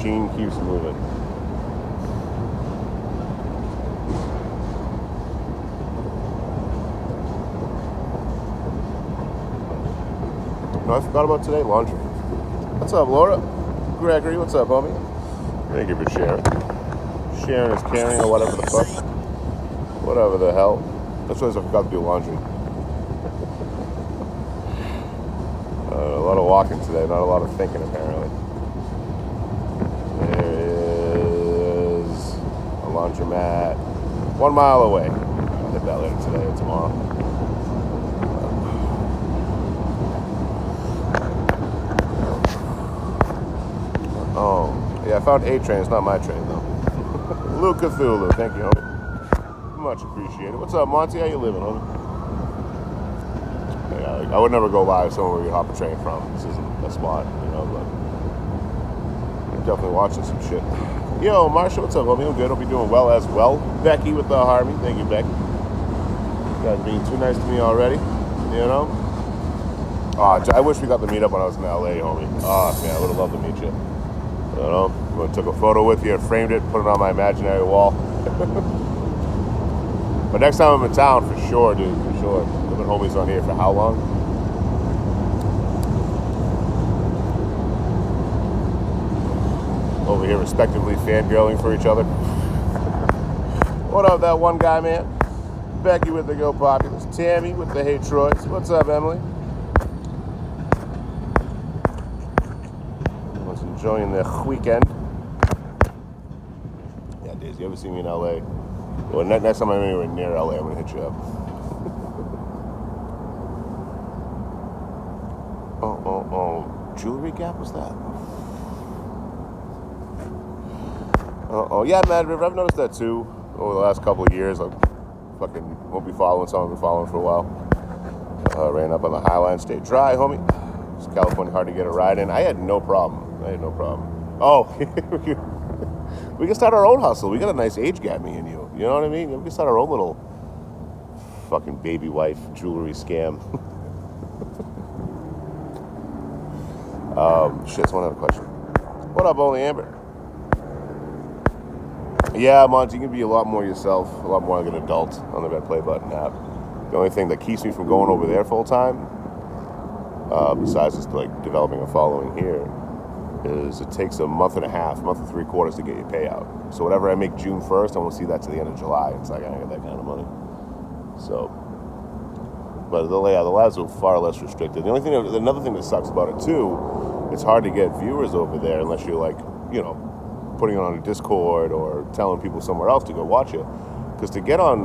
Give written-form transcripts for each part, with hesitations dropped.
machine keeps moving. You know, I forgot about today, laundry. What's up, Laura? Gregory, what's up, homie? Thank you for sharing. Sharing is caring, or whatever the fuck. Whatever the hell. That's why I forgot to do laundry. A lot of walking today, not a lot of thinking, apparently. There is a laundromat 1 mile away. I'll hit that later today or tomorrow. Oh, yeah, I found A-Train. It's not my train, though. Luke Cthulhu, thank you, homie. Much appreciated. What's up, Monty? How you living, homie? Yeah, I would never go live somewhere where you hop a train from. This isn't a spot, you know, but I'm definitely watching some shit. Yo, Marsha, what's up, homie? I'm good. Hope you're doing well as well. Becky with the Harvey. Thank you, Becky. You guys being too nice to me already, you know? Oh, I wish we got to meet up when I was in LA, homie. Oh, man, I would have loved to meet you. You know? I took a photo with you, framed it, put it on my imaginary wall. But next time I'm in town, for sure, dude, for sure. We've been homies on here for how long? Over here, respectively, fangirling for each other. What up, that one guy, man? Becky with the Go Populous. Tammy with the Hey Troys. What's up, Emily? Everyone's enjoying the weekend. Yeah, Daisy, you ever see me in LA? Well, next time I'm anywhere near LA, I'm going to hit you up. Oh. Jewelry Gap, what's that? Yeah, Mad River, I've noticed that too over the last couple of years. I fucking won't be following someone I've been following for a while. Ran up on the Highline State Dry, homie. It's California, hard to get a ride in. I had no problem. Oh, we can start our own hustle. We got a nice age gap, me and you. You know what I mean? We can start our own little fucking baby wife jewelry scam. Shit, someone had a question. What up, Only Amber? Yeah, Monty, you can be a lot more yourself, a lot more like an adult on the Red Play Button app. The only thing that keeps me from going over there full time, besides just like developing a following here, is it takes a month and 3/4 to get your payout. So whatever I make June 1st, I won't see that to the end of July. It's like I don't get that kind of money. So, but the lives are far less restricted. Another thing that sucks about it too, it's hard to get viewers over there unless you're like, you know, putting it on a Discord or telling people somewhere else to go watch it. Because to get on,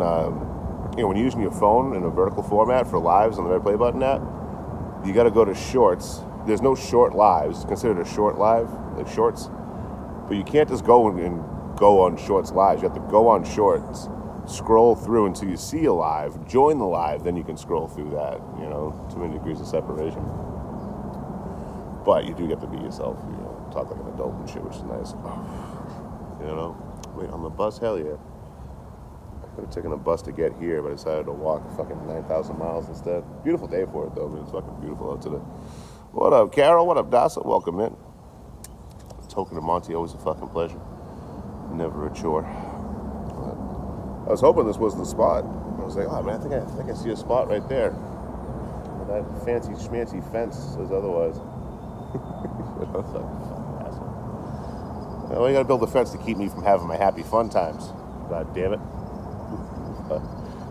when you're using your phone in a vertical format for lives on the Red Play Button app, you got to go to Shorts. There's no short lives. It's considered a short live, like Shorts. But you can't just go on Shorts lives. You have to go on Shorts, scroll through until you see a live, join the live, then you can scroll through that, you know, too many degrees of separation. But you do get to be yourself, you know, talk like an adult and shit, which is nice. You know? Wait, on the bus? Hell yeah. I could have taken a bus to get here, but I decided to walk fucking 9,000 miles instead. Beautiful day for it, though. I mean, it's fucking beautiful out today. What up, Carol? What up, Dasa? Welcome in. Talking to Monty, always a fucking pleasure. Never a chore. I was hoping this was the spot. I was like, oh man, I think I see a spot right there. But that fancy schmancy fence says otherwise. Well, you gotta build a fence to keep me from having my happy fun times. God damn it.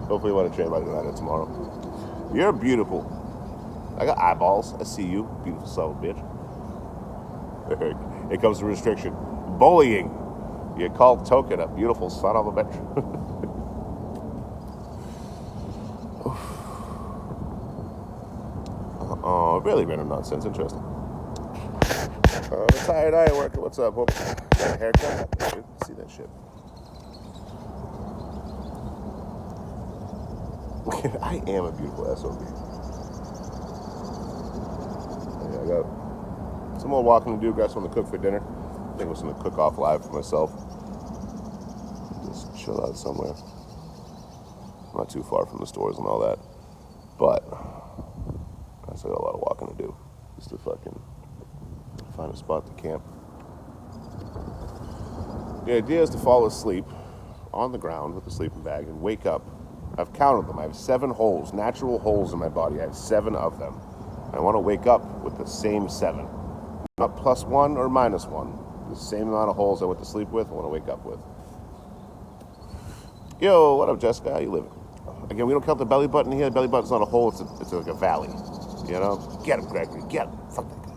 Hopefully you want to train by tonight or tomorrow. You're beautiful. I got eyeballs. I see you, beautiful son of a bitch. It comes to restriction. Bullying. You called Token a beautiful son of a bitch. Oh, really random nonsense. Interesting. Retired eye worker. What's up? Hope got a haircut. Dude, see that shit. I am a beautiful SOB. Yeah, I got some more walking to do. Got something to cook for dinner. I think I'm going to cook off live for myself. Just chill out somewhere. I'm not too far from the stores and all that. But I still got a lot of walking to do. Just to fucking find a spot to camp. The idea is to fall asleep on the ground with the sleeping bag and wake up. I've counted them. I have 7 holes, natural holes in my body. I have 7 of them. I want to wake up with the same 7. Not +1 or -1. The same amount of holes I went to sleep with, I want to wake up with. Yo, what up, Jessica? How you living? Again, we don't count the belly button here. The belly button's not a hole. It's like a valley. You know? Get him, Gregory. Get him. Fuck that guy.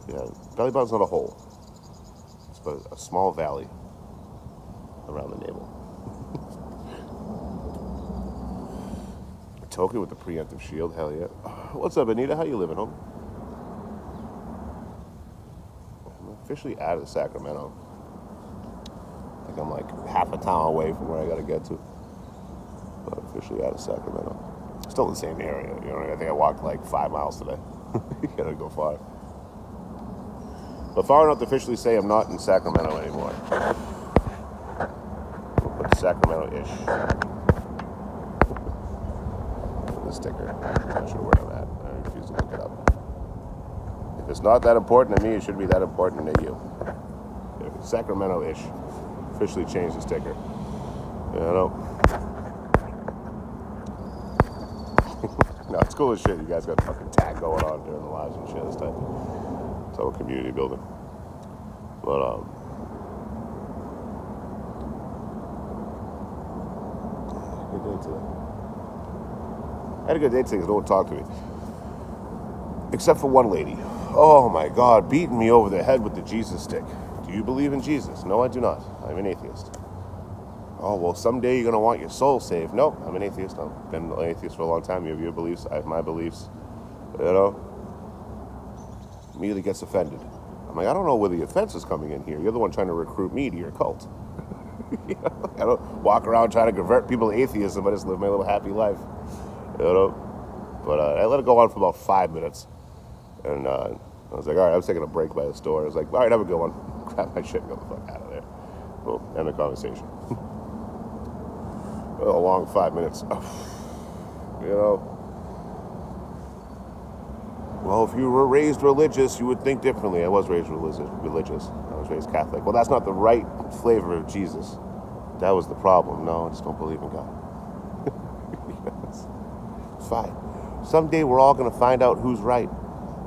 Yeah, belly button's not a hole. It's but a small valley around the navel. Token with the preemptive shield. Hell yeah. What's up, Anita? How you living, home? I'm officially out of Sacramento. I think I'm like half a town away from where I gotta get to. But officially out of Sacramento. Still in the same area, you know. I think I walked like 5 miles today. You gotta go far. But far enough to officially say I'm not in Sacramento anymore. We'll put Sacramento-ish. The sticker. I'm not sure where I'm at. I refuse to look it up. If it's not that important to me, it should be that important to you. Sacramento-ish. Officially changed the sticker. You know. No, it's cool as shit. You guys got fucking tag going on during the lives and shit this time. It's all community building. But good day today. I had a good day today because no one talked to me. Except for one lady. Oh my God, beating me over the head with the Jesus stick. Do you believe in Jesus? No, I do not. I'm an atheist. Oh, well, someday you're going to want your soul saved. No, I'm an atheist. I've been an atheist for a long time. You have your beliefs. I have my beliefs. You know? Immediately gets offended. I'm like, I don't know where the offense is coming in here. You're the one trying to recruit me to your cult. You know? I don't walk around trying to convert people to atheism. I just live my little happy life. You know? But I let it go on for about 5 minutes. And I was like, all right, I was taking a break by the store. I was like, all right, have a good one. Grab my shit and go the fuck out of there. Well, end the conversation. A long 5 minutes. You know? Well, if you were raised religious, you would think differently. I was raised religious. I was raised Catholic. Well, that's not the right flavor of Jesus. That was the problem. No, I just don't believe in God. Yes. It's fine. Someday we're all going to find out who's right.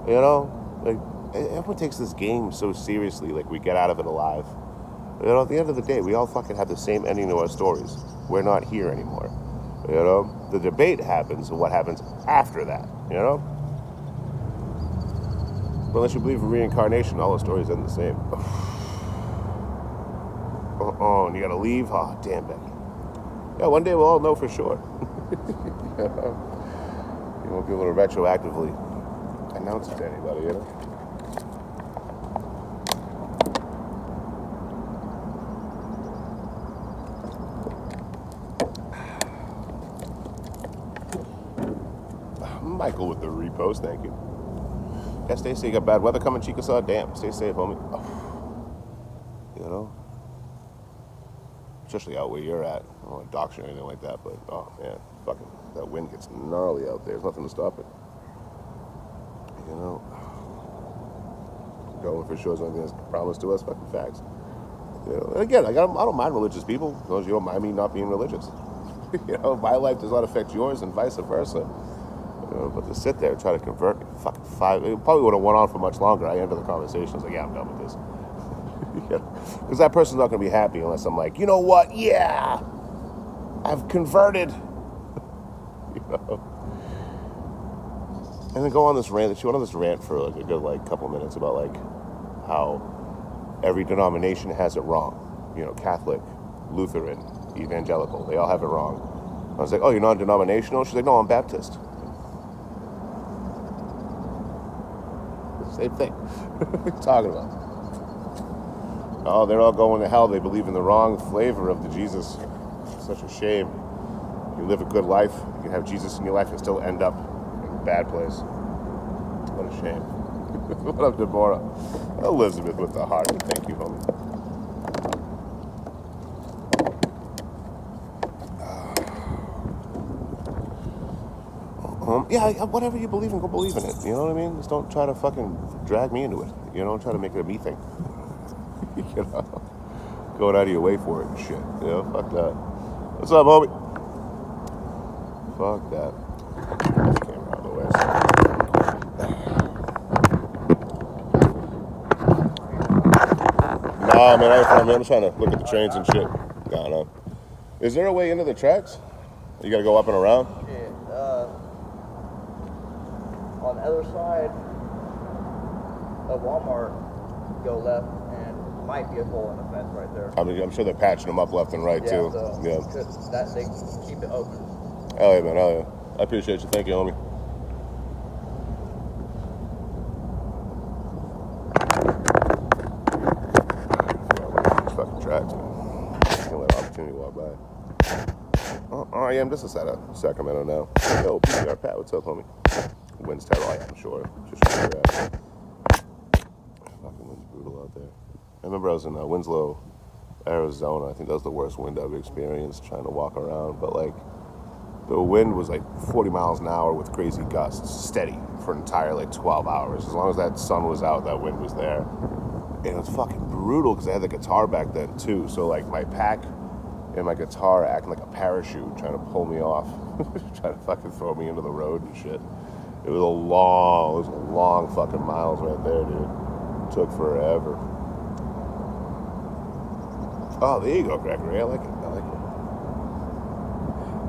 You know? Like, everyone takes this game so seriously, like we get out of it alive. You know, at the end of the day, we all fucking have the same ending to our stories. We're not here anymore. You know? The debate happens and what happens after that. You know? But unless you believe in reincarnation, all the stories end the same. Oh, and you gotta leave? Oh, damn, Becky. Yeah, one day we'll all know for sure. You know? You won't be able to retroactively announce it to anybody, you know? Michael with the repost, thank you. Yeah, Stacey, you got bad weather coming, Chickasaw? Damn, stay safe, homie. Oh. You know? Especially out where you're at. I don't want to dox you or anything like that, but, oh, man, fucking, that wind gets gnarly out there. There's nothing to stop it. You know? Going for sure is anything that's promised to us, fucking facts. You know? And again, I don't mind religious people, as long as you don't mind me not being religious. You know, my life does not affect yours and vice versa. But to sit there and try to convert me, fucking 5, it probably would have went on for much longer. I ended the conversation. I was like, yeah, I'm done with this. Because that person's not going to be happy unless I'm like, you know what? Yeah, I've converted. You know? And then go on this rant. She went on this rant for like a good couple minutes about like how every denomination has it wrong. You know, Catholic, Lutheran, Evangelical, they all have it wrong. I was like, oh, you're non-denominational? She's like, no, I'm Baptist. Same thing. What are you talking about? Oh, they're all going to hell. They believe in the wrong flavor of the Jesus. It's such a shame. You live a good life. You can have Jesus in your life and still end up in a bad place. What a shame. What up, Deborah? Elizabeth with the heart. Thank you, homie. Yeah, whatever you believe in, go believe in it. You know what I mean? Just don't try to fucking drag me into it. You know, try to make it a me thing. You know? going out of your way for it and shit. You know, fuck that. What's up, homie? Fuck that. Camera out of the way. Nah, man, I ain't from here. I'm trying to look at the trains and shit. No. Is there a way into the tracks? You gotta go up and around? Yeah, on the other side of Walmart, go left, and might be a hole in the fence right there. I mean, I'm sure they're patching them up left and right, too. So Yeah. That they keep it open. Hell yeah, man. Hell yeah. I appreciate you. Thank you, homie. Fucking tracks, man. Can't let opportunity walk by. Oh, yeah, I'm just outside of Sacramento now. Yo, PBR Pat, what's up, homie? Wind's terrible, I'm sure. Just sure fucking wind's brutal out there. I remember I was in Winslow, Arizona. I think that was the worst wind I've experienced trying to walk around. But, like, the wind was like 40 miles an hour with crazy gusts, steady for an entire, like, 12 hours. As long as that sun was out, that wind was there. And it was fucking brutal because I had the guitar back then, too. So, like, my pack and my guitar acting like a parachute trying to pull me off, trying to fucking throw me into the road and shit. It was a long fucking miles right there, dude. It took forever. Oh, there you go, Gregory. I like it.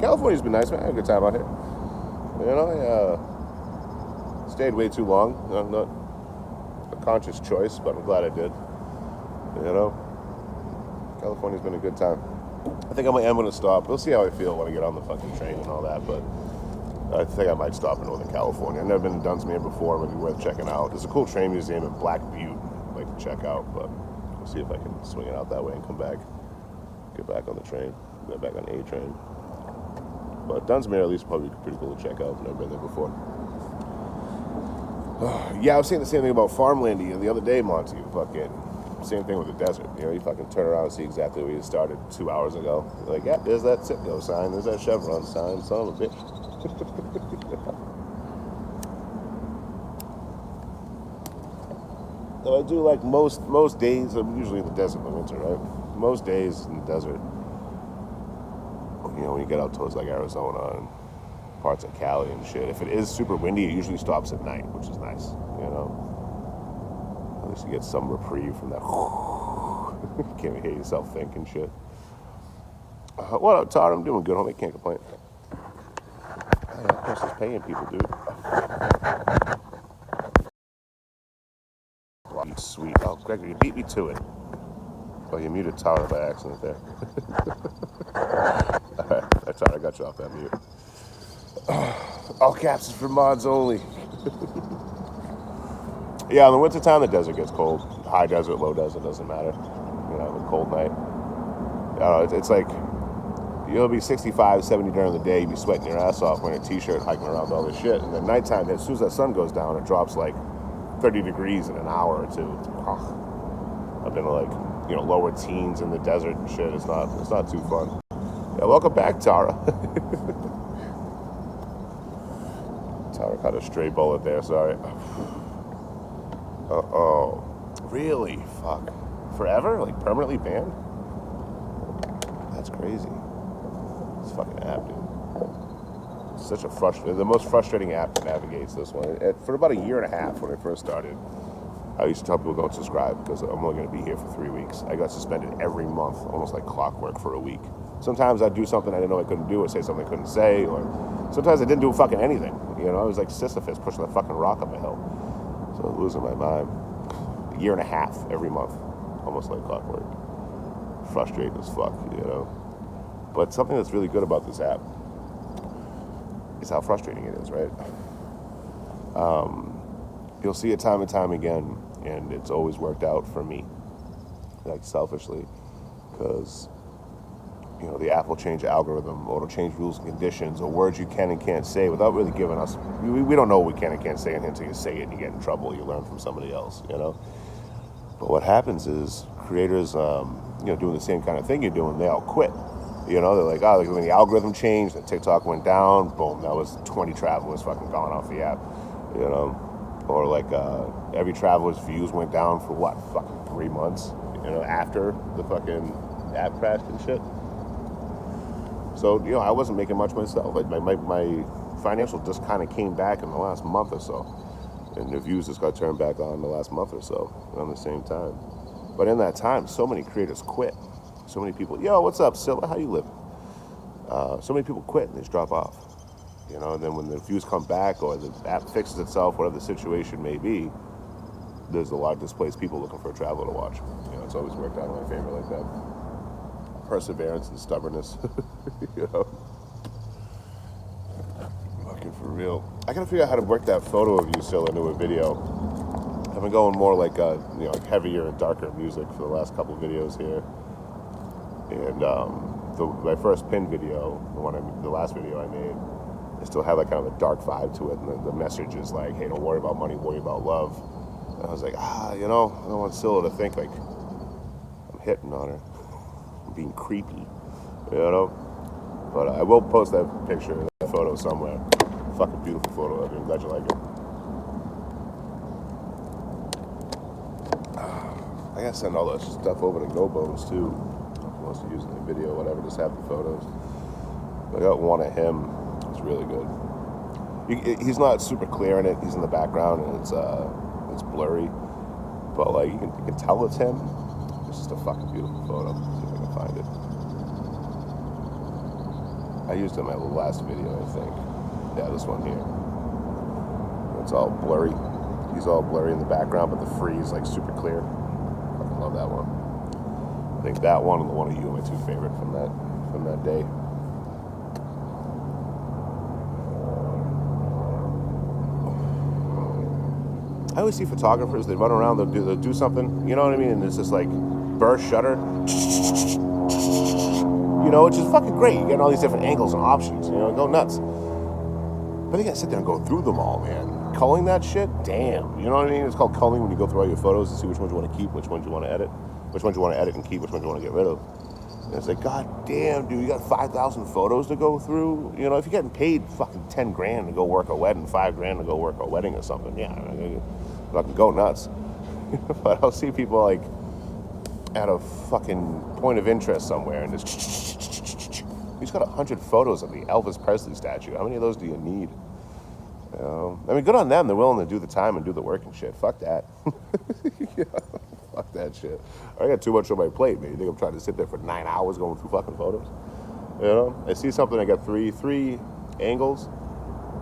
California's been nice, man. I had a good time out here. You know, I stayed way too long. Not a conscious choice, but I'm glad I did. You know, California's been a good time. I think I'm going to stop. We'll see how I feel when I get on the fucking train and all that, but I think I might stop in Northern California. I've never been to Dunsmuir before. It might be worth checking out. There's a cool train museum in Black Butte I'd like to check out, but we'll see if I can swing it out that way and come back. Get back on the train. Get back on A train. But Dunsmuir at least probably pretty cool to check out. I've never been there before. Yeah, I was saying the same thing about farmland the other day, Monty. Fucking same thing with the desert. You know, you fucking turn around and see exactly where you started 2 hours ago. You're like, yeah, there's that Citgo sign. There's that Chevron sign. Son of a bitch. So I do like most days. I'm usually in the desert in the winter, right? Most days in the desert. You know, when you get out towards like Arizona and parts of Cali and shit, if it is super windy, it usually stops at night, which is nice, you know? At least you get some reprieve from that. Can't even hear yourself think and shit. What up, Todd? I'm doing good, homie. Can't complain. Of course, it's paying people, dude. Sweet. Oh, Gregory, you beat me to it. Oh, you muted Tara by accident there. Alright, I thought I got you off that mute. All caps is for mods only. Yeah, in the wintertime, the desert gets cold. High desert, low desert, doesn't matter. You know, a cold night. It's like, you'll be 65, 70 during the day, you'll be sweating your ass off wearing a t-shirt, hiking around all this shit. And then nighttime, as soon as that sun goes down, it drops like 30 degrees in an hour or two. I've been like, you know, lower teens in the desert and shit. It's not too fun. Yeah, welcome back, Tara. Tara caught a stray bullet there, sorry. Uh-oh. Really? Fuck. Forever? Like permanently banned? That's crazy. This fucking app, dude. It's such a the most frustrating app that navigates this one. For about a year and a half when I first started, I used to tell people don't subscribe because I'm only going to be here for 3 weeks. I got suspended every month, almost like clockwork for a week. Sometimes I'd do something I didn't know I couldn't do, or say something I couldn't say, or sometimes I didn't do fucking anything. You know, I was like Sisyphus pushing that fucking rock up a hill. So I was losing my mind. A year and a half every month, almost like clockwork. Frustrating as fuck, you know. But something that's really good about this app is how frustrating it is, right? You'll see it time and time again, and it's always worked out for me, like selfishly, because, you know, the app will change the algorithm, or it'll change rules and conditions, or words you can and can't say without really giving us, we don't know what we can and can't say until you say it and you get in trouble, you learn from somebody else, you know? But what happens is creators, you know, doing the same kind of thing you're doing, they all quit. You know, they're like, oh, like when the algorithm changed, the TikTok went down, boom, that was 20 travelers fucking gone off the app, you know? Or like every traveler's views went down for what, fucking 3 months, after the fucking app crashed and shit. So, I wasn't making much myself. Like my financials just kind of came back in the last month or so. And the views just got turned back on the last month or so around the same time. But in that time, so many creators quit. So many people, yo, what's up, Scylla? How you living? So many people quit and they just drop off. And then when the views come back or the app fixes itself, whatever the situation may be, there's a lot of displaced people looking for a traveler to watch. It's always worked out in my favor like that. Perseverance and stubbornness. Fucking for real. I gotta figure out how to work that photo of you, Scylla, into a video. I've been going more like like heavier and darker music for the last couple of videos here. And my first pin video, the last video I made, I still have like kind of a dark vibe to it, and the message is like, hey, don't worry about money, worry about love. And I was like, I don't want Scylla to think like I'm hitting on her, I'm being creepy, But I will post that picture, that photo somewhere. Fucking beautiful photo of you. I'm glad you like it. I gotta send all that stuff over to No Bones too. If he wants to use it in the video, whatever, just have the photos. I got one of him. It's really good. He's not super clear in it. He's in the background and it's blurry, but like you can tell it's him. It's just a fucking beautiful photo. Let's see if I can find it. I used it in my last video, I think. Yeah, this one here. It's all blurry. He's all blurry in the background, but the free is like super clear. I love that one. I think that one and the one of you are my two favorite from that day. I always see photographers, they run around, they'll do something, you know what I mean? And it's just like burst shutter, which is fucking great. You get all these different angles and options, go nuts. But you gotta sit there and go through them all, man. Culling that shit, damn. You know what I mean? It's called culling when you go through all your photos and see which ones you want to keep, which ones you want to edit, which ones you want to edit and keep, which ones you want to get rid of. And it's like, god damn, dude, you got 5,000 photos to go through. If you're getting paid fucking 10 grand to go work a wedding, 5 grand to go work a wedding or something, yeah, fucking go nuts. But I'll see people like at a fucking point of interest somewhere and just he's got 100 photos of the Elvis Presley statue. How many of those do you need? Good on them. They're willing to do the time and do the work and shit. Fuck that. Fuck that shit. I got too much on my plate, man. You think I'm trying to sit there for 9 hours going through fucking photos? I see something, I got three angles,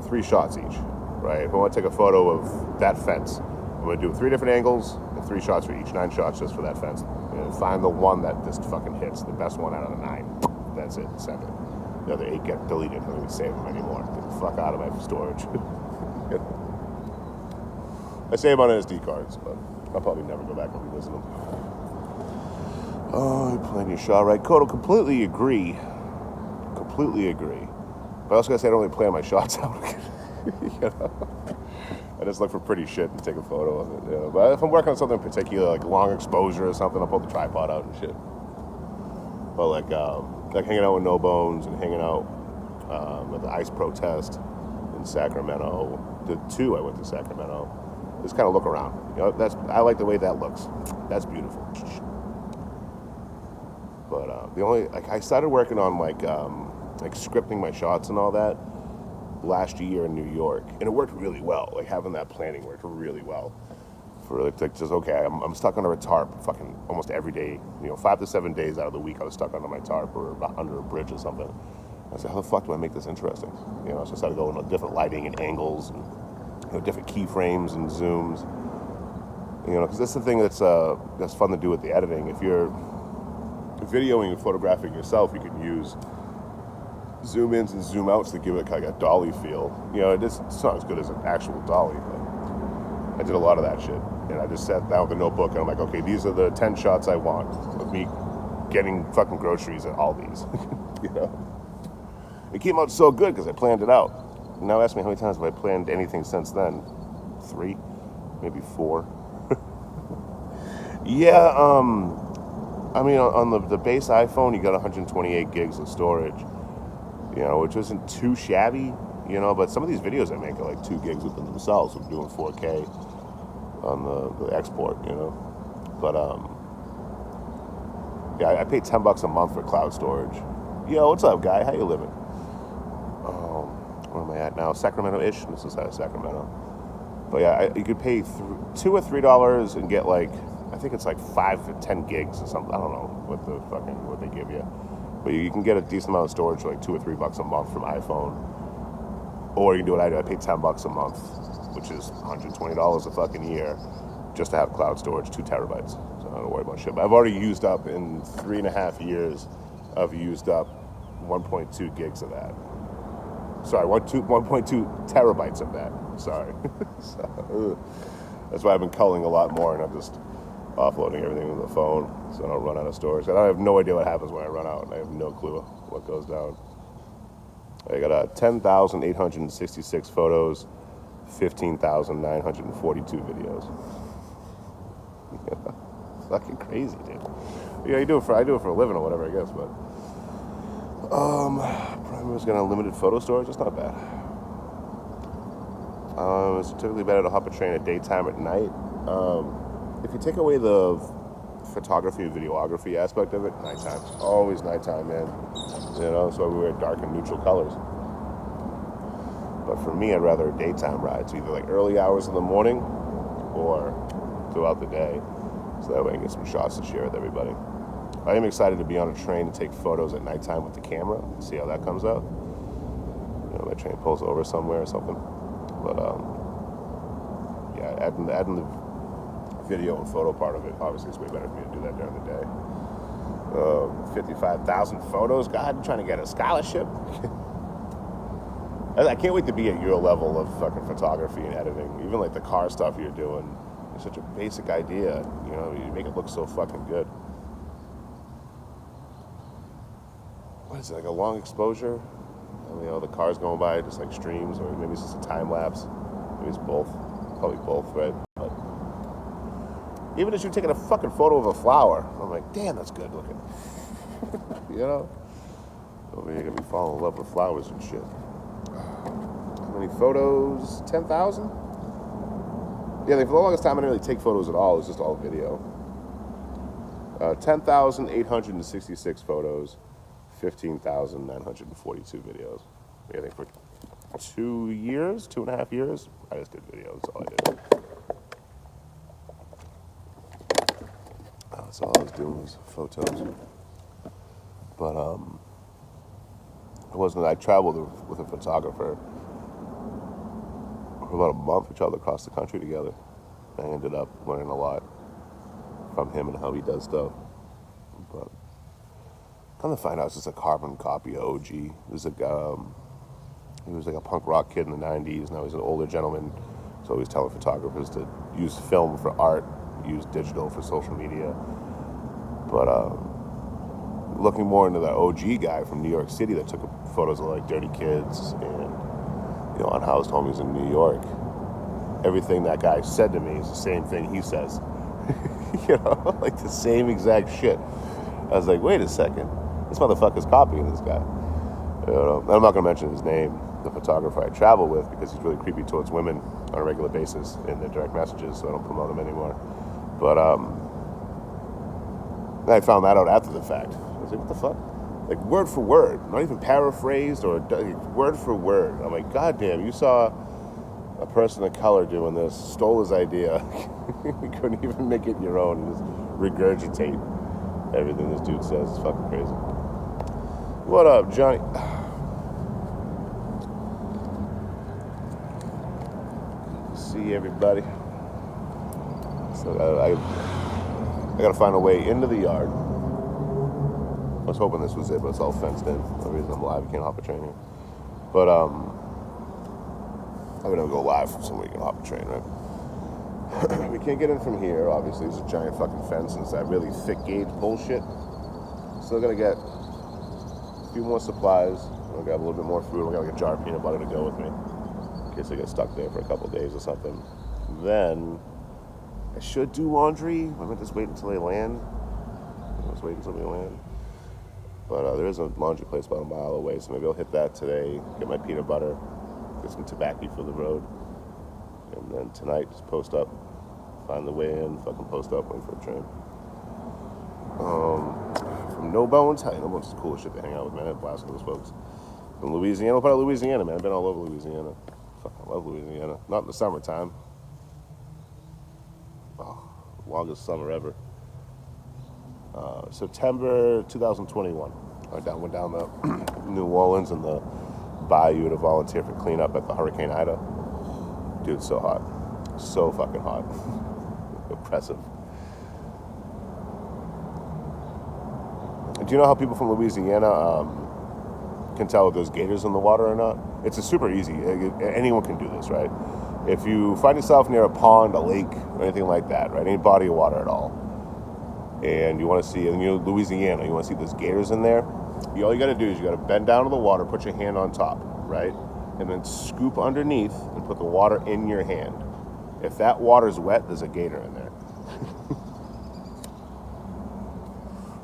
3 shots each, right? If I want to take a photo of that fence, I'm going to do 3 different angles and 3 shots for each, 9 shots just for that fence. Find the one that just fucking hits, the best one out of the 9. That's it, send it. The other 8 get deleted. I don't even save them anymore. Get the fuck out of my storage. I save them on SD cards, but I'll probably never go back and revisit them. Oh, you're playing your shot right. Kodo, completely agree. But I also gotta say I don't really plan my shots out. I just look for pretty shit and take a photo of it. But if I'm working on something in particular, like long exposure or something, I'll pull the tripod out and shit. But like hanging out with No Bones and hanging out at the ICE protest in Sacramento. The 2 I went to Sacramento. Just kind of look around. I like the way that looks. That's beautiful. But I started working on like scripting my shots and all that last year in New York, and it worked really well. Like having that planning worked really well. For like just okay, I'm stuck under a tarp fucking almost every day. 5 to 7 days out of the week I was stuck under my tarp or under a bridge or something. I said, how the fuck do I make this interesting? So I started going with different lighting and angles and different keyframes and zooms. Because that's the thing that's fun to do with the editing. If you're videoing and photographing yourself, you can use zoom ins and zoom outs to give it kind of a dolly feel. It's not as good as an actual dolly, but I did a lot of that shit. And I just sat down with a notebook and I'm like, okay, these are the 10 shots I want of me getting fucking groceries at Aldi's. It came out so good because I planned it out. Now ask me how many times have I planned anything since then? 3, maybe 4. Yeah, on the base iPhone, you got 128 gigs of storage, which isn't too shabby, you know. But some of these videos I make are like 2 gigs within themselves. I'm doing 4K on the export, you know. But yeah, I pay $10 a month for cloud storage. Yo, what's up, guy? How you living? Where am I at now? Sacramento-ish. This is out of Sacramento. But yeah, you could pay $2 or $3 and get like, I think it's like 5 to 10 gigs or something. I don't know what they give you. But you can get a decent amount of storage for like $2 or $3 a month from iPhone. Or you can do what I do. I pay $10 a month, which is $120 a fucking year, just to have cloud storage, 2 terabytes. So I don't worry about shit. But I've already used up, in 3.5 years, I've used up 1.2 gigs of that. Sorry, 1.2 terabytes of that. Sorry. So, that's why I've been culling a lot more, and I'm just offloading everything with the phone so I don't run out of storage. And I have no idea what happens when I run out, and I have no clue what goes down. I got 10,866 photos, 15,942 videos. Fucking crazy, dude. Yeah, I do it for a living or whatever, I guess, but Prime was gonna unlimited photo storage. That's not bad. It's typically better to hop a train at daytime or at night. If you take away the photography and videography aspect of it, nighttime. Always nighttime, man. You know, that's why we wear dark and neutral colors. But for me, I'd rather a daytime ride. So either like early hours in the morning or throughout the day. So that way I can get some shots to share with everybody. I am excited to be on a train and take photos at nighttime with the camera. See how that comes out. You know, my train pulls over somewhere or something. But yeah, adding the video and photo part of it, obviously it's way better for me to do that during the day. 55,000 photos? God, I'm trying to get a scholarship? I can't wait to be at your level of fucking photography and editing. Even like the car stuff you're doing. It's such a basic idea. You know, you make it look so fucking good. What is it, like a long exposure? I mean, you know, the car's going by, just like streams, or maybe it's just a time lapse. Maybe it's both. Probably both, right? But even if you're taking a fucking photo of a flower, I'm like, damn, that's good looking. You know? Over here, gonna be falling in love with flowers and shit. How many photos? 10,000? Yeah, for the longest time, I didn't really take photos at all. It was just all video. 10,866 photos, 15,942 videos. I think for 2 years, 2.5 years, I just did videos. That's all I did. That's all I was doing was photos. But I traveled with a photographer for about a month. We traveled across the country together. I ended up learning a lot from him and how he does stuff. But come to find out, it's just a carbon copy of OG. He was like a punk rock kid in the 90s. Now he's an older gentleman. So he's telling photographers to use film for art, use digital for social media. But looking more into the OG guy from New York City that took photos of like dirty kids and, you know, unhoused homies in New York. Everything that guy said to me is the same thing he says. You know, like the same exact shit. I was like, wait a second, this motherfucker's copying this guy. You know, I'm not gonna mention his name, the photographer I travel with, because he's really creepy towards women on a regular basis in their direct messages, so I don't promote him anymore. But I found that out after the fact. I was like, what the fuck? Like word for word, not even paraphrased or word for word. I'm like, goddamn, you saw a person of color doing this, stole his idea. You couldn't even make it your own and just regurgitate everything this dude says. It's fucking crazy. What up, Johnny? See everybody. So I gotta find a way into the yard. I was hoping this was it, but it's all fenced in. For the reason I'm live, you can't hop a train here. But I would never go live from somewhere you can hop a train, right? We can't get in from here, obviously. There's a giant fucking fence, and it's that really thick gauge bullshit. Still gonna get a few more supplies. I'll grab a little bit more food. I'll get like a jar of peanut butter to go with me in case I get stuck there for a couple of days or something. Then I should do laundry. I might just wait until they land. Let's wait until they land. But there is a laundry place about a mile away, so maybe I'll hit that today, get my peanut butter, get some tobacco for the road. And then tonight, just post up, find the way in, fucking post up, wait for a train. From No Bones, No Bones is cool shit to hang out with, man. I had a blast with those folks. From Louisiana, what part of Louisiana, man? I've been all over Louisiana. Fucking love Louisiana. Not in the summertime. Oh, longest summer ever. September 2021. Went down to New Orleans and the Bayou to volunteer for cleanup at the Hurricane Ida. Dude, it's so hot. So fucking hot. Oppressive. Do you know how people from Louisiana can tell if there's gators in the water or not? It's a super easy. Anyone can do this, right? If you find yourself near a pond, a lake, or anything like that, right? Any body of water at all, and you want to see, and you're Louisiana, you want to see there's gators in there, all you got to do is you got to bend down to the water, put your hand on top, right? And then scoop underneath and put the water in your hand. If that water's wet, there's a gator in there.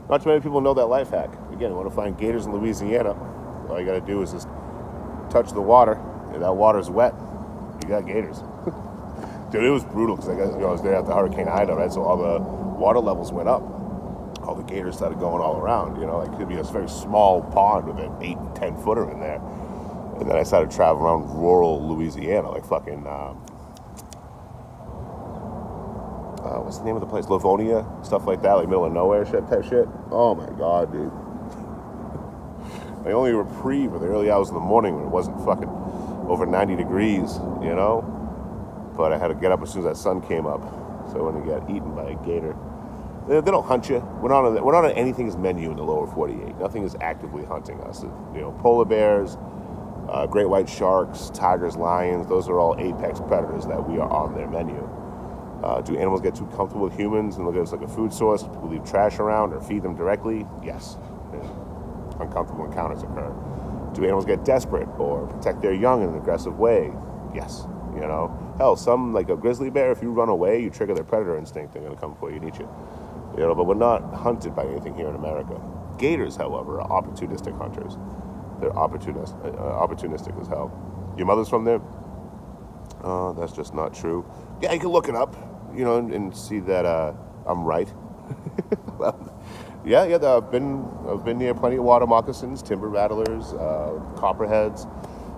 Not too many people know that life hack. Again, you want to find gators in Louisiana, all you got to do is just touch the water. If that water's wet, you got gators. Dude, it was brutal because I was there at the Hurricane Ida, right? So all the water levels went up. All the gators started going all around. Like it could be a very small pond with an 8 and 10 footer in there. And then I started traveling around rural Louisiana, like fucking, what's the name of the place? Livonia, stuff like that, like middle of nowhere type shit. Oh my God, dude. My only reprieve were the early hours of the morning when it wasn't fucking over 90 degrees, But I had to get up as soon as that sun came up, so I wouldn't get eaten by a gator. They don't hunt you. We're not on anything's menu in the lower 48. Nothing is actively hunting us. Polar bears, great white sharks, tigers, lions, those are all apex predators that we are on their menu. Do animals get too comfortable with humans and look at us like a food source? People leave trash around or feed them directly? Yes. Uncomfortable encounters occur. Do animals get desperate or protect their young in an aggressive way? Yes. Hell, some, like a grizzly bear, if you run away, you trigger their predator instinct, they're going to come for you and eat you. But we're not hunted by anything here in America. Gators, however, are opportunistic hunters. They're opportunistic as hell. Your mother's from there? That's just not true. Yeah, you can look it up, and see that I'm right. Yeah, I've been near plenty of water moccasins, timber rattlers, copperheads.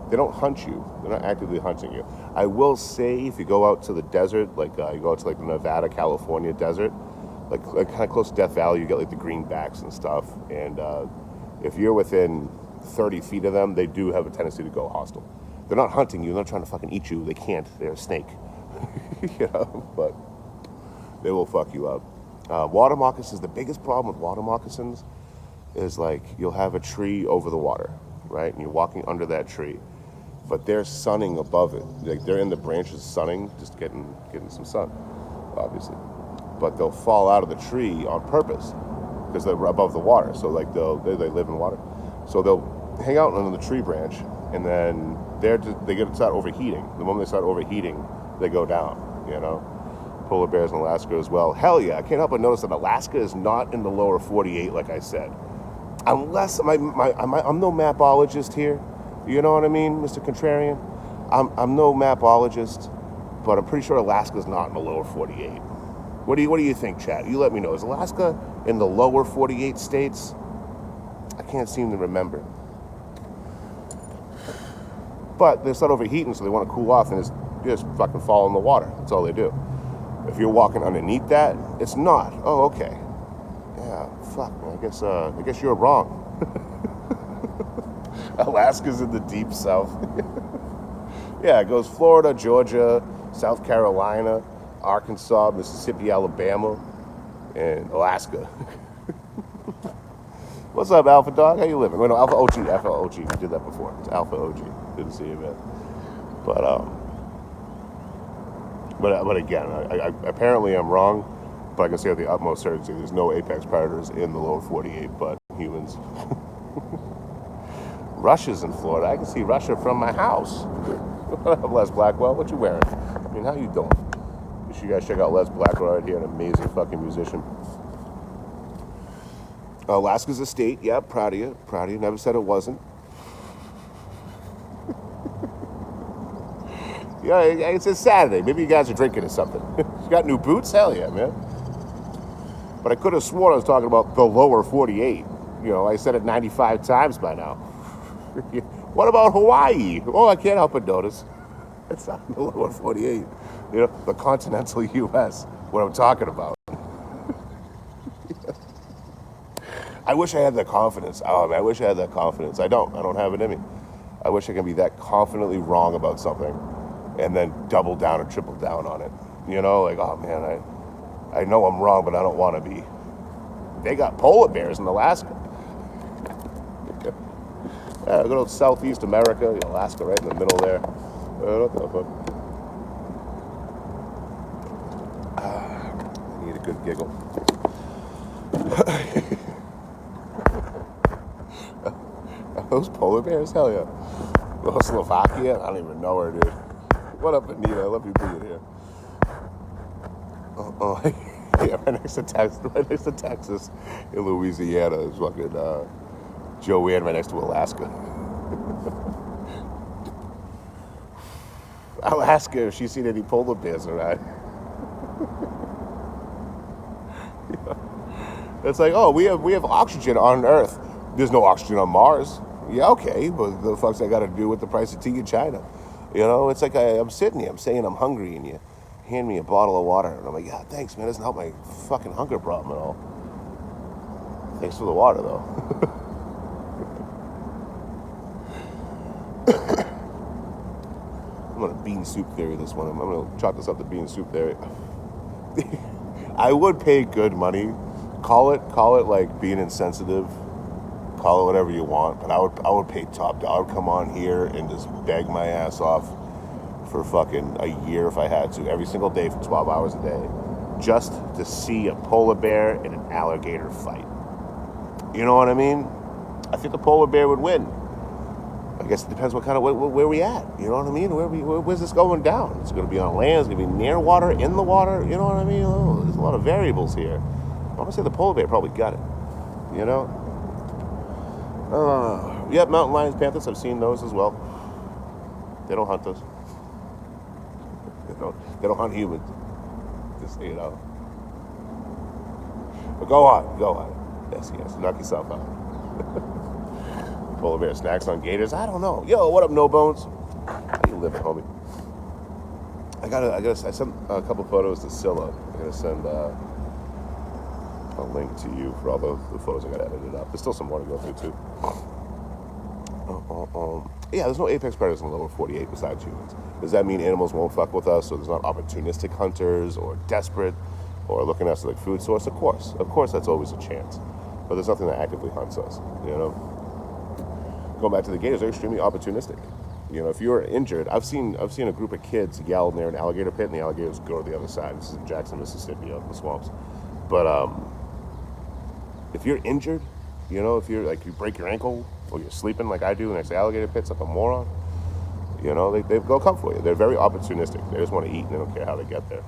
They don't hunt you. They're not actively hunting you. I will say, if you go out to the desert, like you go out to like the Nevada, California desert, like kind of close to Death Valley, you get like the greenbacks and stuff. And if you're within 30 feet of them, they do have a tendency to go hostile. They're not hunting you. They're not trying to fucking eat you. They can't. They're a snake. But they will fuck you up. Water moccasins, the biggest problem with water moccasins is like you'll have a tree over the water, right? And you're walking under that tree, but they're sunning above it. Like they're in the branches sunning, just getting some sun, obviously. But they'll fall out of the tree on purpose because they're above the water. So like they live in water. So they'll hang out under the tree branch, and then they start overheating. The moment they start overheating, they go down, Polar bears in Alaska as well. Hell yeah, I can't help but notice that Alaska is not in the lower 48, like I said. Unless I'm no mapologist here. You know what I mean, Mr. Contrarian? I'm no mapologist, but I'm pretty sure Alaska's not in the lower 48. What do you think, chat? You let me know. Is Alaska in the lower 48 states? I can't seem to remember. But they start overheating, so they want to cool off and just fucking fall in the water. That's all they do. If you're walking underneath that, it's not. Oh, okay. Yeah, fuck, man. I guess you're wrong. Alaska's in the deep south. Yeah, it goes Florida, Georgia, South Carolina, Arkansas, Mississippi, Alabama, and Alaska. What's up, Alpha Dog? How you living? Wait, no, Alpha OG. We did that before. It's Alpha OG. Good to see you, man. But again, I apparently I'm wrong, but I can say with the utmost certainty there's no apex predators in the lower 48 but humans. Russia's in Florida. I can see Russia from my house. What up, Les Blackwell? What you wearing? I mean, how you doing? You should guys check out Les Blackwell right here, an amazing fucking musician. Alaska's a state. Yeah, proud of you. Never said it wasn't. Yeah, it's a Saturday. Maybe you guys are drinking or something. You got new boots? Hell yeah, man. But I could have sworn I was talking about the lower 48. You know, I said it 95 times by now. What about Hawaii? Oh, I can't help but notice. It's not the lower 48. You know, the continental U.S. What I'm talking about. I wish I had that confidence. Oh, man, I wish I had that confidence. I don't. I don't have it in me. I wish I could be that confidently wrong about something and then double down or triple down on it. You know, like, oh, man, I know I'm wrong, but I don't want to be. They got polar bears in Alaska. Yeah, good old Southeast America, Alaska right in the middle there. What the fuck? I need a good giggle. Those polar bears? Hell yeah. Oh, Slovakia? I don't even know her, dude. What up, Anita? I love you being here. Yeah, right next to Texas, in Louisiana is fucking Joanne, right next to Alaska. Alaska, if she's seen any polar bears around. It's like, oh, we have oxygen on Earth. There's no oxygen on Mars. Yeah, okay, but the fuck's that got to do with the price of tea in China? You know, it's like I'm sitting here, I'm saying I'm hungry, and you hand me a bottle of water, and I'm like, yeah, thanks, man. It doesn't help my fucking hunger problem at all. Thanks for the water, though. I'm gonna bean soup theory this one. I'm gonna chalk this up to bean soup theory. I would pay good money. Call it like being insensitive. Call it whatever you want, but I would pay top dollar. I would come on here and just beg my ass off for fucking a year if I had to, every single day for 12 hours a day, just to see a polar bear and an alligator fight. You know what I mean? I think the polar bear would win. I guess it depends what kind of where we at. You know what I mean? Where's this going down? It's going to be on land. It's going to be near water, in the water. You know what I mean? Oh, there's a lot of variables here. I'm gonna say the polar bear probably got it. You know? Yeah, mountain lions, panthers. I've seen those as well. They don't hunt us. They don't hunt humans. Just, you know. But go on. Yes. Knock yourself out. Polar bear snacks on gators. I don't know. Yo, what up, No Bones? How you living, homie? I sent a couple photos to Scylla. I'm gonna send a link to you for all the photos I got edited up. There's still some more to go through too. Yeah, there's no apex predators in the lower 48 besides humans. Does that mean animals won't fuck with us, or there's not opportunistic hunters, or desperate, or looking at us like food source? Of course, that's always a chance. But there's nothing that actively hunts us, you know? Going back to the gators, they're extremely opportunistic. You know, if you're injured, I've seen a group of kids yell near an alligator pit, and the alligators go to the other side. This is in Jackson, Mississippi, out in the swamps. But if you're injured, you know, if you're like you break your ankle or you're sleeping like I do next to alligator pits like a moron, you know, they'll come for you. They're very opportunistic. They just want to eat and they don't care how they get there.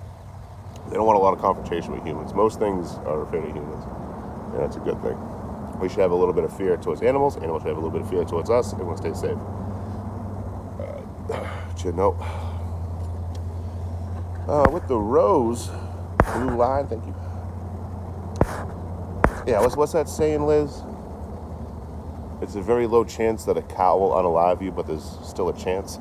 They don't want a lot of confrontation with humans. Most things are afraid of humans, and that's a good thing. We should have a little bit of fear towards animals. Animals should have a little bit of fear towards us. Everyone stay safe. You know, with the rose blue line, thank you. Yeah, what's that saying, Liz? It's a very low chance that a cow will unalive you, but there's still a chance.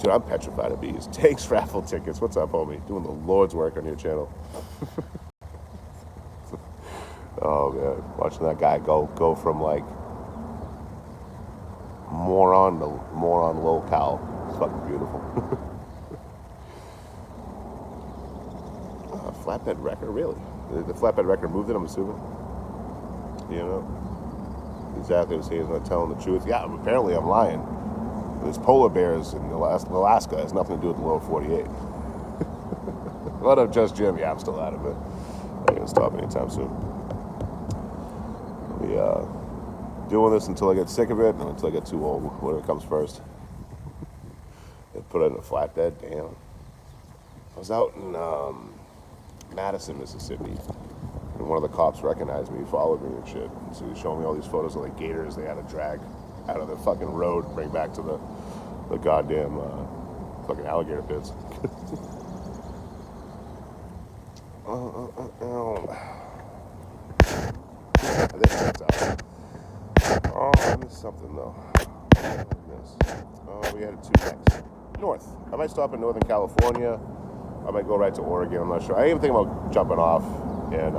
Dude, I'm petrified of bees. Takes raffle tickets. What's up, homie? Doing the Lord's work on your channel. Oh, man. Watching that guy go from, like, moron to moron locale. It's fucking beautiful. Flatbed wrecker, really? The flatbed wrecker moved it, I'm assuming. You know? Exactly what he's not telling the truth. Yeah, apparently I'm lying. There's polar bears in Alaska. It has nothing to do with the lower 48. What up, Just Jim? Yeah, I'm still out of it. I ain't gonna stop anytime soon. I'll be doing this until I get sick of it and until I get too old. Whatever comes first. Put it in a flatbed, damn. I was out in Madison, Mississippi, and one of the cops recognized me, followed me and shit. So he was showing me all these photos of like gators they had to drag out of the fucking road and bring back to the goddamn fucking alligator pits. I think that's out. Oh, I missed something though. Oh, we had two next. North. I might stop in Northern California. I might go right to Oregon. I'm not sure. I even think about jumping off and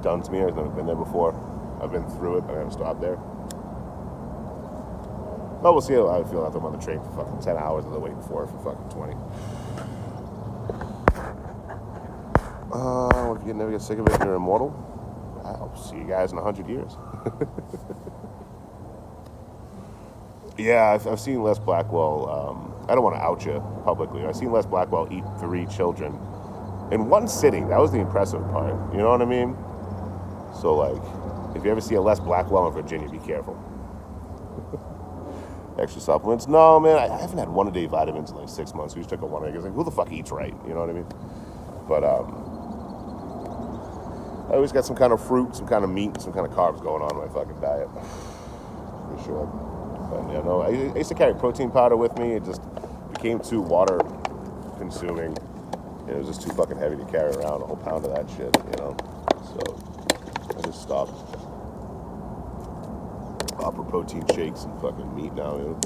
Dunsmuir. I've never been there before. I've been through it, but I haven't stopped there. But we'll see how I feel after I'm on the train for fucking 10 hours and they're waiting for it for fucking 20. If you never get sick of it, you're immortal. I'll see you guys in 100 years. Yeah, I've seen Les Blackwell. I don't want to out you publicly. I've seen Les Blackwell eat 3 children in one sitting. That was the impressive part. You know what I mean? So, like, if you ever see a Les Blackwell in Virginia, be careful. Extra supplements? No, man, I haven't had one-a-day vitamins in like 6 months. We just took a one-a-day. Like, who the fuck eats right? You know what I mean? But I always got some kind of fruit, some kind of meat, some kind of carbs going on in my fucking diet. For sure. But, you know, I used to carry protein powder with me. It just became too water-consuming. It was just too fucking heavy to carry around, a whole pound of that shit, you know? So I just stopped. Opera protein shakes and fucking meat now, you know?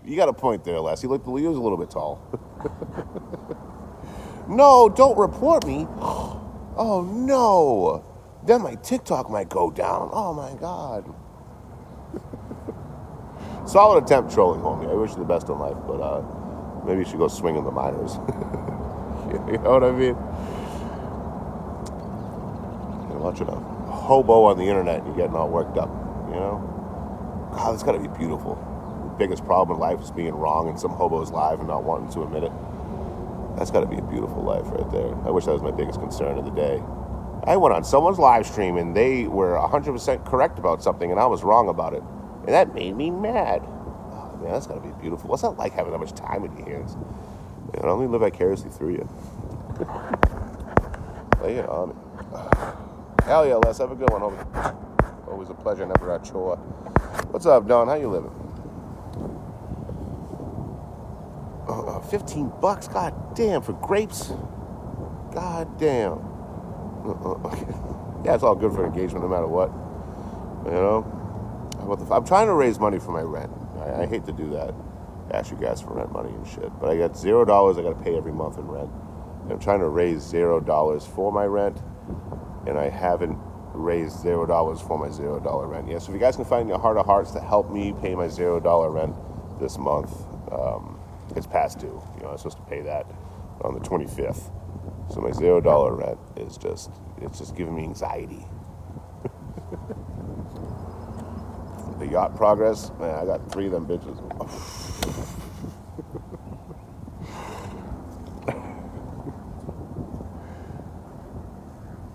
You got a point there, Les. He was a little bit tall. No, don't report me. Oh, no. Then my TikTok might go down. Oh, my God. Solid attempt trolling, homie. I wish you the best in life, but maybe you should go swing in the minors. You know what I mean? You're watching a hobo on the internet and you're getting all worked up, you know? God, it's got to be beautiful. The biggest problem in life is being wrong in some hobo's life and not wanting to admit it. That's got to be a beautiful life right there. I wish that was my biggest concern of the day. I went on someone's live stream and they were 100% correct about something and I was wrong about it. And that made me mad. Oh, man, that's got to be beautiful. What's that like having that much time in your hands? You know, let me live vicariously through you. Lay it on me. Hell yeah, Les. Have a good one, homie. Always a pleasure, never a chore. What's up, Don? How you living? $15? God damn, for grapes? God damn. Yeah, it's all good for engagement no matter what. You know? I'm trying to raise money for my rent. I hate to do that. Ask you guys for rent money and shit. But I got $0 I got to pay every month in rent. And I'm trying to raise $0 for my rent. And I haven't raised $0 for my $0 rent yet. So if you guys can find your heart of hearts to help me pay my $0 rent this month, it's past due. You know, I'm supposed to pay that on the 25th. So my $0 rent is just giving me anxiety. The yacht progress, man, I got 3 of them bitches.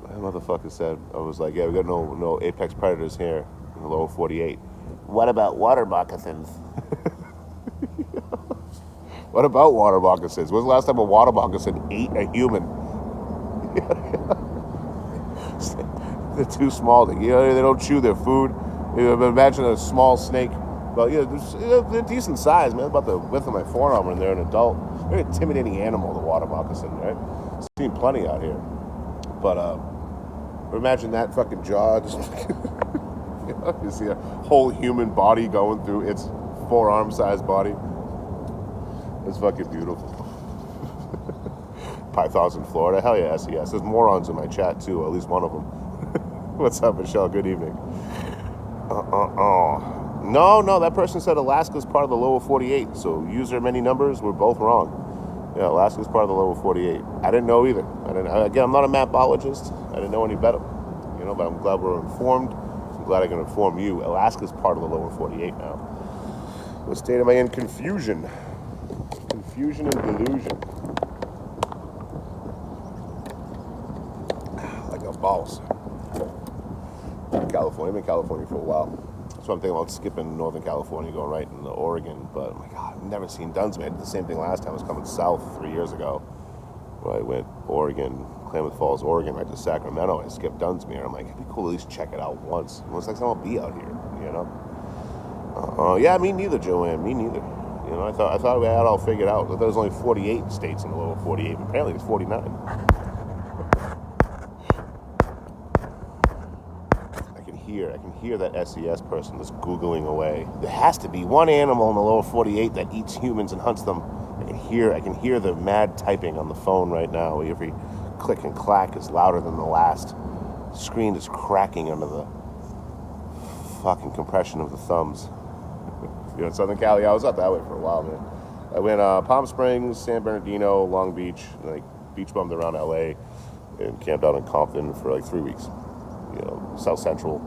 That motherfucker said, I was like, yeah, we got no apex predators here in the lower 48. What about water moccasins? What about water moccasins? When's the last time a water moccasin ate a human? They're too small. You know, they don't chew their food. You know, imagine a small snake. Well, yeah, they're decent size, man. About the width of my forearm when they're an adult. Very intimidating animal, the water moccasin, right? Seen plenty out here. But imagine that fucking jaw. Just, you know, you see a whole human body going through its forearm-sized body. It's fucking beautiful. Pythons in Florida. Hell yeah, SES. There's morons in my chat, too. At least one of them. What's up, Michelle? Good evening. No, that person said Alaska's part of the lower 48. So user many numbers, we're both wrong. Yeah, Alaska's part of the lower 48. I didn't know either. Again, I'm not a mapologist. I didn't know any better. You know, but I'm glad we're informed. I'm glad I can inform you. Alaska's part of the lower 48 now. What state am I in? Confusion. Confusion and delusion. Like a boss. California. I've been in California for a while. So I'm thinking about skipping Northern California, going right into Oregon. But oh my God, I've never seen Dunsmuir. I did the same thing last time. I was coming south 3 years ago. Where I went Oregon, Klamath Falls, Oregon, right to Sacramento. I skipped Dunsmuir. I'm like, it'd be cool to at least check it out once. It looks like someone will be out here, you know? Yeah, me neither, Joanne. Me neither. You know, I thought we had it all figured out. I thought there was only 48 states in the lower 48, but apparently it's 49. I can hear that SES person that's Googling away. There has to be one animal in the lower 48 that eats humans and hunts them. I can hear the mad typing on the phone right now. Every click and clack is louder than the last. The screen is cracking under the fucking compression of the thumbs. You know, in Southern Cali, I was up that way for a while, man. I went Palm Springs, San Bernardino, Long Beach, like beach bummed around LA, and camped out in Compton for like 3 weeks. You know, South Central,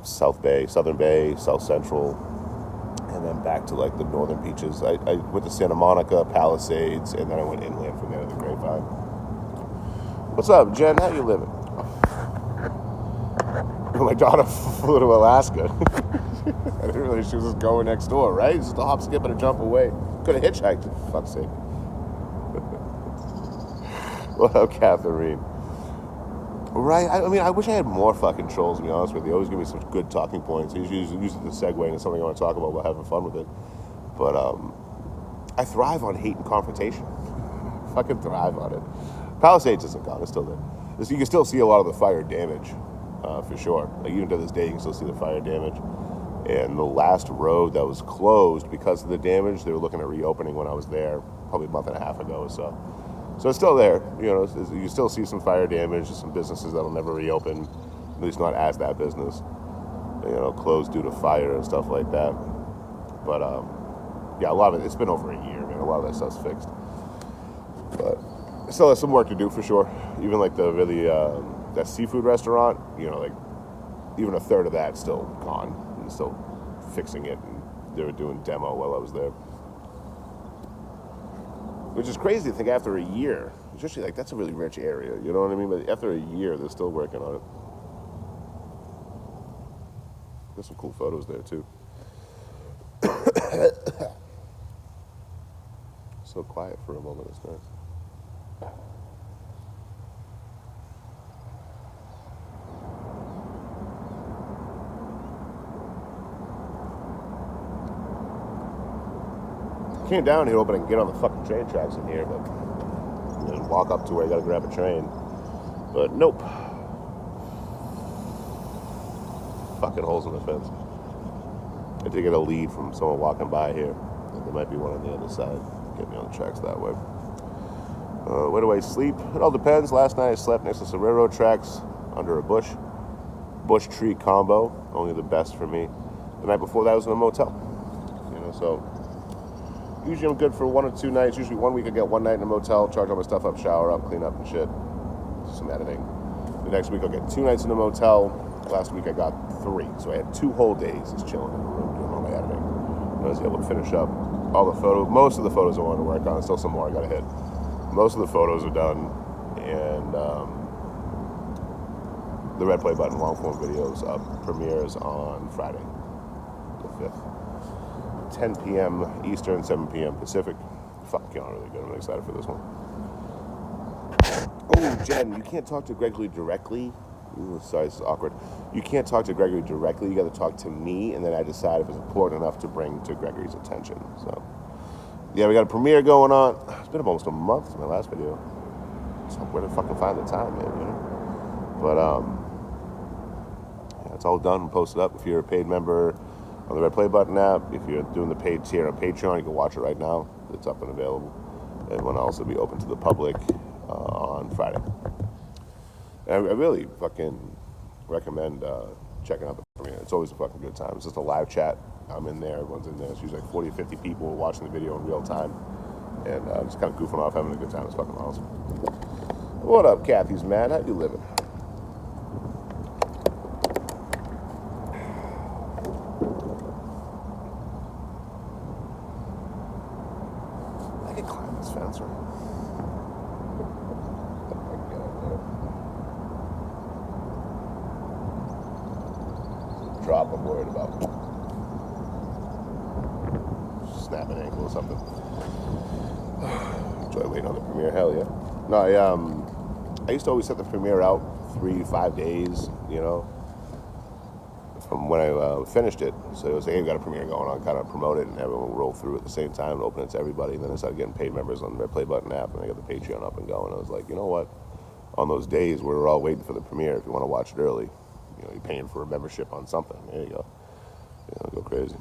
South Bay, Southern Bay, South Central, and then back to like the northern beaches. I went to Santa Monica, Palisades, and then I went inland from there to the Grapevine. What's up, Jen? How you living? My daughter flew to Alaska. I didn't realize she was just going next door, right? Just a hop, skip, and a jump away. Could have hitchhiked, for fuck's sake. What up, Catherine? Right? I mean, I wish I had more fucking trolls, to be honest with you. They always give me some good talking points. I usually use it to segue into something I want to talk about while having fun with it. But I thrive on hate and confrontation. Fucking thrive on it. Palisades isn't gone. It's still there. You can still see a lot of the fire damage, for sure. Like, even to this day, you can still see the fire damage. And the last road that was closed because of the damage, they were looking at reopening when I was there, probably a month and a half ago or so. So it's still there, you know. You still see some fire damage, some businesses that'll never reopen, at least not as that business, you know, closed due to fire and stuff like that. But yeah, a lot of it's been over a year, man. A lot of that stuff's fixed, but still has some work to do for sure. Even like the really that seafood restaurant, you know, like even a third of that's still gone and still fixing it, and they were doing demo while I was there. Which is crazy to think after a year, especially like that's a really rich area, you know what I mean? But after a year, they're still working on it. There's some cool photos there too. So quiet for a moment, it's nice. Came down here hoping I can get on the fucking train tracks in here, but and walk up to where I gotta grab a train. But nope. Fucking holes in the fence. I did get a lead from someone walking by here. There might be one on the other side. Get me on the tracks that way. Where do I sleep? It all depends. Last night I slept next to some railroad tracks under a bush tree combo. Only the best for me. The night before that I was in a motel. You know, so usually I'm good for 1 or 2 nights. Usually 1 week I get 1 night in a motel, charge all my stuff up, shower up, clean up and shit. Some editing. The next week I'll get 2 nights in a motel. Last week I got 3. So I had 2 whole days just chilling in the room doing all my editing. I was able to finish up all the photos. Most of the photos I wanted to work on. Still some more I gotta hit. Most of the photos are done. And the Red Play Button long form videos premieres on Friday, the 5th. 10 p.m. Eastern, 7 p.m. Pacific. Fuck, feeling really good. I'm really excited for this one. Oh, Jen, you can't talk to Gregory directly. Ooh, sorry, this is awkward. You can't talk to Gregory directly. You got to talk to me, and then I decide if it's important enough to bring to Gregory's attention. So, yeah, we got a premiere going on. It's been almost a month since my last video. So where to fucking find the time, man? You know. But yeah, it's all done and posted up. If you're a paid member on the Red Play Button app, if you're doing the paid tier on Patreon, you can watch it right now. It's up and available. It will also be open to the public on Friday. And I really fucking recommend checking out the premiere. It's always a fucking good time. It's just a live chat. I'm in there. Everyone's in there. It's usually like 40 or 50 people watching the video in real time. And just kind of goofing off, having a good time. It's fucking awesome. What up, Kathy's man? How you living? I can climb this fence, right? drop, I'm worried about. Snap an ankle or something. Enjoy waiting on the premiere. Hell yeah. No, I used to always set the premiere out 3 to 5 days, you know, from when I finished it. So it was like, hey, we got a premiere going on, kind of promote it, and everyone would roll through at the same time and open it to everybody. And then I started getting paid members on the Red Play Button app, and I got the Patreon up and going. I was like, you know what? On those days where we're all waiting for the premiere, if you want to watch it early, you know, you're paying for a membership on something. There you go. You know, go crazy.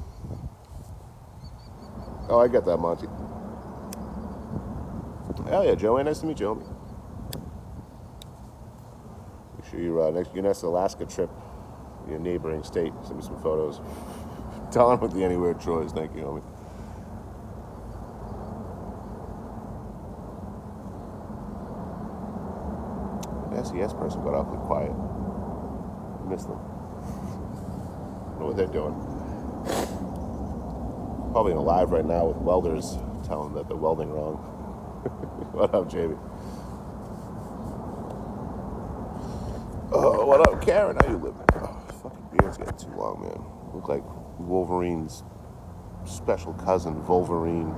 Oh, I got that, Monty. Hell yeah, Joey. Nice to meet you, homie. Make sure your next Alaska trip, your neighboring state, send me some photos. Don with the Anywhere Troys. Thank you, homie. The SES person got awfully quiet. I missed them. I don't know what they're doing. Probably in a live right now with welders telling them that they're welding wrong. What up, JB? Oh, what up, Karen? How you living? Oh, fucking beard's getting too long, man. Look like Wolverine's special cousin, Wolverine.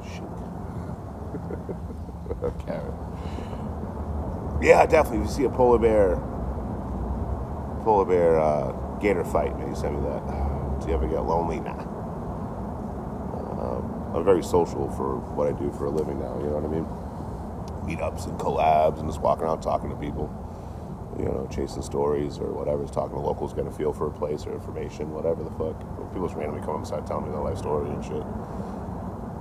Shit. Karen. Yeah, definitely. If you see a polar bear gator fight, maybe send me that. Do you ever get lonely? Nah. I'm very social for what I do for a living now, you know what I mean? Meetups and collabs and just walking around talking to people, you know, chasing stories or whatever, just talking to locals, getting a feel for a place or information, whatever the fuck. People just randomly come up and start telling me their life story and shit.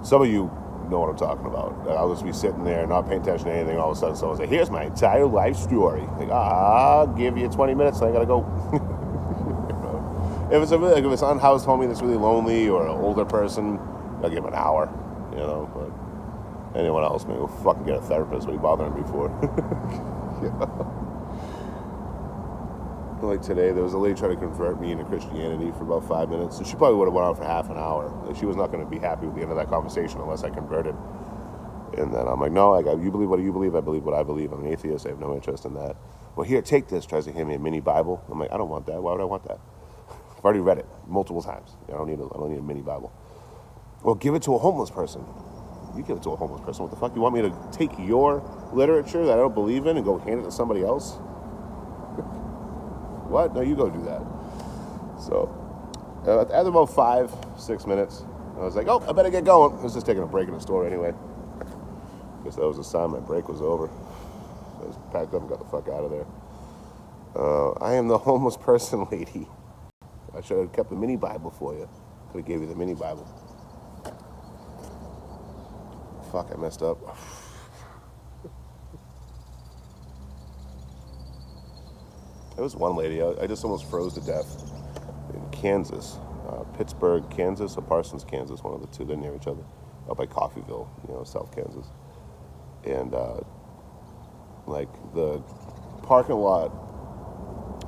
Some of you know what I'm talking about. I'll just be sitting there, not paying attention to anything, all of a sudden someone's like, here's my entire life story. Like, I'll give you 20 minutes, I gotta go. If it's if it's unhoused homie that's really lonely or an older person, I'll give him an hour, you know, but anyone else, man, go fucking get a therapist. What are you bothering me for? Yeah. Like today, there was a lady trying to convert me into Christianity for about 5 minutes. So she probably would have went on for half an hour. Like, she was not going to be happy with the end of that conversation unless I converted. And then I'm like, no, you believe what you believe. I believe what I believe. I'm an atheist. I have no interest in that. Well, here, take this. Tries to hand me a mini Bible. I'm like, I don't want that. Why would I want that? I've already read it multiple times. I don't need a mini Bible. Well, give it to a homeless person. You give it to a homeless person. What the fuck? You want me to take your literature that I don't believe in and go hand it to somebody else? What? No, you go do that. So, after about 5-6 minutes, I was like, oh, I better get going. I was just taking a break in the store anyway. Guess that was a sign my break was over. So I just packed up and got the fuck out of there. I am the homeless person lady. I should have kept the mini Bible for you. Could have gave you the mini Bible. Fuck, I messed up. There was one lady, I just almost froze to death in Kansas. Pittsburgh, Kansas, or Parsons, Kansas, one of the two. They're near each other. Up by Coffeyville, you know, South Kansas. And, like, the parking lot,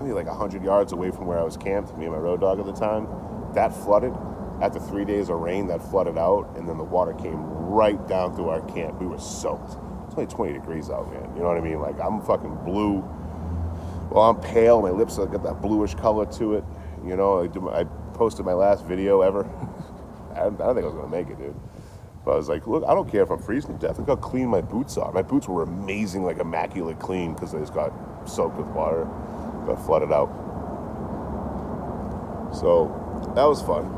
maybe like 100 yards away from where I was camped, me and my road dog at the time, that flooded. After 3 days of rain, that flooded out, and then the water came right down through our camp. We were soaked. It's only 20 degrees out, man. You know what I mean? Like, I'm fucking blue. Well, I'm pale. My lips got that bluish color to it. You know, I posted my last video ever. I don't think I was going to make it, dude. But I was like, look, I don't care if I'm freezing to death. Look how clean my boots are. My boots were amazing, like immaculate clean, because they just got soaked with water. Got flooded out. So, that was fun.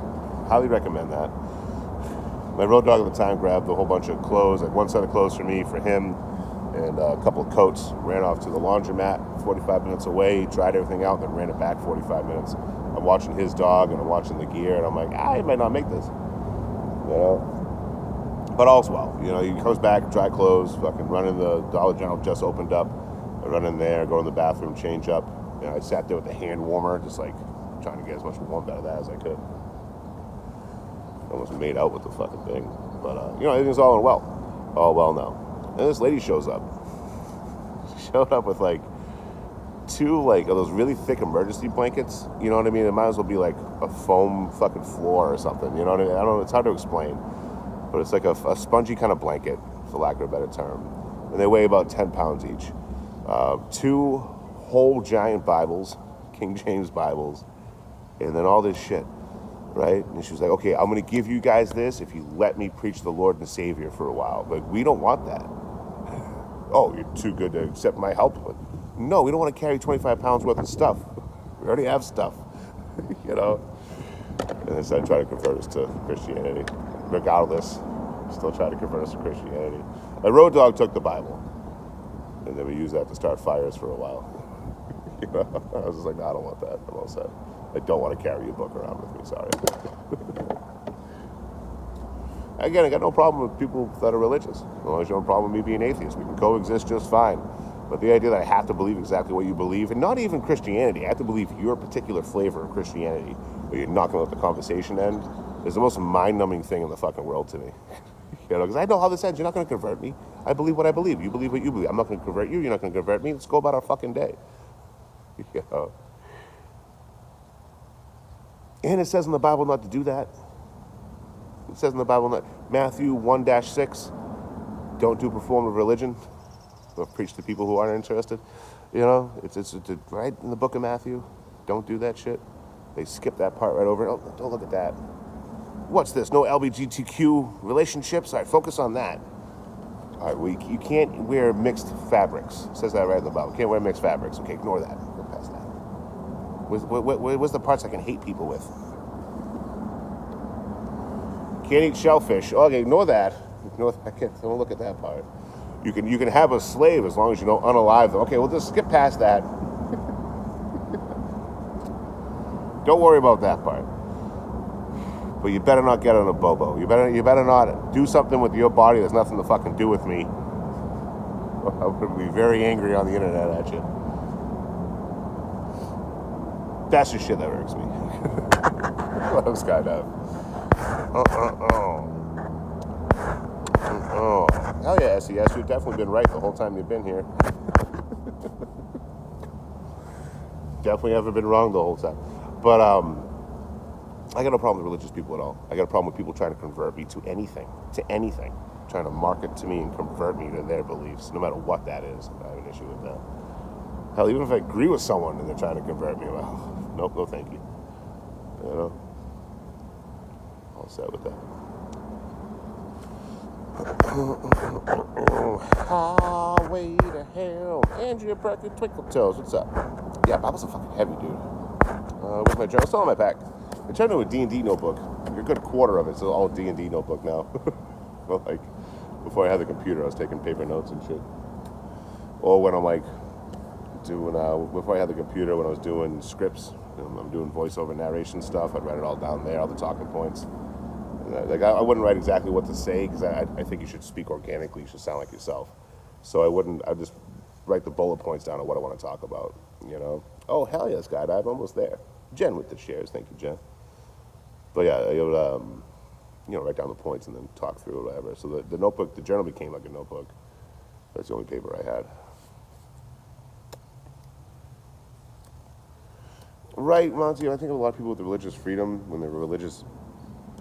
Highly recommend that. My road dog at the time grabbed a whole bunch of clothes, like one set of clothes for me, for him, and a couple of coats. Ran off to the laundromat 45 minutes away, tried everything out, then ran it back 45 minutes. I'm watching his dog, and I'm watching the gear, and I'm like, I might not make this. You know? But all's well. You know, he comes back, dry clothes, fucking running the Dollar General just opened up. I run in there, go in the bathroom, change up. You know, I sat there with the hand warmer, just like trying to get as much warmth out of that as I could. Almost made out with the fucking thing. But, you know, everything's all well. All well now. And this lady shows up. She showed up with, like, 2, like, of those really thick emergency blankets. You know what I mean? It might as well be, like, a foam fucking floor or something. You know what I mean? I don't know. It's hard to explain. But it's like a spongy kind of blanket, for lack of a better term. And they weigh about 10 pounds each. 2 whole giant Bibles, King James Bibles, and then all this shit, right? And she was like, okay, I'm going to give you guys this if you let me preach the Lord and Savior for a while. But we don't want that. Oh, you're too good to accept my help? No, we don't want to carry 25 pounds worth of stuff. We already have stuff, you know? And then started trying to convert us to Christianity. Regardless, still trying to convert us to Christianity. A road dog took the Bible, and then we used that to start fires for a while. You know? I was just like, no, I don't want that. I'm all set. I don't want to carry your book around with me, sorry. Again, I got no problem with people that are religious. As long as you don't have a problem with me being atheist, we can coexist just fine. But the idea that I have to believe exactly what you believe, and not even Christianity, I have to believe your particular flavor of Christianity, or you're not going to let the conversation end, is the most mind-numbing thing in the fucking world to me. You know, because I know how this ends. You're not going to convert me. I believe what I believe. You believe what you believe. I'm not going to convert you. You're not going to convert me. Let's go about our fucking day. You know? And it says in the Bible not to do that. It says in the Bible, Matthew 1-6, don't do performative religion, or preach to people who aren't interested. You know, it's right in the book of Matthew. Don't do that shit. They skip that part right over. Oh, don't look at that. What's this? No LGBTQ relationships? All right, focus on that. All right, you can't wear mixed fabrics. It says that right in the Bible. Can't wear mixed fabrics. Okay, ignore that. Go past that. Where's the parts I can hate people with? Can't eat shellfish. Okay, ignore that. Don't look at that part. You can have a slave as long as you don't unalive them. Okay, well, just skip past that. Don't worry about that part. But you better not get on a bobo. You better not do something with your body that's nothing to fucking do with me. I'm going to be very angry on the internet at you. That's the shit that irks me. What else skydive? Oh, hell yeah, SES. You've definitely been right the whole time you've been here. Definitely haven't been wrong the whole time. But I got no problem with religious people at all. I got a problem with people trying to convert me to anything, trying to market to me and convert me to their beliefs, no matter what that is. I have an issue with that. Hell, even if I agree with someone and they're trying to convert me, well, nope, no thank you. You know? All set with that. Highway to hell. Andrea Bracken, Twinkle Toes, what's up? Yeah, Bible's a fucking heavy dude. With my journal, still in my pack. I turned into a D&D notebook. A good quarter of it's all D&D notebook now. But like, before I had the computer, I was taking paper notes and shit. Or when I'm like doing, before I had the computer, when I was doing scripts, I'm doing voiceover narration stuff, I'd write it all down there, all the talking points. Like I wouldn't write exactly what to say because I think you should speak organically. You should sound like yourself. So I'd just write the bullet points down of what I want to talk about. You know? Oh hell yeah, skydive, almost there. Jen with the shares, thank you, Jen. But yeah, I would, write down the points and then talk through it, whatever. So the notebook, the journal became like a notebook. That's the only paper I had. Right, Monty. I think a lot of people with religious freedom, when they're religious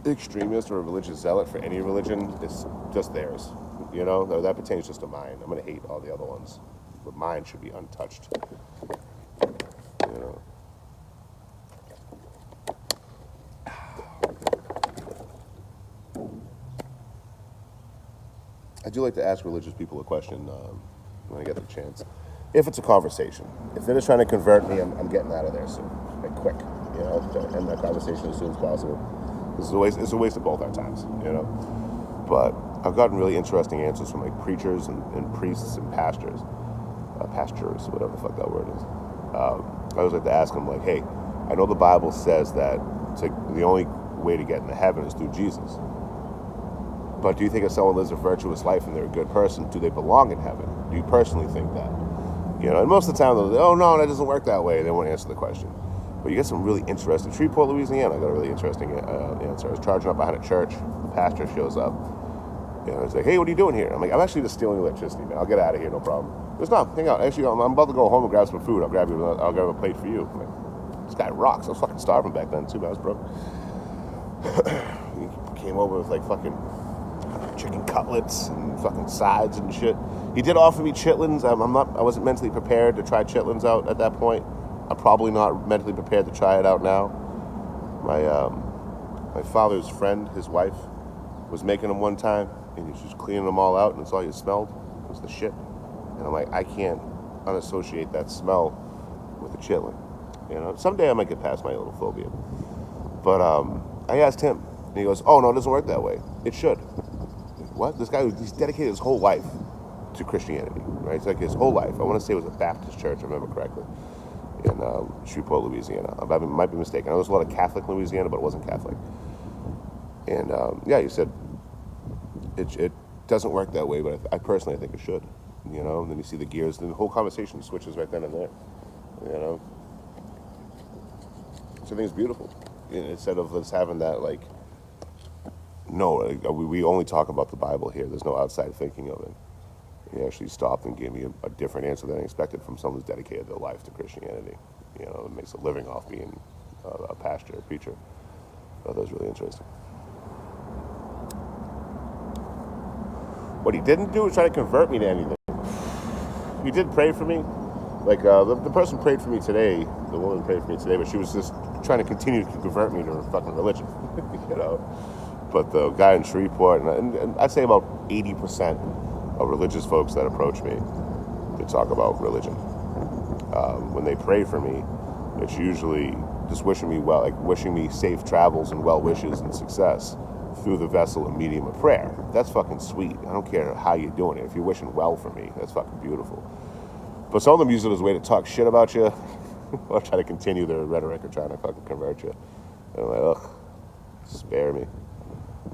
extremist or a religious zealot for any religion, it's just theirs. You know, that pertains just to mine. I'm going to hate all the other ones, but mine should be untouched. You know. I do like to ask religious people a question when I get the chance. If it's a conversation. If they're just trying to convert me, I'm getting out of there soon. Like quick. You know, to end that conversation as soon as possible. It's a waste of both our times, you know. But I've gotten really interesting answers from like preachers and priests and pastors, whatever the fuck that word is. I always like to ask them like, hey, I know the Bible says that the only way to get into heaven is through Jesus. But do you think if someone lives a virtuous life and they're a good person, do they belong in heaven? Do you personally think that? You know, and most of the time they'll say, oh no, that doesn't work that way. They won't answer the question. But you get some really interesting. Shreveport, Louisiana, I got a really interesting answer. I was charging up behind a church. The pastor shows up. You know, he's like, hey, what are you doing here? I'm like, I'm actually just stealing electricity, man. I'll get out of here, no problem. There's not. Hang out. Actually, I'm about to go home and grab some food. I'll grab a plate for you. I'm like, this guy rocks. I was fucking starving back then too, man. I was broke. He came over with like fucking chicken cutlets and fucking sides and shit. He did offer me chitlins. I wasn't mentally prepared to try chitlins out at that point. I'm probably not mentally prepared to try it out now. My father's friend, his wife, was making them one time, and he was just cleaning them all out, and it's all you smelled was the shit. And I'm like, I can't unassociate that smell with the chitlin. You know, someday I might get past my little phobia. But I asked him, and he goes, "Oh no, it doesn't work that way. It should." What? This guy, he's dedicated his whole life to Christianity, right? It's like his whole life. I want to say it was a Baptist church, if I remember correctly, in Shreveport, Louisiana. I might be mistaken. I know there's a lot of Catholic in Louisiana, but it wasn't Catholic. And yeah, he said it doesn't work that way, but I personally think it should. You know, and then you see the gears, and the whole conversation switches right then and there. You know, so I think it's beautiful. You know, instead of us having that like, no, we only talk about the Bible here. There's no outside thinking of it. He actually stopped and gave me a different answer than I expected from someone who's dedicated their life to Christianity. You know, and makes a living off being a pastor, a preacher. I thought that was really interesting. What he didn't do was try to convert me to anything. He did pray for me. Like, the person prayed for me today, the woman prayed for me today, but she was just trying to continue to convert me to her fucking religion, you know? But the guy in Shreveport, and I'd say about 80% of religious folks that approach me to talk about religion, when they pray for me, it's usually just wishing me well, like wishing me safe travels and well wishes and success through the vessel and medium of prayer. That's fucking sweet. I don't care how you're doing it. If you're wishing well for me, that's fucking beautiful. But some of them use it as a way to talk shit about you or try to continue their rhetoric or trying to fucking convert you. And I'm like, ugh, spare me.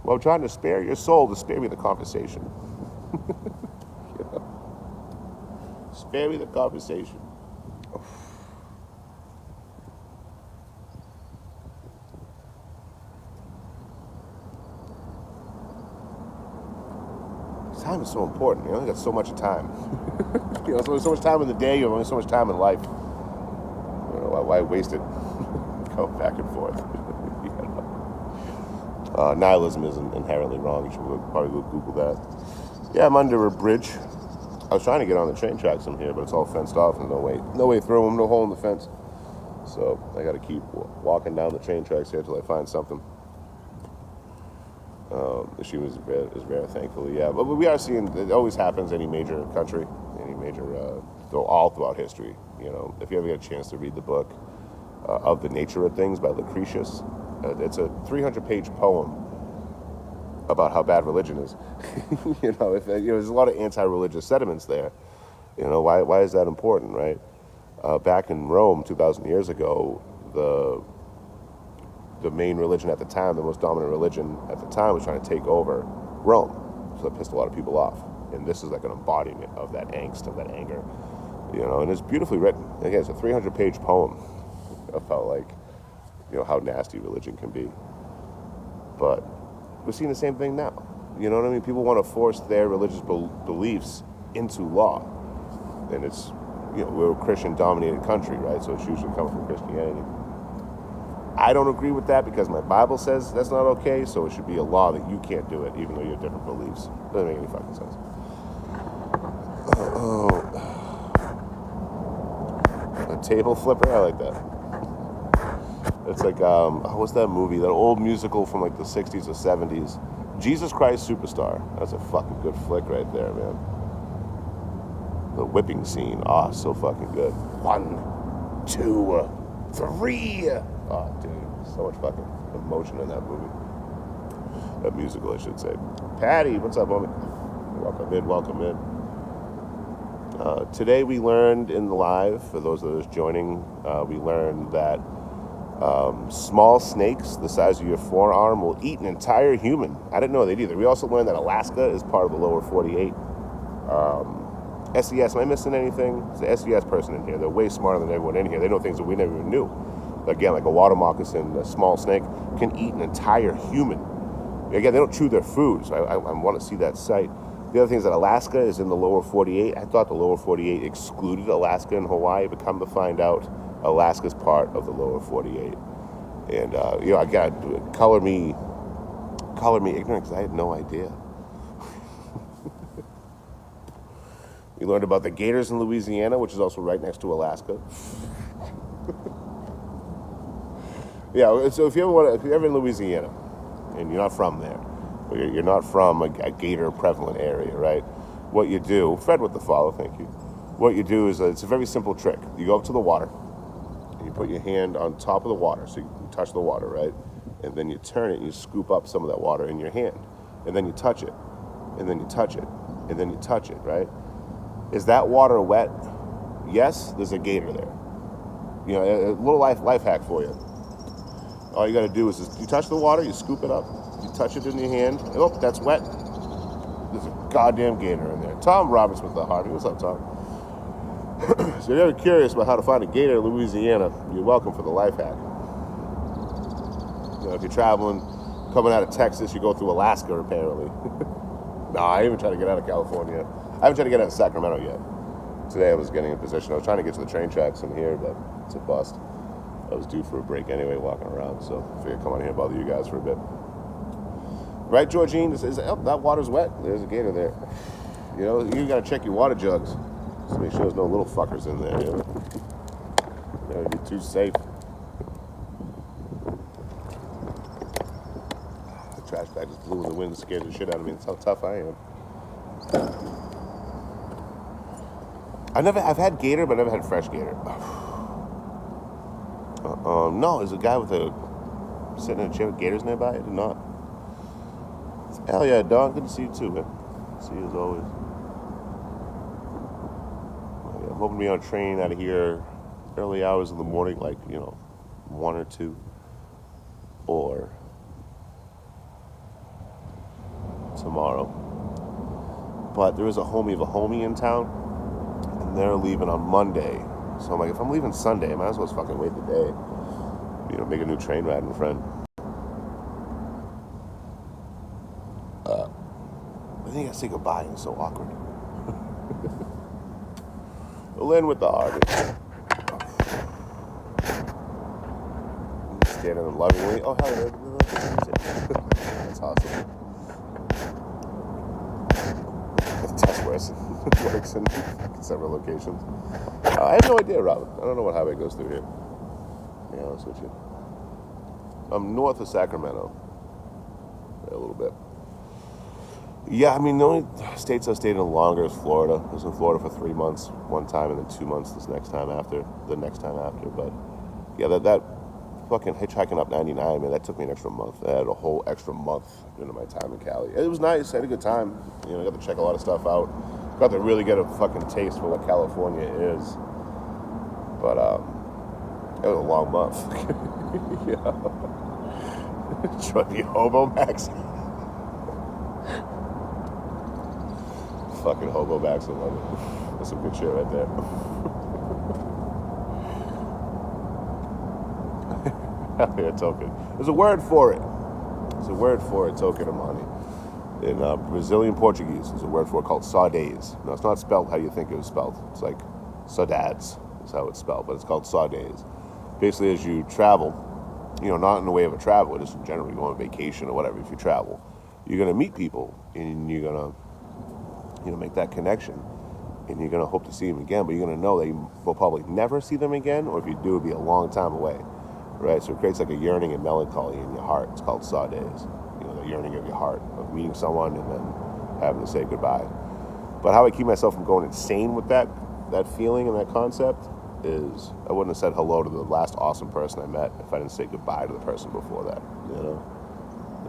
Well, I'm trying to spare your soul to spare me the conversation. You know? Spare me the conversation. Time is so important. You only got so much time. You know, so much time in the day. You have only so much time in life. You know, why waste it? Go back and forth. You know? Nihilism isn't inherently wrong. You should probably go Google that. Yeah, I'm under a bridge. I was trying to get on the train tracks from here, but it's all fenced off and no way through them, no hole in the fence. So I got to keep walking down the train tracks here until I find something. She was rare, thankfully, yeah. But we are seeing, it always happens, any major country, all throughout history. You know, if you ever get a chance to read the book Of the Nature of Things by Lucretius, it's a 300-page poem about how bad religion is. You know, there's a lot of anti-religious sentiments there. You know, why is that important, right? Back in Rome 2,000 years ago, the main religion at the time, the most dominant religion at the time, was trying to take over Rome. So that pissed a lot of people off. And this is like an embodiment of that angst, of that anger. You know, and it's beautifully written. Again, it's a 300-page poem about, like, you know, how nasty religion can be. But we're seeing the same thing now. You know what I mean? People want to force their religious beliefs into law. And it's, you know, we're a Christian-dominated country, right? So it's usually coming from Christianity. I don't agree with that because my Bible says that's not okay, so it should be a law that you can't do it, even though you have different beliefs. Doesn't make any fucking sense. A table flipper? I like that. It's like, what's that movie? That old musical from like the 60s or 70s. Jesus Christ Superstar. That's a fucking good flick right there, man. The whipping scene. So fucking good. 1, 2, 3. Oh, dude, so much fucking emotion in that movie. That musical, I should say. Patty, what's up, homie? Welcome in. Today we learned in the live, for those of us joining, we learned that small snakes the size of your forearm will eat an entire human. I didn't know that either. We also learned that Alaska is part of the lower 48. SES, am I missing anything? There's an SES person in here. They're way smarter than everyone in here. They know things that we never even knew. Again, like a water moccasin, a small snake, can eat an entire human. Again, they don't chew their food, so I want to see that site. The other thing is that Alaska is in the lower 48. I thought the lower 48 excluded Alaska and Hawaii, but come to find out, Alaska's part of the lower 48. And, you know, I got color me ignorant because I had no idea. We learned about the gators in Louisiana, which is also right next to Alaska. Yeah, so if you're ever in Louisiana and you're not from there, or you're not from a gator prevalent area, right? What you do, Fred with the follow, thank you. What you do is it's a very simple trick. You go up to the water, and you put your hand on top of the water, so you touch the water, right? And then you turn it and you scoop up some of that water in your hand, and then you touch it, and then you touch it, and then you touch it, right? Is that water wet? Yes, there's a gator there. You know, a little life hack for you. All you got to do is just, you touch the water, you scoop it up, you touch it in your hand. Oh, that's wet. There's a goddamn gator in there. Tom Roberts with the Harvey. What's up, Tom? So if you're ever curious about how to find a gator in Louisiana, you're welcome for the life hack. You know, if you're traveling, coming out of Texas, you go through Alaska, apparently. No, I haven't tried to get out of California. I haven't tried to get out of Sacramento yet. Today I was getting in position. I was trying to get to the train tracks in here, but it's a bust. I was due for a break anyway, walking around, so I figured I'd come on here and bother you guys for a bit. Right, Georgine? Oh, that water's wet. There's a gator there. You know, you gotta check your water jugs to make sure there's no little fuckers in there. You know, it'd be too safe. The trash bag just blew in the wind and scared the shit out of me. That's how tough I am. I've had gator, but I never had fresh gator. No, there's a guy sitting in a chair with gators nearby. I did not. Hell yeah, Don. Good to see you too, man. See you as always. Yeah, I'm hoping to be on a train out of here early hours in the morning, like, 1 or 2. Or tomorrow. But there is a homie in town, and they're leaving on Monday. So I'm like, if I'm leaving Sunday, I might as well just fucking wait the day. Make a new train ride, my friend. I think I gotta say goodbye, and it's so awkward. Lynn with the Harvey. Standing there lovingly. Oh, hell yeah. That's awesome. Test works in several locations. I have no idea, Robin. I don't know what highway goes through here. To be honest with you. I'm north of Sacramento. A little bit. Yeah, I mean, the only states I've stayed in longer is Florida. I was in Florida for 3 months one time, and then 2 months the next time after. But yeah, that fucking hitchhiking up 99, man, that took me an extra month. I had a whole extra month into my time in Cali. It was nice. I had a good time. I got to check a lot of stuff out. Got to really get a fucking taste for what California is. But it was a long month. Try the Hobo Max. Fucking Hobo Max in London. That's some good shit right there. Hell yeah, token. There's a word for it. Token of money. In Brazilian Portuguese, there's a word for it called saudades. Now, it's not spelled how you think it was spelled. It's like saudades is how it's spelled, but it's called saudades. Basically, as you travel, not in the way of a traveler, just generally go on vacation or whatever, if you travel, you're going to meet people, and you're going to, make that connection, and you're going to hope to see them again, but you're going to know that you will probably never see them again, or if you do, it'll be a long time away, right? So it creates like a yearning and melancholy in your heart. It's called saudades, the yearning of your heart, of meeting someone and then having to say goodbye. But how I keep myself from going insane with that feeling and that concept is I wouldn't have said hello to the last awesome person I met if I didn't say goodbye to the person before that,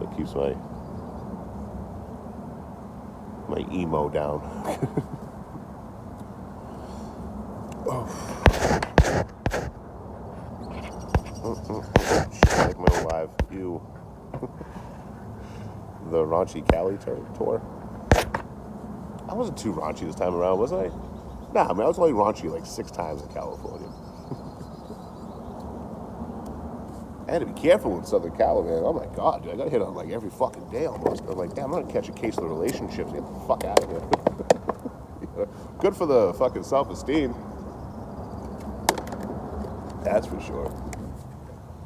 It keeps my emo down. Like my live view. The raunchy Cali tour. I wasn't too raunchy this time around, was I? Nah, I was only raunchy like 6 times in California. I had to be careful in Southern Cali, man. Oh my God, dude, I got hit on like every fucking day almost. I'm like, damn, I'm gonna catch a case of the relationships. Get the fuck out of here. Good for the fucking self-esteem. That's for sure.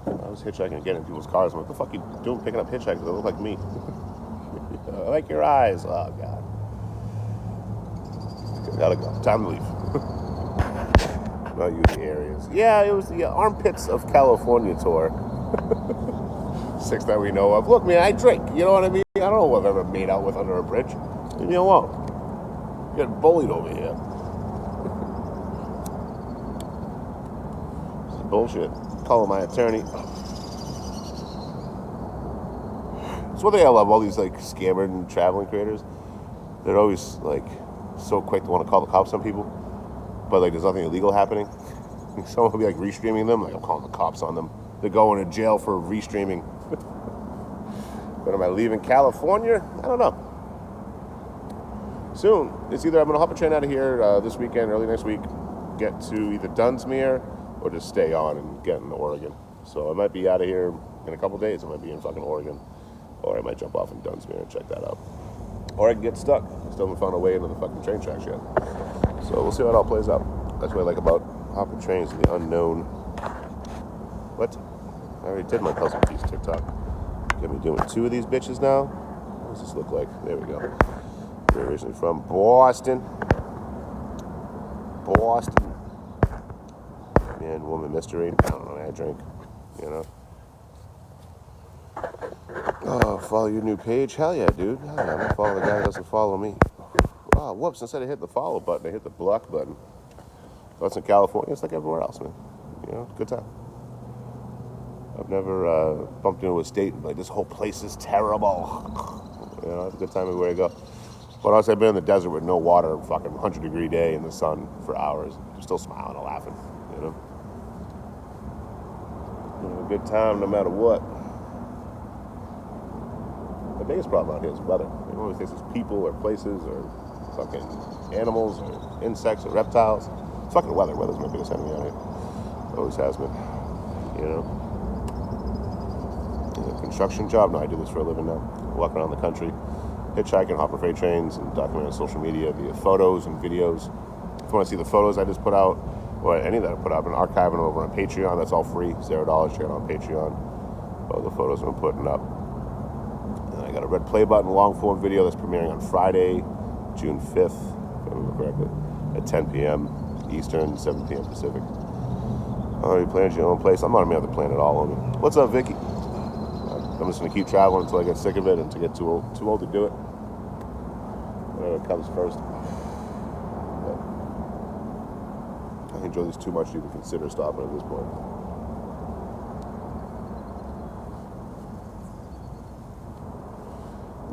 I was hitchhiking again in people's cars. I'm like, what the fuck you doing picking up hitchhikers? They look like me. I like your eyes. Oh, God. Gotta go. Time to leave. Not you, the areas. Yeah, it was the Armpits of California tour. 6 that we know of. Look, man, I drink. You know what I mean? I don't know what I've ever made out with under a bridge. Leave me alone. You're getting bullied over here. This is bullshit. Calling my attorney. It's one thing I love. All these like scammer and traveling creators. They're always like so quick to want to call the cops on people, but like there's nothing illegal happening. Someone will be like restreaming them. Like I'm calling the cops on them. They're going to jail for restreaming. But am I leaving California? I don't know. Soon. It's either I'm going to hop a train out of here this weekend, early next week, get to either Dunsmuir or just stay on and get into Oregon. So I might be out of here in a couple days. I might be in fucking Oregon. Or I might jump off in Dunsmuir and check that out. Or I can get stuck. I still haven't found a way into the fucking train tracks yet. So we'll see how it all plays out. That's what I like about hopping trains in the unknown. What? I already did my puzzle piece TikTok. Get me doing 2 of these bitches now. What does this look like? There we go. We're originally from Boston. Boston. Man, woman mystery. I don't know. I drink. You know. Oh, follow your new page? Hell yeah, dude. Hell yeah, I'm gonna follow the guy that doesn't follow me. Oh, whoops. Instead of hitting the follow button, I hit the block button. That's in California. It's like everywhere else, man. You know, good time. I've never bumped into a state and like, this whole place is terrible. You know, it's a good time everywhere I go. But also, I've been in the desert with no water, fucking 100-degree day in the sun for hours. I'm still smiling and laughing, you know. A good time no matter what. The biggest problem out here is weather. You always think it's people or places or fucking animals or insects or reptiles. It's fucking weather. Weather's my biggest enemy out here. Always has been. You know. Construction job. No, I do this for a living now. Walk around the country, hitchhiking, hopper freight trains, and document on social media via photos and videos. If you want to see the photos I just put out, or any that I put up, and archiving them over on Patreon, that's all free. $0. Check it out on Patreon. All the photos I'm putting up. And I got a red play button long form video that's premiering on Friday, June 5th, if I remember correctly, at 10 p.m. Eastern, 7 p.m. Pacific. You planned your own place. I'm not on the planet at all. What's up, Vicky? I'm just going to keep traveling until I get sick of it and to get too old to do it. Whatever comes first. But I enjoy this too much to even consider stopping at this point.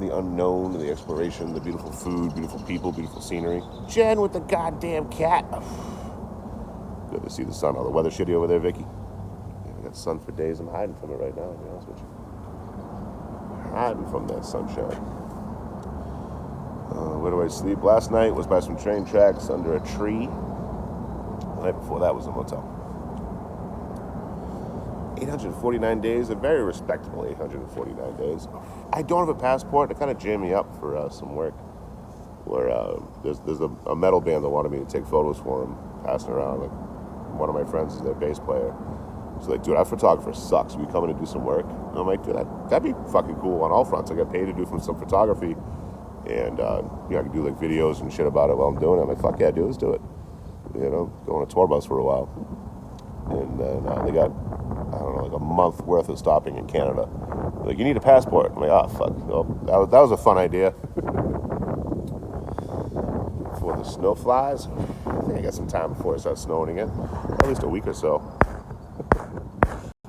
The unknown, the exploration, the beautiful food, beautiful people, beautiful scenery. Jen with the goddamn cat. Good to see the sun. Oh, the weather shitty over there, Vicky? Yeah, I got sun for days. I'm hiding from it right now, to be honest with you. Hiding from that sunshine. Where do I sleep? Last night was by some train tracks under a tree. The night before that was a motel. 849 days, a very respectable 849 days. I don't have a passport. It kind of jammed me up for some work. Where there's a metal band that wanted me to take photos for them, passing around. Like one of my friends is their bass player. He's like, dude, our photographer sucks. We come in to do some work. And I'm like, dude, that'd be fucking cool on all fronts. I got paid to do some photography, and I can do like videos and shit about it while I'm doing it. I'm like, fuck yeah, dude, let's do it. You know, go on a tour bus for a while, and then they got, I don't know, like a month worth of stopping in Canada. They're like, you need a passport. I'm like, oh fuck, well, that was a fun idea. Before the snow flies, I think I got some time before it starts snowing again, at least a week or so.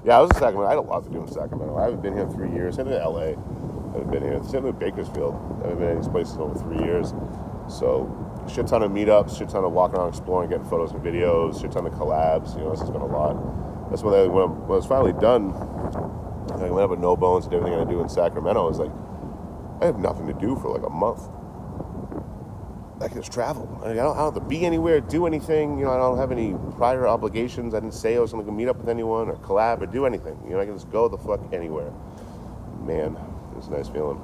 Yeah, I was in Sacramento. I had a lot to do in Sacramento. I haven't been here in 3 years. Same in LA. I haven't been here. Same with Bakersfield. I haven't been in these places in over 3 years. So, shit ton of meetups, shit ton of walking around, exploring, getting photos and videos, shit ton of collabs. You know, this has been a lot. That's when I was finally done. I went up with No Bones and everything I do in Sacramento. I was like, I have nothing to do for like a month. I can just travel. I don't have to be anywhere, do anything. You know, I don't have any prior obligations. I didn't say I was going to meet up with anyone or collab or do anything. You know, I can just go the fuck anywhere. Man, it's a nice feeling.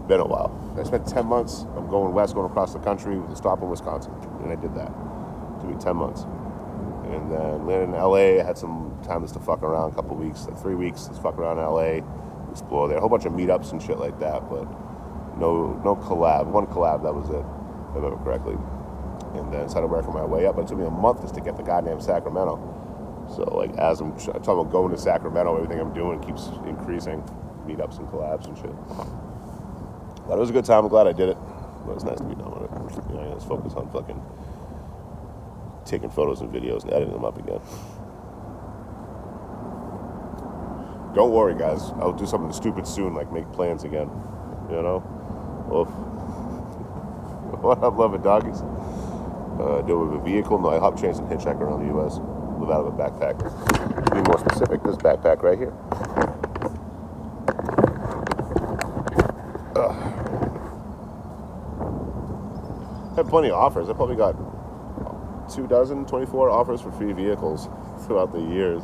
Been a while. I spent 10 months. I'm going west, going across the country with a stop in Wisconsin. And I did that. It took me 10 months. And then landed in LA. I had some time just to fuck around, a couple weeks, like 3 weeks, just fuck around in LA, explore there. A whole bunch of meetups and shit like that, but no collab. One collab, that was it, if I remember correctly. and then started working my way up. But it took me a month just to get to goddamn Sacramento. So like as I'm talking about going to Sacramento, everything I'm doing keeps increasing, meetups and collabs and shit. But it was a good time. I'm glad I did it. But it's nice to be done with it. You know, I just focus on fucking taking photos and videos and editing them up again. Don't worry, guys. I'll do something stupid soon, like make plans again. You know? Well, what up, loving doggies? Do it with a vehicle? No, I hop, trains, and hitchhike around the U.S. Live out of a backpack. To be more specific, this backpack right here. I had plenty of offers. I probably got 24 offers for free vehicles throughout the years.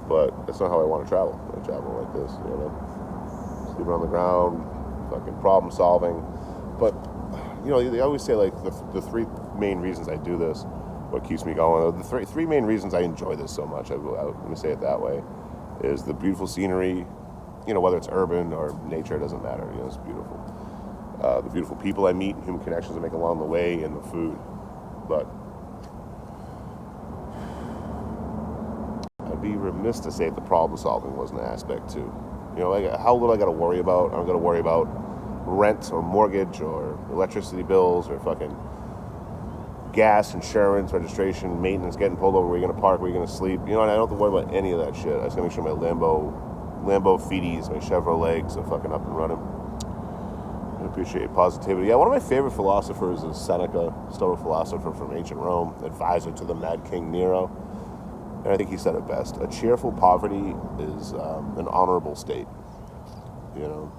But that's not how I want to travel. I travel like this, you know? Sleeping on the ground, fucking problem solving. But, you know, they always say, like, the three main reasons I do this, what keeps me going, the three main reasons I enjoy this so much, let me say it that way, is the beautiful scenery, you know, whether it's urban or nature, it doesn't matter, you know, it's beautiful. The beautiful people I meet, human connections I make along the way, and the food. But I'd be remiss to say if the problem solving wasn't an aspect too. You know, like how little I got to worry about. I'm going to worry about rent or mortgage or electricity bills or fucking gas, insurance, registration, maintenance, getting pulled over, where you're going to park, where you're going to sleep. You know, and I don't have to worry about any of that shit. I just got to make sure my Lambo Fides, my Chevrolets are fucking up and running. I appreciate positivity. Yeah, one of my favorite philosophers is Seneca, Stoic philosopher from ancient Rome, advisor to the Mad King Nero. And I think he said it best. A cheerful poverty is an honorable state. You know?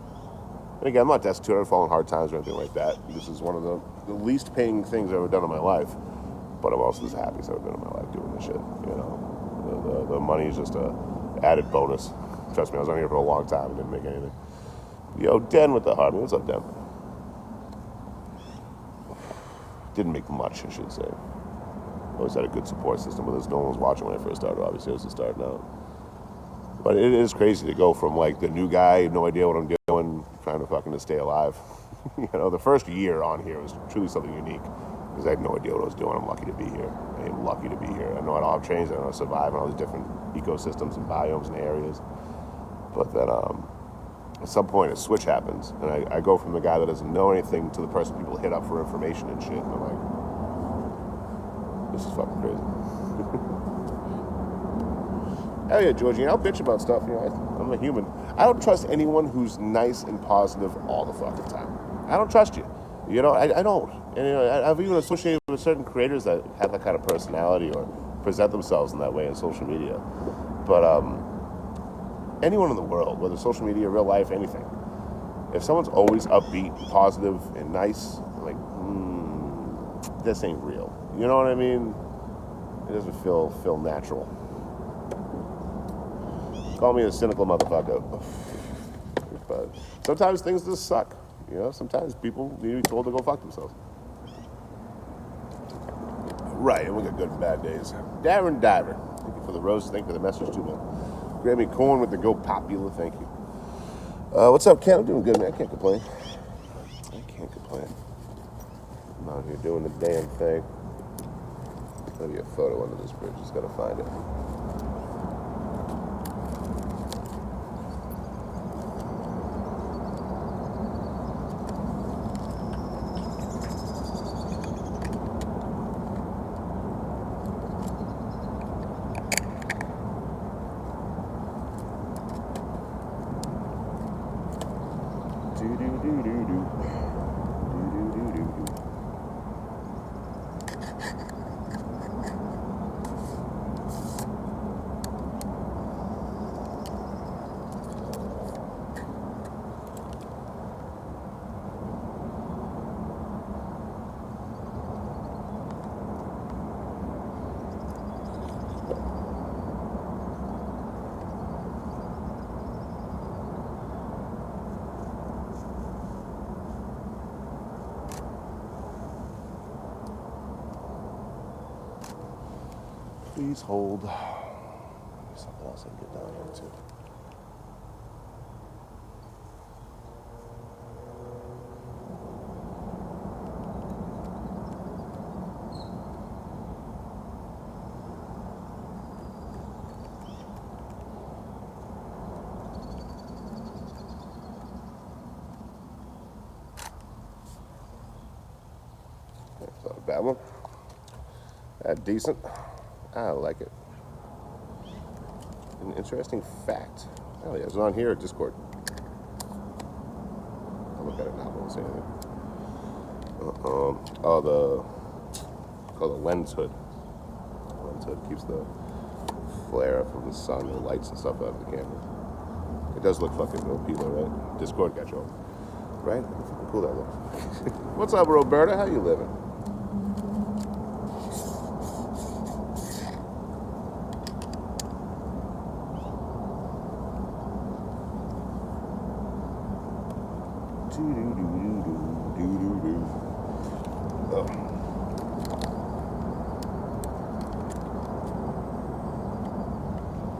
And again, I'm not destitute. I haven't fallen hard times or anything like that. This is one of the least paying things I've ever done in my life. But I'm also as happy as I've ever been in my life doing this shit. You know? The money is just a added bonus. Trust me, I was on here for a long time and didn't make anything. Yo, Den with the heart. What's up, Den? Didn't make much, I should say. Always had a good support system with us. No one was watching when I first started. Obviously, I was just starting out. But it is crazy to go from like the new guy, no idea what I'm doing, trying to fucking stay alive. You know, the first year on here was truly something unique because I had no idea what I was doing. I'm lucky to be here. I am lucky to be here. I know how to hop trains. I know how to survive in all these different ecosystems and biomes and areas. But then at some point a switch happens, and I go from the guy that doesn't know anything to the person people hit up for information and shit. And I'm like, this is fucking crazy. Hell yeah, Georgie, I'll bitch about stuff. You know, I'm a human. I don't trust anyone who's nice and positive all the fucking time. I don't trust you. You know, I don't. And you know, I've even associated with certain creators that have that kind of personality or present themselves in that way on social media. But anyone in the world, whether social media, real life, anything, if someone's always upbeat, positive, and nice, I'm like, this ain't real. You know what I mean? It doesn't feel natural. Call me a cynical motherfucker. But sometimes things just suck. You know, sometimes people need to be told to go fuck themselves. Right, and we got good and bad days. Darren Diver, thank you for the rose, thank you for the message too, man. Grammy Corn with the Go Popular, thank you. What's up, Ken? I'm doing good, man. I can't complain. I'm out here doing the damn thing. Maybe a photo under this bridge, just gotta find it. Please hold. There's something else I can get down here too. bad one. Decent. I like it. An interesting fact. Oh yeah, it's on here at Discord. I'll look at it now, but I won't say anything. The lens hood. Lens hood keeps the flare from the sun, the lights and stuff out of the camera. It does look fucking OP though, right? Discord got you all. Right? How fucking cool that looks. What's up, Roberta? How you living?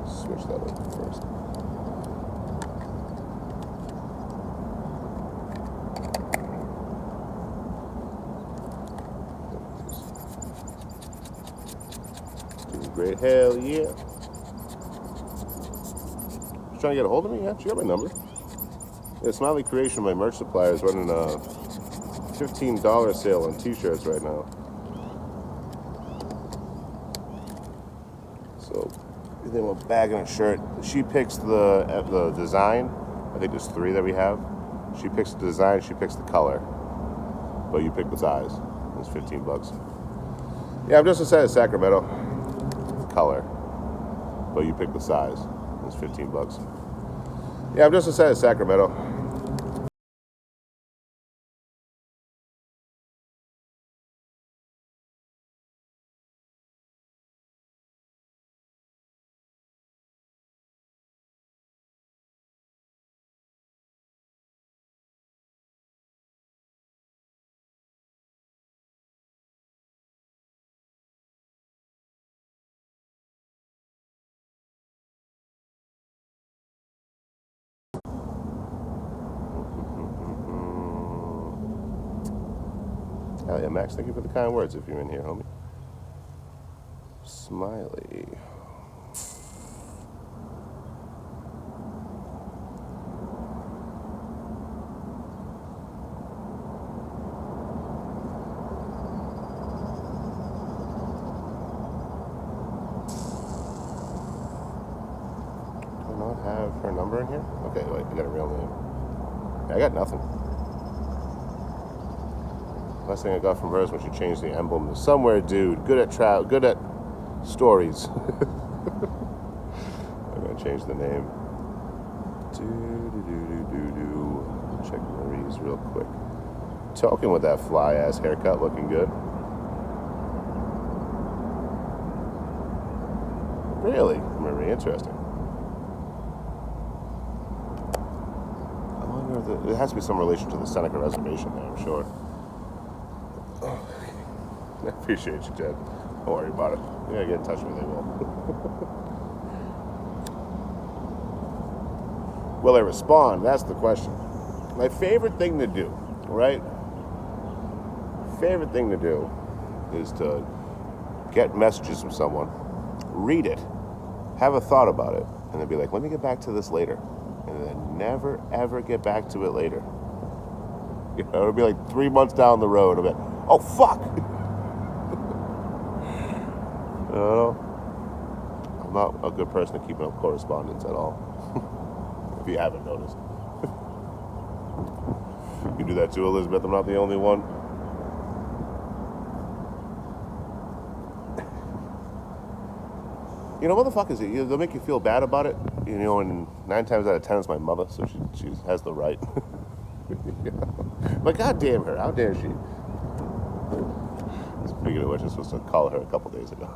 Switch that over first. Doing great. Hell yeah. She's trying to get a hold of me? Yeah, she got my number. Yeah, Smiley Creation, my merch supplier, is running a $15 sale on t-shirts right now. So, they have a bag and a shirt. She picks the design. I think there's 3 that we have. She picks the design, she picks the color. But you pick the size. It's $15. Yeah, I'm just outside of Sacramento. Color. But you pick the size. It's $15. Yeah, I'm just outside of Sacramento. Hell yeah, Max, thank you for the kind words if you're in here, homie. Smiley. Do I not have her number in here? Okay, wait, I got a real name. I got nothing. Last thing I got from her is when she changed the emblem to somewhere, dude. Good at stories. I'm gonna change the name. Check Marie's real quick. Talking with that fly ass haircut, looking good. Really, Marie, interesting. I wonder if there has to be some relation to the Seneca Reservation there, I'm sure. I appreciate you, Ted. Don't worry about it. You gotta get in touch with me, they will. Will I respond? That's the question. My favorite thing to do, right? Favorite thing to do is to get messages from someone, read it, have a thought about it, and then be like, let me get back to this later. And then never, ever get back to it later. You know, it'll be like 3 months down the road. I'll be like, oh, fuck! I'm not a good person at keeping up correspondence at all. If you haven't noticed. You do that too, Elizabeth. I'm not the only one. You know, motherfuckers, they'll make you feel bad about it. You know, and 9 times out of 10 it's my mother, so she has the right. But goddamn her, how dare she? Speaking of which, I was supposed to call her a couple days ago.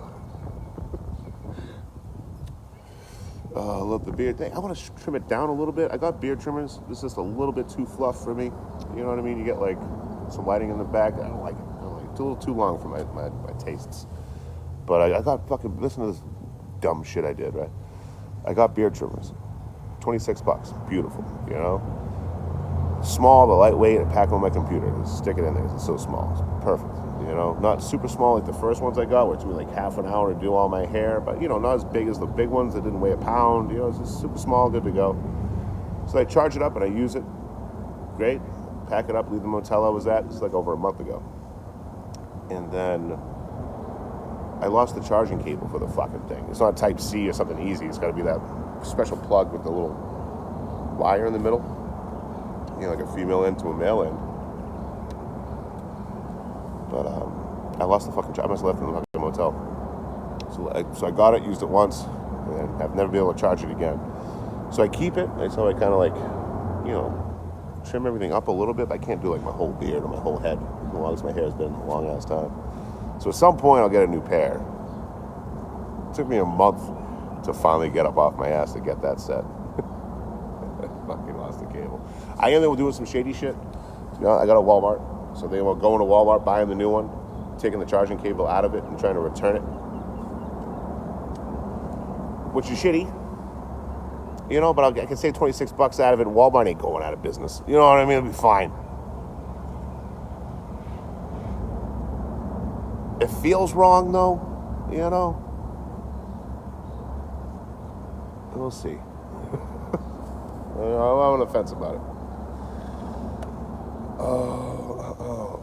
I love the beard thing. I want to trim it down a little bit. I got beard trimmers. This is just a little bit too fluff for me. You know what I mean? You get like some lighting in the back. I don't like it. It's a little too long for my tastes. But I got fucking, listen to this dumb shit I did, right? I got beard trimmers. $26. Beautiful, you know? Small, but lightweight, and pack on my computer. Just stick it in there. It's so small. It's perfect. You know, not super small like the first ones I got, where it took me like half an hour to do all my hair, but you know, not as big as the big ones that didn't weigh a pound. You know, it's just super small, good to go. So I charge it up and I use it. Great. Pack it up, leave the motel I was at. This is like over a month ago. and then I lost the charging cable for the fucking thing. It's not Type C or something easy. It's got to be that special plug with the little wire in the middle. You know, like a female end to a male end. But I lost the fucking charger. I must have left it in the fucking motel. So I got it, used it once, and I've never been able to charge it again. So I keep it. That's how I kind of like, you know, trim everything up a little bit. But I can't do like my whole beard or my whole head as long as my hair has been a long ass time. So at some point I'll get a new pair. It took me a month to finally get up off my ass to get that set. Fucking lost the cable. I ended up doing some shady shit. You know, I got a Walmart. So they were going to Walmart, buying the new one, taking the charging cable out of it and trying to return it. Which is shitty. You know, but I can save $26 out of it and Walmart ain't going out of business. You know what I mean? It'll be fine. It feels wrong though, you know? We'll see. I'm on the fence about it.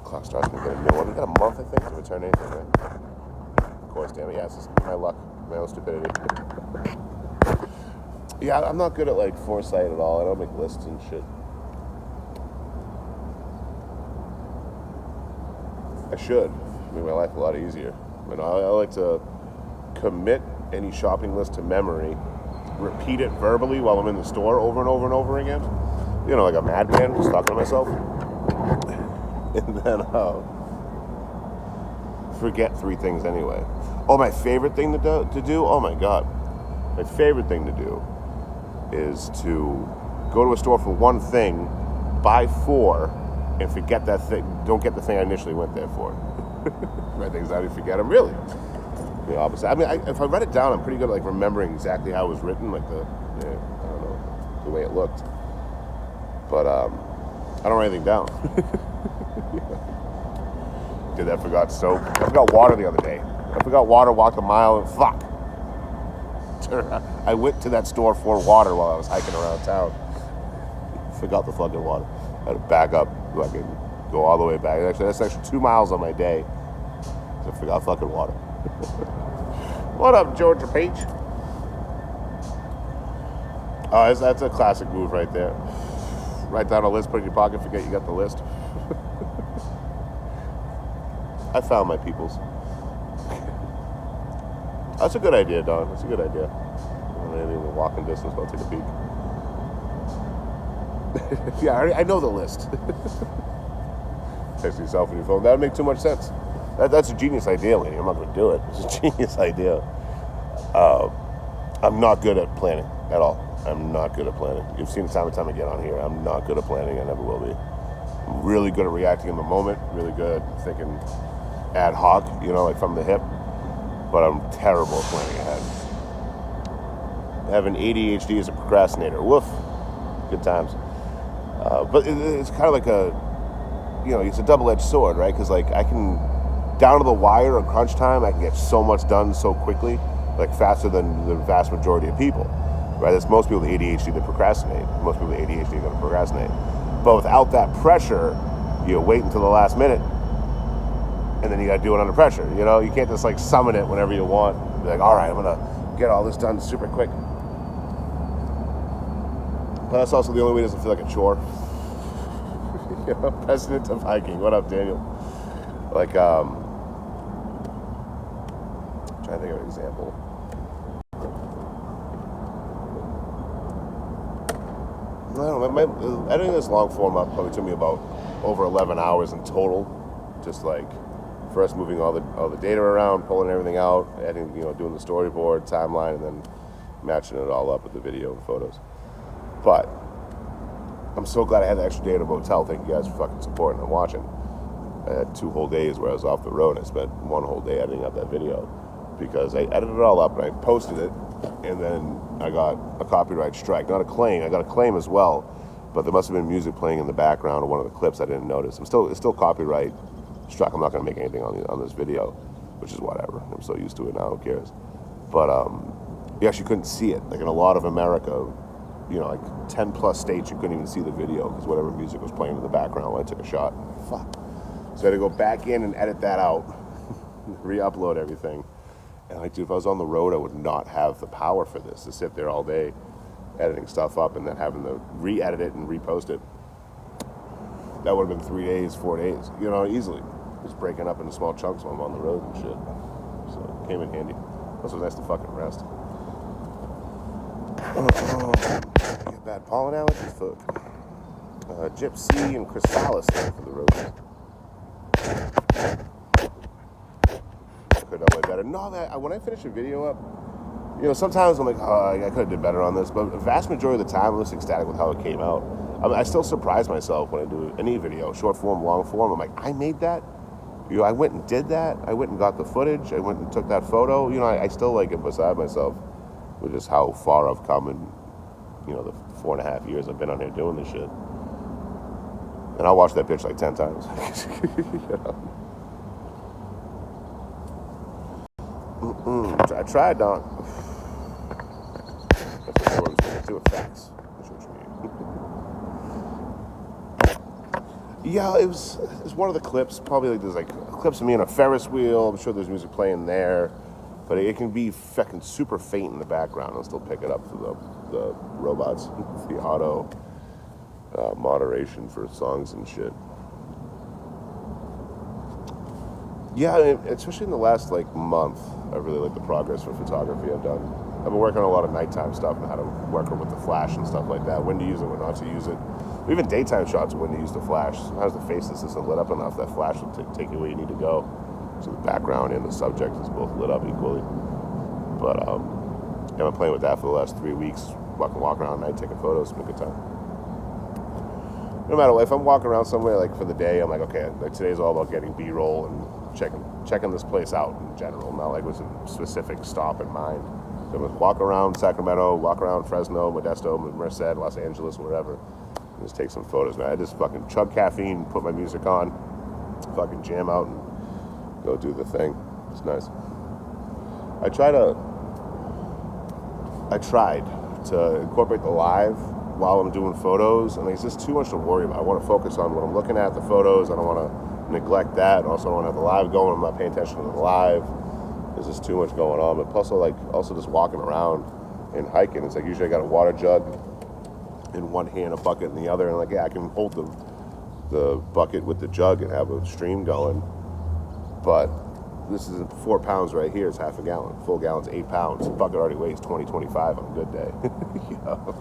Clock starts to get a new one. We got a month, I think, to return anything, right? Of course, damn it. Yeah, it's just my luck, my own stupidity. Yeah, I'm not good at, like, foresight at all. I don't make lists and shit. I should. Make my life a lot easier. You know, I like to commit any shopping list to memory, repeat it verbally while I'm in the store over and over and over again. You know, like a madman, just talking to myself. And then forget 3 things anyway. Oh, my favorite thing to do? Oh my God. My favorite thing to do is to go to a store for one thing, buy 4, and forget that thing. Don't get the thing I initially went there for. My things I didn't forget them, really. The opposite. I mean, if I write it down, I'm pretty good at like remembering exactly how it was written, like I don't know, the way it looked. But I don't write anything down. Did that, forgot soap. I forgot water the other day. I forgot water, walked a mile, and fuck. I went to that store for water while I was hiking around town. Forgot the fucking water. I had to back up, fucking go all the way back. Actually, that's actually 2 miles on my day. I forgot fucking water. What up, Georgia Peach? Oh, that's a classic move right there. Write down a list, put it in your pocket, forget you got the list. I found my peoples. That's a good idea, Don. That's a good idea. Maybe we're walking distance, but I'll take a peek. Yeah, I know the list. Text yourself on your phone. That would make too much sense. That's a genius idea, lady. I'm not going to do it. It's a genius idea. I'm not good at planning at all. I'm not good at planning. You've seen time and time again on here. I'm not good at planning. I never will be. I'm really good at reacting in the moment. Really good at thinking ad hoc, you know, like from the hip. But I'm terrible at planning ahead. Having ADHD as a procrastinator. Woof. Good times. But it's kind of like it's a double-edged sword, right? Because like I can, down to the wire on crunch time, I can get so much done so quickly, like faster than the vast majority of people, right? That's most people with ADHD that procrastinate. Most people with ADHD are going to procrastinate. But without that pressure, you wait until the last minute, and then you got to do it under pressure. You know, you can't just like summon it whenever you want. Be like, all right, I'm going to get all this done super quick. But that's also the only way it doesn't feel like a chore. You know, President of hiking. What up, Daniel? Like, I'm trying to think of an example. I don't know. Editing this long form up probably took me about over 11 hours in total. Just like first moving all the data around, pulling everything out, editing, doing the storyboard, timeline, and then matching it all up with the video and photos. But I'm so glad I had the extra day at a motel. Thank you guys for fucking supporting and watching. I had 2 whole days where I was off the road. I spent 1 whole day editing up that video because I edited it all up and I posted it, and then I got a copyright strike. Not a claim. I got a claim as well, but there must have been music playing in the background of one of the clips I didn't notice. It's still copyright struck. I'm not going to make anything on this video, which is whatever. I'm so used to it now. Who cares? But you actually couldn't see it. Like in a lot of America, like 10 plus states, you couldn't even see the video because whatever music was playing in the background when I took a shot. Fuck. So I had to go back in and edit that out, re-upload everything. And like, dude, if I was on the road, I would not have the power for this, to sit there all day editing stuff up and then having to re-edit it and repost it. That would have been 3 days, 4 days, you know, easily. Just breaking up into small chunks while I'm on the road and shit. So it came in handy. Also nice to fucking rest. Get bad pollen allergies, fuck. Gypsy and Chrysalis for the roses. Could have done way better. No, when I finish a video up, you know, sometimes I'm like, oh, I could have did better on this, but the vast majority of the time, I'm just ecstatic with how it came out. I mean, I still surprise myself when I do any video, short form, long form. I'm like, I made that? You know, I went and did that. I went and got the footage. I went and took that photo. You know, I still like it beside myself with just how far I've come in, you know, the 4.5 years I've been on here doing this shit. And I'll watch that bitch like 10 times. You know? I tried, Don. That's what Jordan's going to do. Effects. That's what you mean. Yeah, it was one of the clips. Probably like there's like clips of me on a Ferris wheel. I'm sure there's music playing there, but it can be fucking super faint in the background and still pick it up through the robots, the auto moderation for songs and shit. Yeah, especially in the last like month, I really like the progress for photography I've done. I've been working on a lot of nighttime stuff and how to work with the flash and stuff like that. When to use it, when not to use it. Even daytime shots, when to use the flash. Sometimes the face isn't lit up enough. That flash will take you where you need to go. So the background and the subject is both lit up equally. But I've been playing with that for the last 3 weeks. Walking around at night, taking photos. It's been a good time. No matter what, if I'm walking around somewhere like for the day, I'm like, okay, like today's all about getting B-roll and checking this place out in general, not like with a specific stop in mind. So I'm walk around Sacramento, walk around Fresno, Modesto, Merced, Los Angeles, wherever. And just take some photos, man. I just fucking chug caffeine, put my music on, fucking jam out and go do the thing. It's nice. I tried to incorporate the live while I'm doing photos, and it's just too much to worry about. I want to focus on what I'm looking at, the photos. I don't want to neglect that. Also, I don't want to have the live going. I'm not paying attention to the live. There's just too much going on. But plus, also just walking around and hiking. It's like usually I got a water jug in one hand, a bucket in the other, and like, yeah, I can hold the bucket with the jug and have a stream going. But this is 4 pounds right here. It's half a gallon. Full gallon's 8 pounds. The bucket already weighs 20, 25 on a good day. You know?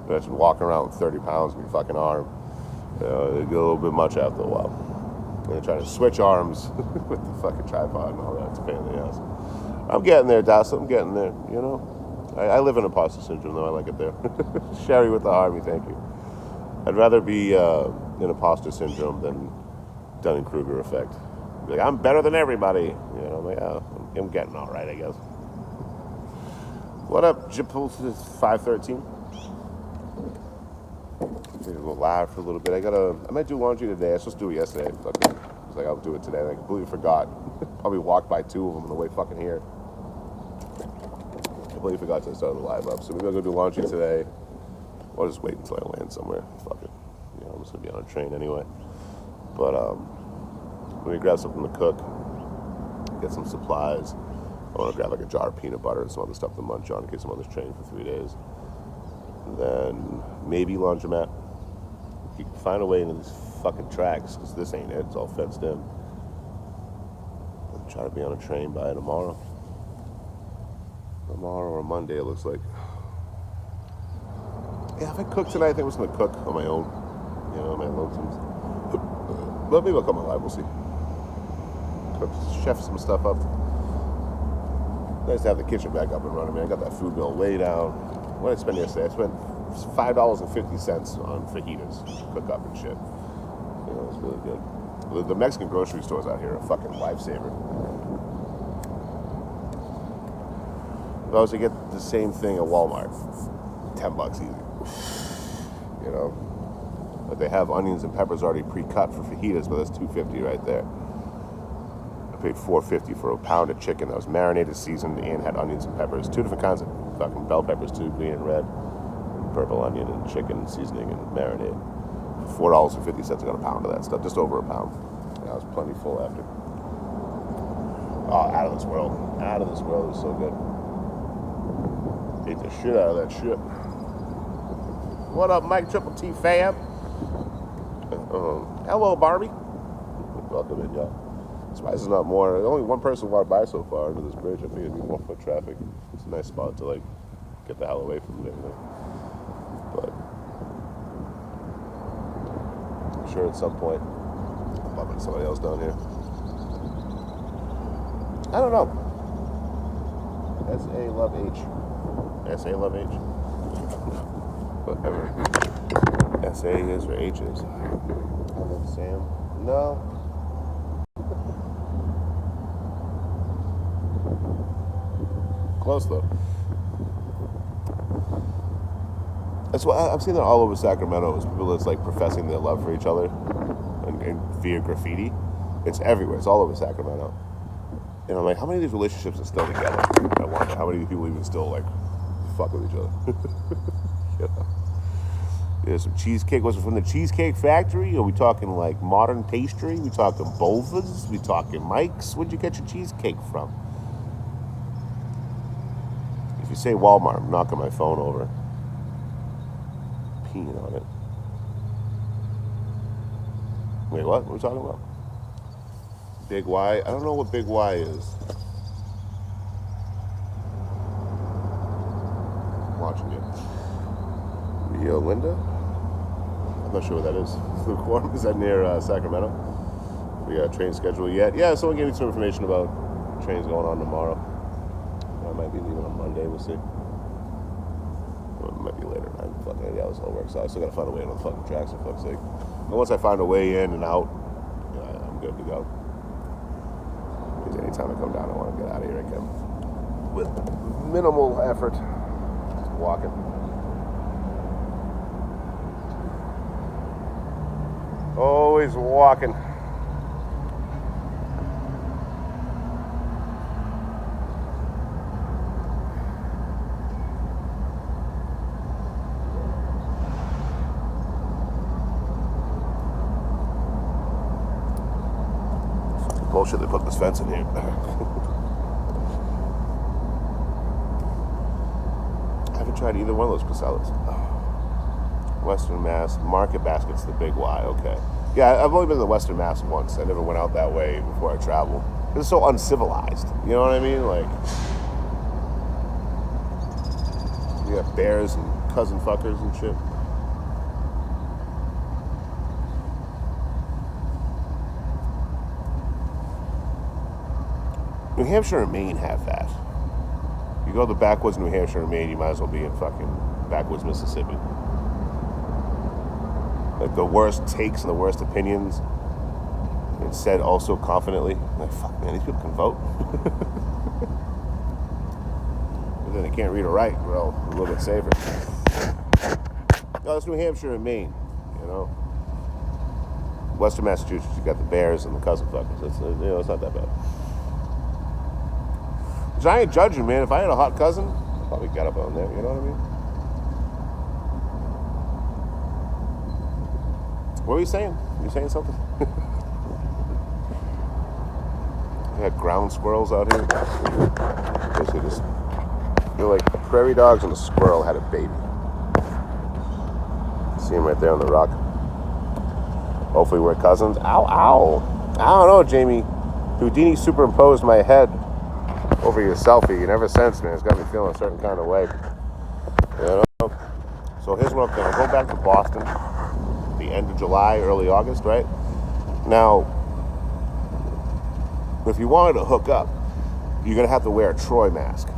That's walking around with 30 pounds in your fucking arm. It get a little bit much after a while. And then trying to switch arms with the fucking tripod and all that. It's a pain in the ass. I'm getting there, Dasa. I'm getting there, you know? I live in imposter syndrome, though. I like it there. Sherry with the army, thank you. I'd rather be in imposter syndrome than Dunning-Kruger effect. Be like, I'm better than everybody. You know, I'm like, oh, I'm getting all right, I guess. What up, Jipple 513? Maybe go live for a little bit. I might do laundry today. I was supposed to do it yesterday. Fuck it. I was like, I'll do it today. I completely forgot. Probably walked by 2 of them on the way fucking here. Completely forgot to start the live up. So maybe I'll go do laundry today. Or just wait until I land somewhere. Fuck it. You know, I'm just gonna be on a train anyway. But let me grab something to cook. Get some supplies. I want to grab like a jar of peanut butter and some other stuff to munch on in case I'm on this train for 3 days. And then maybe laundromat. You can find a way into these fucking tracks, because this ain't it. It's all fenced in. I'll try to be on a train by tomorrow. Tomorrow or Monday, it looks like. Yeah, if I cook tonight, I think I'm just going to cook on my own. You know, my lonesomes. But maybe I'll come alive, we'll see. Cook, chef some stuff up. Nice to have the kitchen back up and running, man. I got that food bill way down. What did I spend yesterday? I spent $5.50 on fajitas, cook up and shit. You know, it's really good. The Mexican grocery stores out here are a fucking lifesaver. If I was to get the same thing at Walmart, $10 easy. You know, but they have onions and peppers already pre-cut for fajitas, but that's $2.50 right there. I paid $4.50 for a pound of chicken that was marinated, seasoned, and had onions and peppers. 2 different kinds of fucking bell peppers too, green and red, and purple onion and chicken seasoning and marinade. $4.50, I got a pound of that stuff, just over a pound. I was plenty full after. Oh, out of this world. Out of this world is so good. Ate the shit out of that shit. What up, Mike Triple T fam? Hello, Barbie. Welcome in, y'all. Surprised there's not more. Only one person walked by so far under this bridge. I think it'd be more foot traffic. It's a nice spot to like get the hell away from everything. But I'm sure at some point I'll bump into somebody else down here. I don't know. S.A. Love H. S.A. Love H. Whatever. S.A. is or H is. I love Sam. No. Close though. That's why I've seen that all over Sacramento. Is people that's like professing their love for each other and via graffiti. It's everywhere. It's all over Sacramento. And I'm like, how many of these relationships are still together? I wonder how many people even still like fuck with each other. You know? There's some cheesecake. Was it from the Cheesecake Factory? Are we talking like modern pastry? We talking Bova's? We talking Mike's? Where'd you get your cheesecake from? If you say Walmart, I'm knocking my phone over. Peeing on it. Wait, what? What are we talking about? Big Y? I don't know what Big Y is. I'm watching it. Rio Linda? I'm not sure what that is. Lukewarm? Is that near Sacramento? We got a train schedule yet? Yeah, someone gave me some information about trains going on tomorrow. I might be leaving on Monday, we'll see. Or it might be later. I have fucking idea how this all works out. I still gotta find a way into the fucking tracks, for fuck's sake. And once I find a way in and out, I'm good to go. Because anytime I come down, I want to get out of here, I can. With minimal effort. Just walking. Always walking. Bullshit, they put this fence in here. I haven't tried either one of those Casellas. Western Mass, Market Basket's the Big Y, okay. Yeah, I've only been to Western Mass once. I never went out that way before I traveled. It's so uncivilized, you know what I mean? Like, you got bears and cousin fuckers and shit. New Hampshire and Maine have that. You go to the backwoods of New Hampshire and Maine, you might as well be in fucking backwoods Mississippi. Like the worst takes and the worst opinions, and said also confidently. I'm like, fuck, man, these people can vote. But then they can't read or write. Well, a little bit safer. No, it's New Hampshire and Maine, you know. Western Massachusetts, you got the bears and the cousin fuckers. It's, it's not that bad. So I ain't judging, man. If I had a hot cousin, I'd probably get up on there, you know what I mean? What were you saying? Were you saying something? We had ground squirrels out here. Basically just, they're like prairie dogs and a squirrel had a baby. See him right there on the rock. Hopefully we're cousins. Ow, ow. I don't know, Jamie. Houdini superimposed my head over your selfie, and ever since, man, it's got me feeling a certain kind of way. You know? So here's what I'm thinking. I'll go back to Boston the end of July, early August, right? Now, if you wanted to hook up, you're going to have to wear a Troy mask.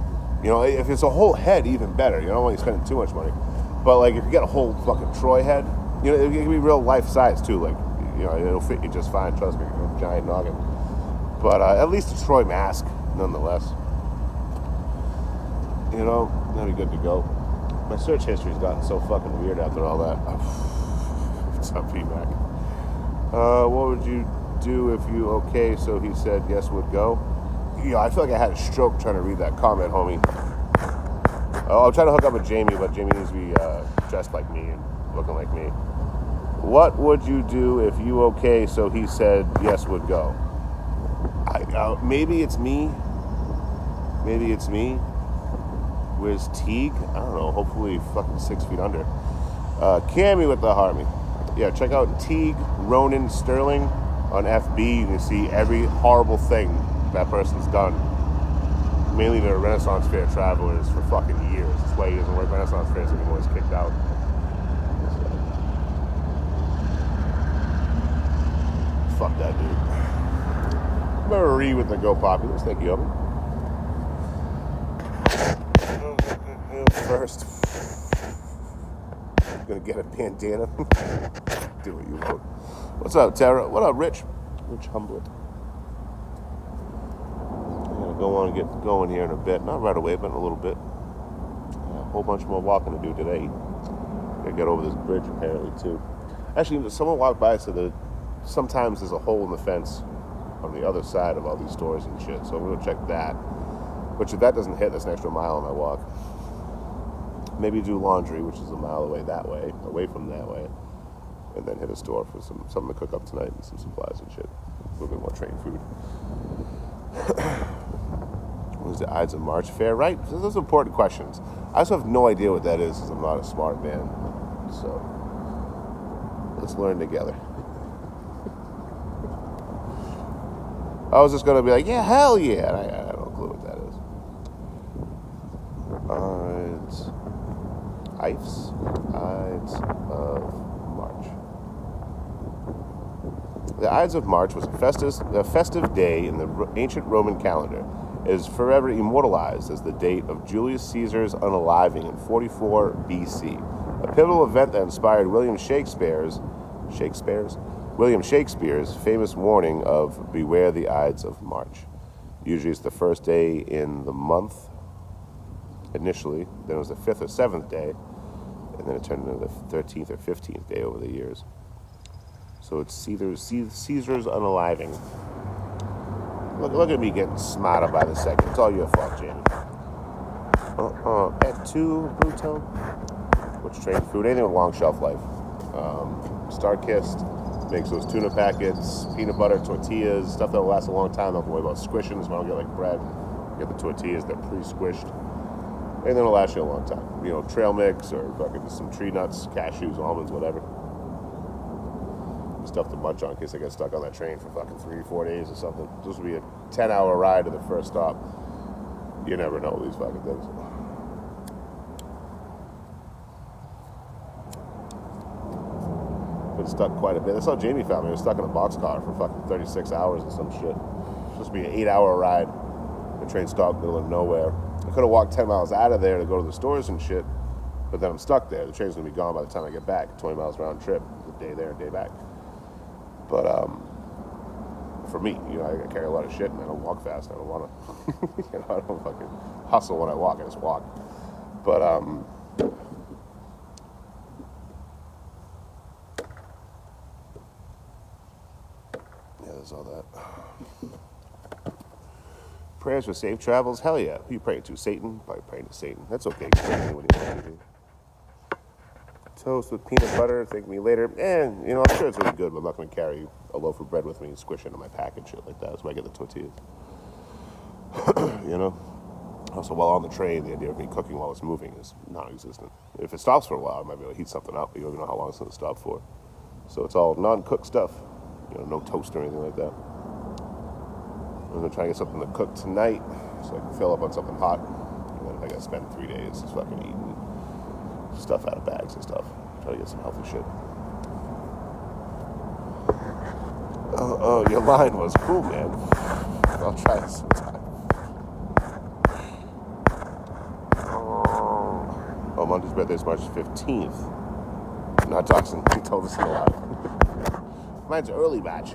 You know, if it's a whole head, even better. You don't want to spend too much money. But, like, if you get a whole fucking Troy head, you know, it can be real life size, too. Like, you know, it'll fit you just fine. Trust me, you're a giant noggin. But at least a Troy mask, nonetheless. You know, that'd be good to go. My search history's gotten so fucking weird after all that. What's up, P-Mac? What would you do if you okay? So he said yes would go. Yeah, I feel like I had a stroke trying to read that comment, homie. I'm trying to hook up with Jamie, but Jamie needs to be dressed like me and looking like me. What would you do if you okay? So he said yes would go. Maybe it's me. Maybe it's me. Where's Teague? I don't know. Hopefully fucking 6 feet under. Cammy with the Harmony. Yeah, check out Teague, Ronan, Sterling on FB. You can see every horrible thing that person's done. Mainly the Renaissance Fair travelers for fucking years. That's why he doesn't work Renaissance Fairs anymore. He's kicked out. Fuck that dude. Marie with the Go Populars. Thank you, Owen. First, I'm gonna get a bandana. Do what you want. What's up, Tara? What up, Rich? Rich Humblet. I'm gonna go on and get going here in a bit. Not right away, but in a little bit. A whole bunch more walking to do today. Gotta get over this bridge apparently too. Actually, someone walked by and said that sometimes there's a hole in the fence on the other side of all these stores and shit. So I'm gonna check that. Which if that doesn't hit, that's an extra mile on my walk. Maybe do laundry, which is a mile away that way, away from that way, and then hit a store for something to cook up tonight and some supplies and shit. A little bit more train food. What is the Ides of March fair? Right? Those are important questions. I also have no idea what that is because I'm not a smart man. So let's learn together. I was just gonna be like, yeah, hell yeah. I have no clue what that is. Ides of March. The Ides of March was a festive day in the ancient Roman calendar. It is forever immortalized as the date of Julius Caesar's unaliving in 44 BC, a pivotal event that inspired William Shakespeare's famous warning of "Beware the Ides of March." Usually it's the first day in the month initially, then it was the 5th or 7th day, and then it turned into the 13th or 15th day over the years. So it's Caesar's unaliving. Look at me getting smarter by the second. It's all your fault, Jamie. At 2, Bruto. Which train food? Anything with long shelf life. Starkist makes those tuna packets, peanut butter, tortillas, stuff that will last a long time. Don't have to worry about squishing, so I don't get like bread. Get the tortillas, they're pre-squished. And then it'll last you a long time. You know, trail mix or fucking some tree nuts, cashews, almonds, whatever. Stuff to munch on in case I get stuck on that train for fucking 3 or 4 days or something. This will be a 10-hour ride to the first stop. You never know these fucking things. Been stuck quite a bit. That's how Jamie found me. I was stuck in a boxcar for fucking 36 hours or some shit. It's supposed to be an 8-hour ride. The train stopped in the middle of nowhere. I could have walked 10 miles out of there to go to the stores and shit, but then I'm stuck there. The train's gonna be gone by the time I get back. 20 miles round trip. It's a day there, a day back. But for me, you know, I carry a lot of shit and I don't walk fast. I don't want to, you know, I don't fucking hustle when I walk. I just walk. But yeah, there's all that. Prayers for safe travels? Hell yeah. Who you praying to? Satan? Probably praying to Satan. That's okay. You can pray when you want to. Toast with peanut butter, thank me later. And, you know, I'm sure it's really good, but I'm not going to carry a loaf of bread with me and squish it into my pack and shit like that. That's why I get the tortillas. You know? Also, while on the train, the idea of me cooking while it's moving is non-existent. If it stops for a while, I might be able to heat something up, but you don't even know how long it's going to stop for. So it's all non-cooked stuff. You know, no toast or anything like that. I'm going to try and get something to cook tonight so I can fill up on something hot. And then if I got to spend 3 days just fucking eating stuff out of bags and stuff. Try to get some healthy shit. Oh, your line was cool, man. I'll try this sometime. Oh, Monty's birthday is March 15th. I'm not talking. He told us in a lot. Mine's early batch.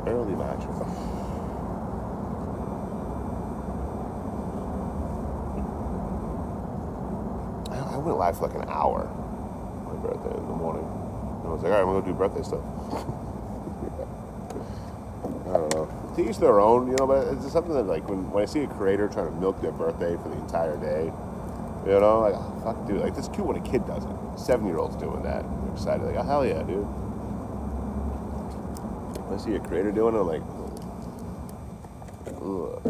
Early batch. I went live for like an hour on my birthday in the morning. And I was like, all right, I'm going to do birthday stuff. I don't know. To each their own, you know, but it's just something that, like, when I see a creator trying to milk their birthday for the entire day, You know, like, oh, fuck, dude. Like, it's cute when a kid does it. 7-year-old's doing that. They're excited. Like, oh, hell yeah, dude. I see a creator doing it, I'm like, ugh.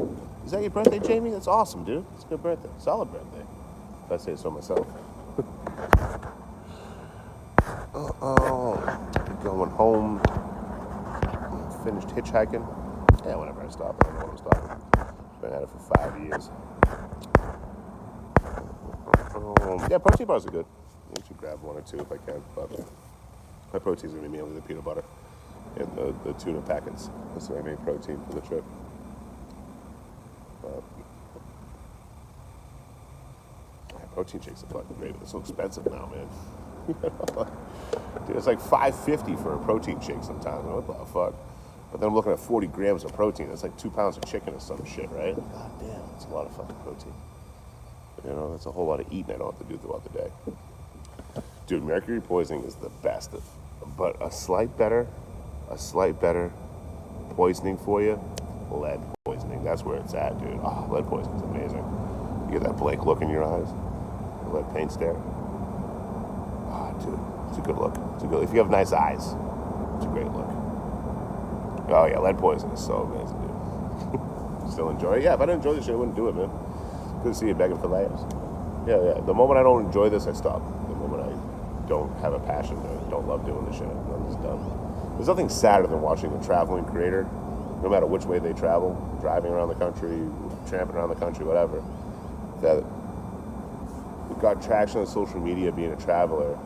Is that your birthday, Jamie? That's awesome, dude. It's a good birthday. Solid birthday. If I say so myself. Going home. Finished hitchhiking. Yeah, whenever I stop, I don't know when I'm stopping. Been at it for 5 years. Yeah, protein bars are good. I should grab 1 or 2 if I can. But my protein's gonna be mainly the peanut butter and the tuna packets. That's my main protein for the trip. Protein shakes are fucking great. They're so expensive now, man. Dude, it's like $5.50 for a protein shake sometimes. What the fuck? But then I'm looking at 40 grams of protein. That's like 2 pounds of chicken or some shit, right? God damn, that's a lot of fucking protein. You know, that's a whole lot of eating I don't have to do throughout the day. Dude, mercury poisoning is the best. But a slight better poisoning for you, lead poisoning. That's where it's at, dude. Oh, lead poisoning's amazing. You get that blank look in your eyes, the lead paint stare. Oh, dude, it's a good look. If you have nice eyes, it's a great look. Oh yeah, lead poisoning is so amazing, dude. Still enjoy it? Yeah, if I didn't enjoy this shit, I wouldn't do it, man. Good to see you begging for laughs. Yeah. The moment I don't enjoy this, I stop. The moment I don't have a passion or don't love doing this shit, I'm just done. There's nothing sadder than watching a traveling creator, no matter which way they travel, driving around the country, tramping around the country, whatever, that got traction on social media being a traveler,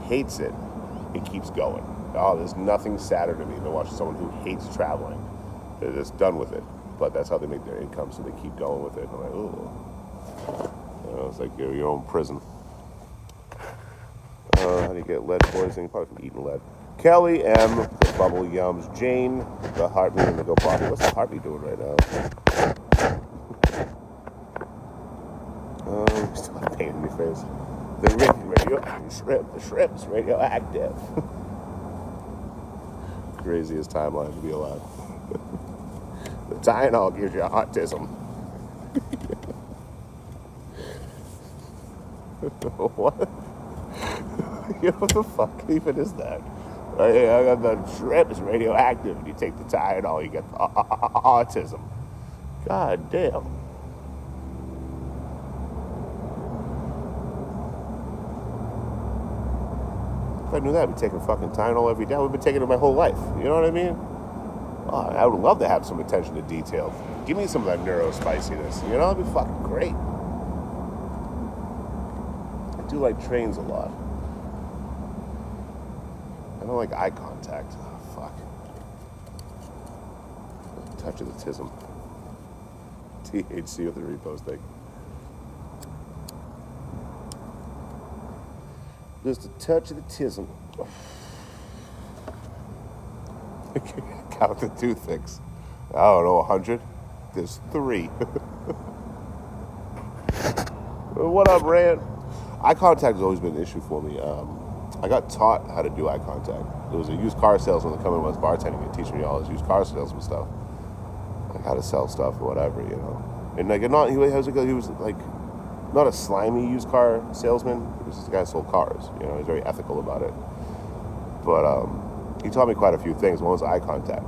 hates it, and keeps going. Oh, there's nothing sadder to me than watching someone who hates traveling. They're just done with it. But that's how they make their income, so they keep going with it. And I'm like, ooh. You know, it's like your own prison. How do you get lead poisoning? Probably from eating lead. Kelly M, the Bubble Yums. Jane, the Heartbeat, and the Go Poppy. What's the Heartbeat doing right now? Still have pain in your face. The shrimp's radioactive. Craziest timeline to be alive. The Tylenol gives you autism. What? You know, what the fuck even is that? I got the shrimp is radioactive. You take the Tylenol, you get autism. God damn. If I knew that, I'd be taking fucking Tylenol every day. I would have been taking it my whole life. You know what I mean? Oh, I would love to have some attention to detail. Give me some of that neuro spiciness. You know, it'd be fucking great. I do like trains a lot. I don't like eye contact. Oh, fuck. Touch of the tism. THC with the reposting. Just a touch of the tism. Count the toothpicks. I don't know, 100? There's 3. What up, Rand? Eye contact has always been an issue for me. I got taught how to do eye contact. There was a used car salesman that come in when I was bartending and teach me all this used car salesman stuff, like how to sell stuff or whatever, you know. And like, he was like not a slimy used car salesman. He was just a guy who sold cars. You know, he was very ethical about it. But he taught me quite a few things. One was eye contact.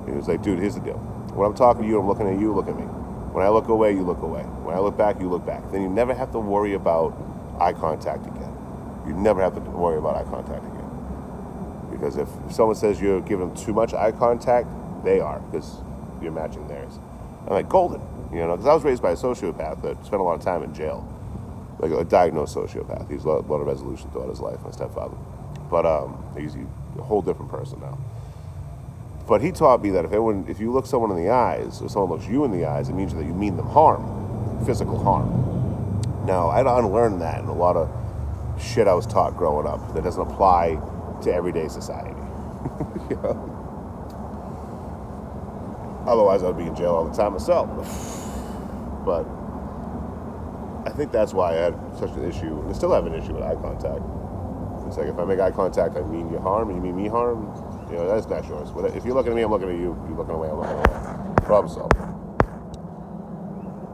He was like, dude, here's the deal. When I'm talking to you, I'm looking at you, look at me. When I look away, you look away. When I look back, you look back. Then you never have to worry about eye contact again. You never have to worry about eye contact again. Because if someone says you're giving them too much eye contact, they are, because you're matching theirs. I'm like, golden, you know, because I was raised by a sociopath that spent a lot of time in jail. Like a diagnosed sociopath. He's a lot of resolution throughout his life, my stepfather. But he's a whole different person now. But he taught me that if you look someone in the eyes, or someone looks you in the eyes, it means that you mean them harm, physical harm. Now, I had to unlearn that in a lot of shit I was taught growing up that doesn't apply to everyday society. You know? Otherwise, I would be in jail all the time myself. But I think that's why I had such an issue, and I still have an issue with eye contact. It's like if I make eye contact, I mean you harm, and you mean me harm. You know, that's not yours. If you're looking at me, I'm looking at you. If you're looking away, I'm looking away. Problem solved.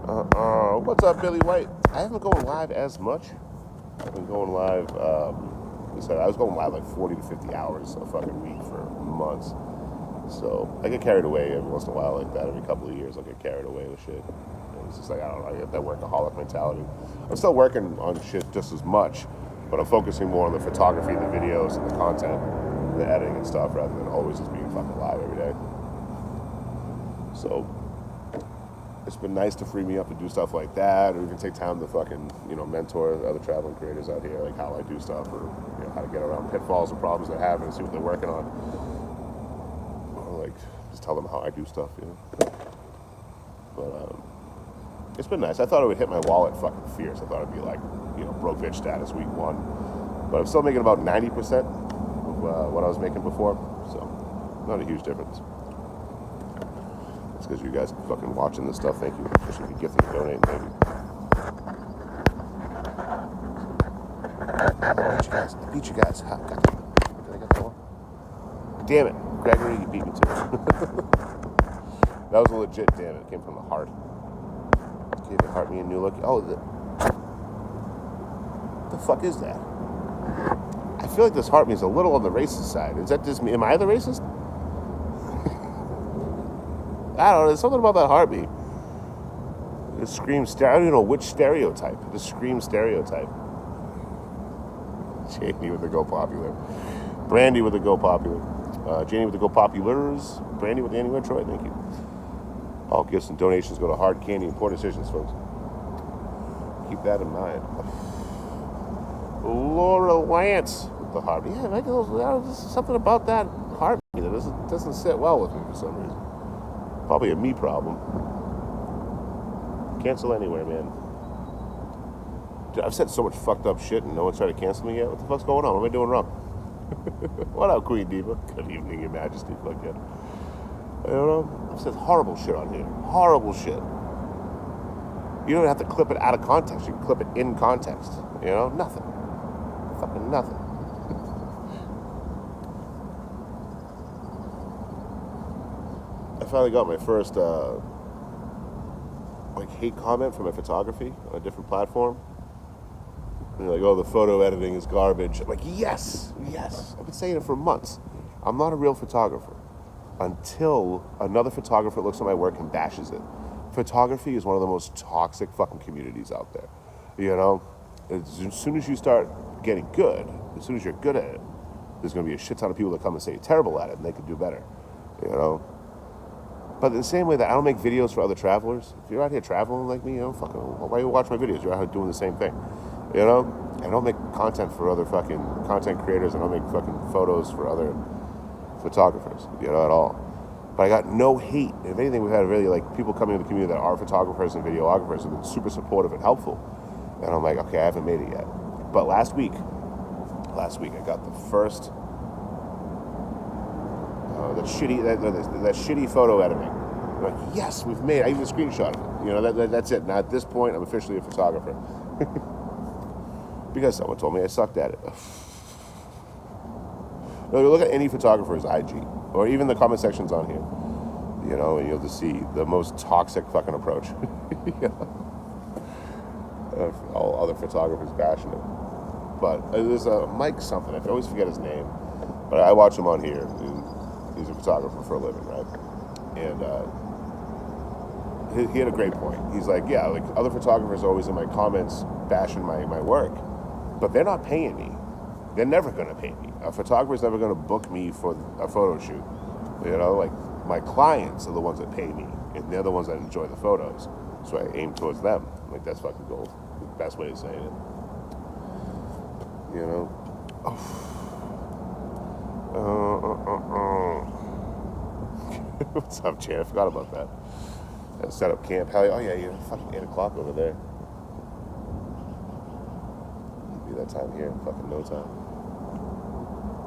What's up, Billy White? I haven't gone live as much. I've been going live. I was going live like 40 to 50 hours a fucking week for months. So I get carried away every once in a while like that. Every couple of years, I'll get carried away with shit. And it's just like, I don't know, I get that workaholic mentality. I'm still working on shit just as much, but I'm focusing more on the photography, the videos, and the content, the editing and stuff, rather than always just being fucking live every day. So it's been nice to free me up to do stuff like that, or even take time to fucking, mentor other traveling creators out here, like how I do stuff, or how to get around pitfalls and problems they have, and see what they're working on. Or like just tell them how I do stuff, But it's been nice. I thought it would hit my wallet fucking fierce. I thought it'd be like, broke bitch status week 1, but I'm still making about 90% of what I was making before, so not a huge difference. It's because you guys are fucking watching this stuff. Thank you. Especially if you gifting and donating. Thank you. I beat you guys. How? God damn it. Did I get that one? Damn it. Gregory, you beat me too. That was a legit damn it. It came from the heart. Gave the heart me a new look. Oh, the fuck is that? I feel like this heart me is a little on the racist side. Is that just me? Am I the racist? I don't know. There's something about that heartbeat. It screams. I don't even know which stereotype. It just screams stereotype. Jamie with the Go Popular. Brandy with the Go Popular. Janie with the Go Populars. Brandy with the Anywhere Troy. Thank you. All gifts and donations go to Hard Candy and Poor Decisions, folks. Keep that in mind. Laura Lance with the heartbeat. Yeah, there's something about that heartbeat that doesn't sit well with me for some reason. Probably a me problem. Cancel anywhere, man. Dude, I've said so much fucked up shit and no one's tried to cancel me yet. What the fuck's going on? What am I doing wrong? What up, Queen Diva? Good evening, Your Majesty. Fuck yeah. I don't know. I've said horrible shit on here. Horrible shit. You don't have to clip it out of context. You can clip it in context. Nothing. Fucking nothing. I finally got my first hate comment for my photography on a different platform. And they're like, oh, the photo editing is garbage. I'm like, yes. I've been saying it for months. I'm not a real photographer until another photographer looks at my work and bashes it. Photography is one of the most toxic fucking communities out there. As soon as you start getting good, as soon as you're good at it, there's going to be a shit ton of people that come and say you're terrible at it and they could do better. But in the same way that I don't make videos for other travelers, if you're out here traveling like me, fucking, why you watch my videos? You're out here doing the same thing, I don't make content for other fucking content creators. I don't make fucking photos for other photographers, at all. But I got no hate. If anything, we've had really people coming into the community that are photographers and videographers and been super supportive and helpful. And I'm like, okay, I haven't made it yet. But last week I got the first. That shitty photo editing. I'm like, yes, we've made it. I even screenshot it. That's it. Now at this point, I'm officially a photographer. Because someone told me I sucked at it. No, you look at any photographer's IG, or even the comment sections on here, and you'll just see the most toxic fucking approach. All other photographers bashing it. But there's a Mike something. I always forget his name. But I watch him on here. He's a photographer for a living, right? And he had a great point. He's like, yeah, other photographers are always in my comments bashing my work, but they're not paying me. They're never going to pay me. A photographer's never going to book me for a photo shoot. My clients are the ones that pay me, and they're the ones that enjoy the photos. So I aim towards them. That's fucking gold. Best way of saying it. What's up, Chan? I forgot about that. Set up camp. Hell yeah. Oh yeah, you're fucking 8 o'clock over there. It'll be that time here in fucking no time.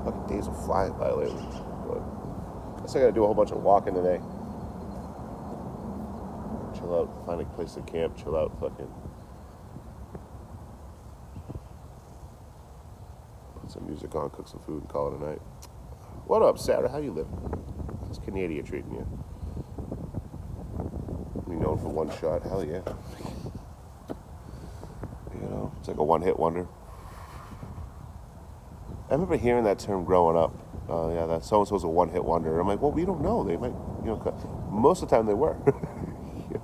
Fucking days are flying by lately. But I guess I gotta do a whole bunch of walking today. Chill out, find a place to camp, chill out, fucking. Put some music on, cook some food, and call it a night. What up, Sarah? How you living? How's Canada treating you? be known for one shot. Hell yeah. You know, it's like a one-hit wonder. I remember hearing that term growing up. Yeah, that so-and-so's a one-hit wonder. I'm like, well, we don't know. They might, you know, most of the time they were. Yeah.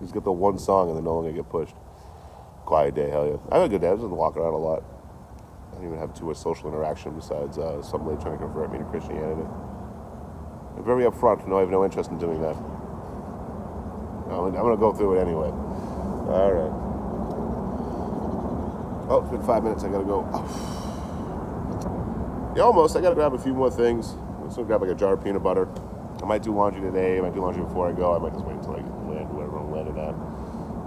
Just get the one song and then no longer get pushed. Quiet Day, hell yeah. I had a good day. I was just walking around a lot. I didn't even have too much social interaction besides somebody trying to convert me to Christianity. I'm very upfront. No, I have no interest in doing that. I'm going to go through it anyway. All right. Oh, it's been 5 minutes. I got to go. Oh. Yeah, almost. I got to grab a few more things. I'm just going to grab like a jar of peanut butter. I might do laundry today. I might do laundry before I go. I might just wait until I land wherever I'm landing at.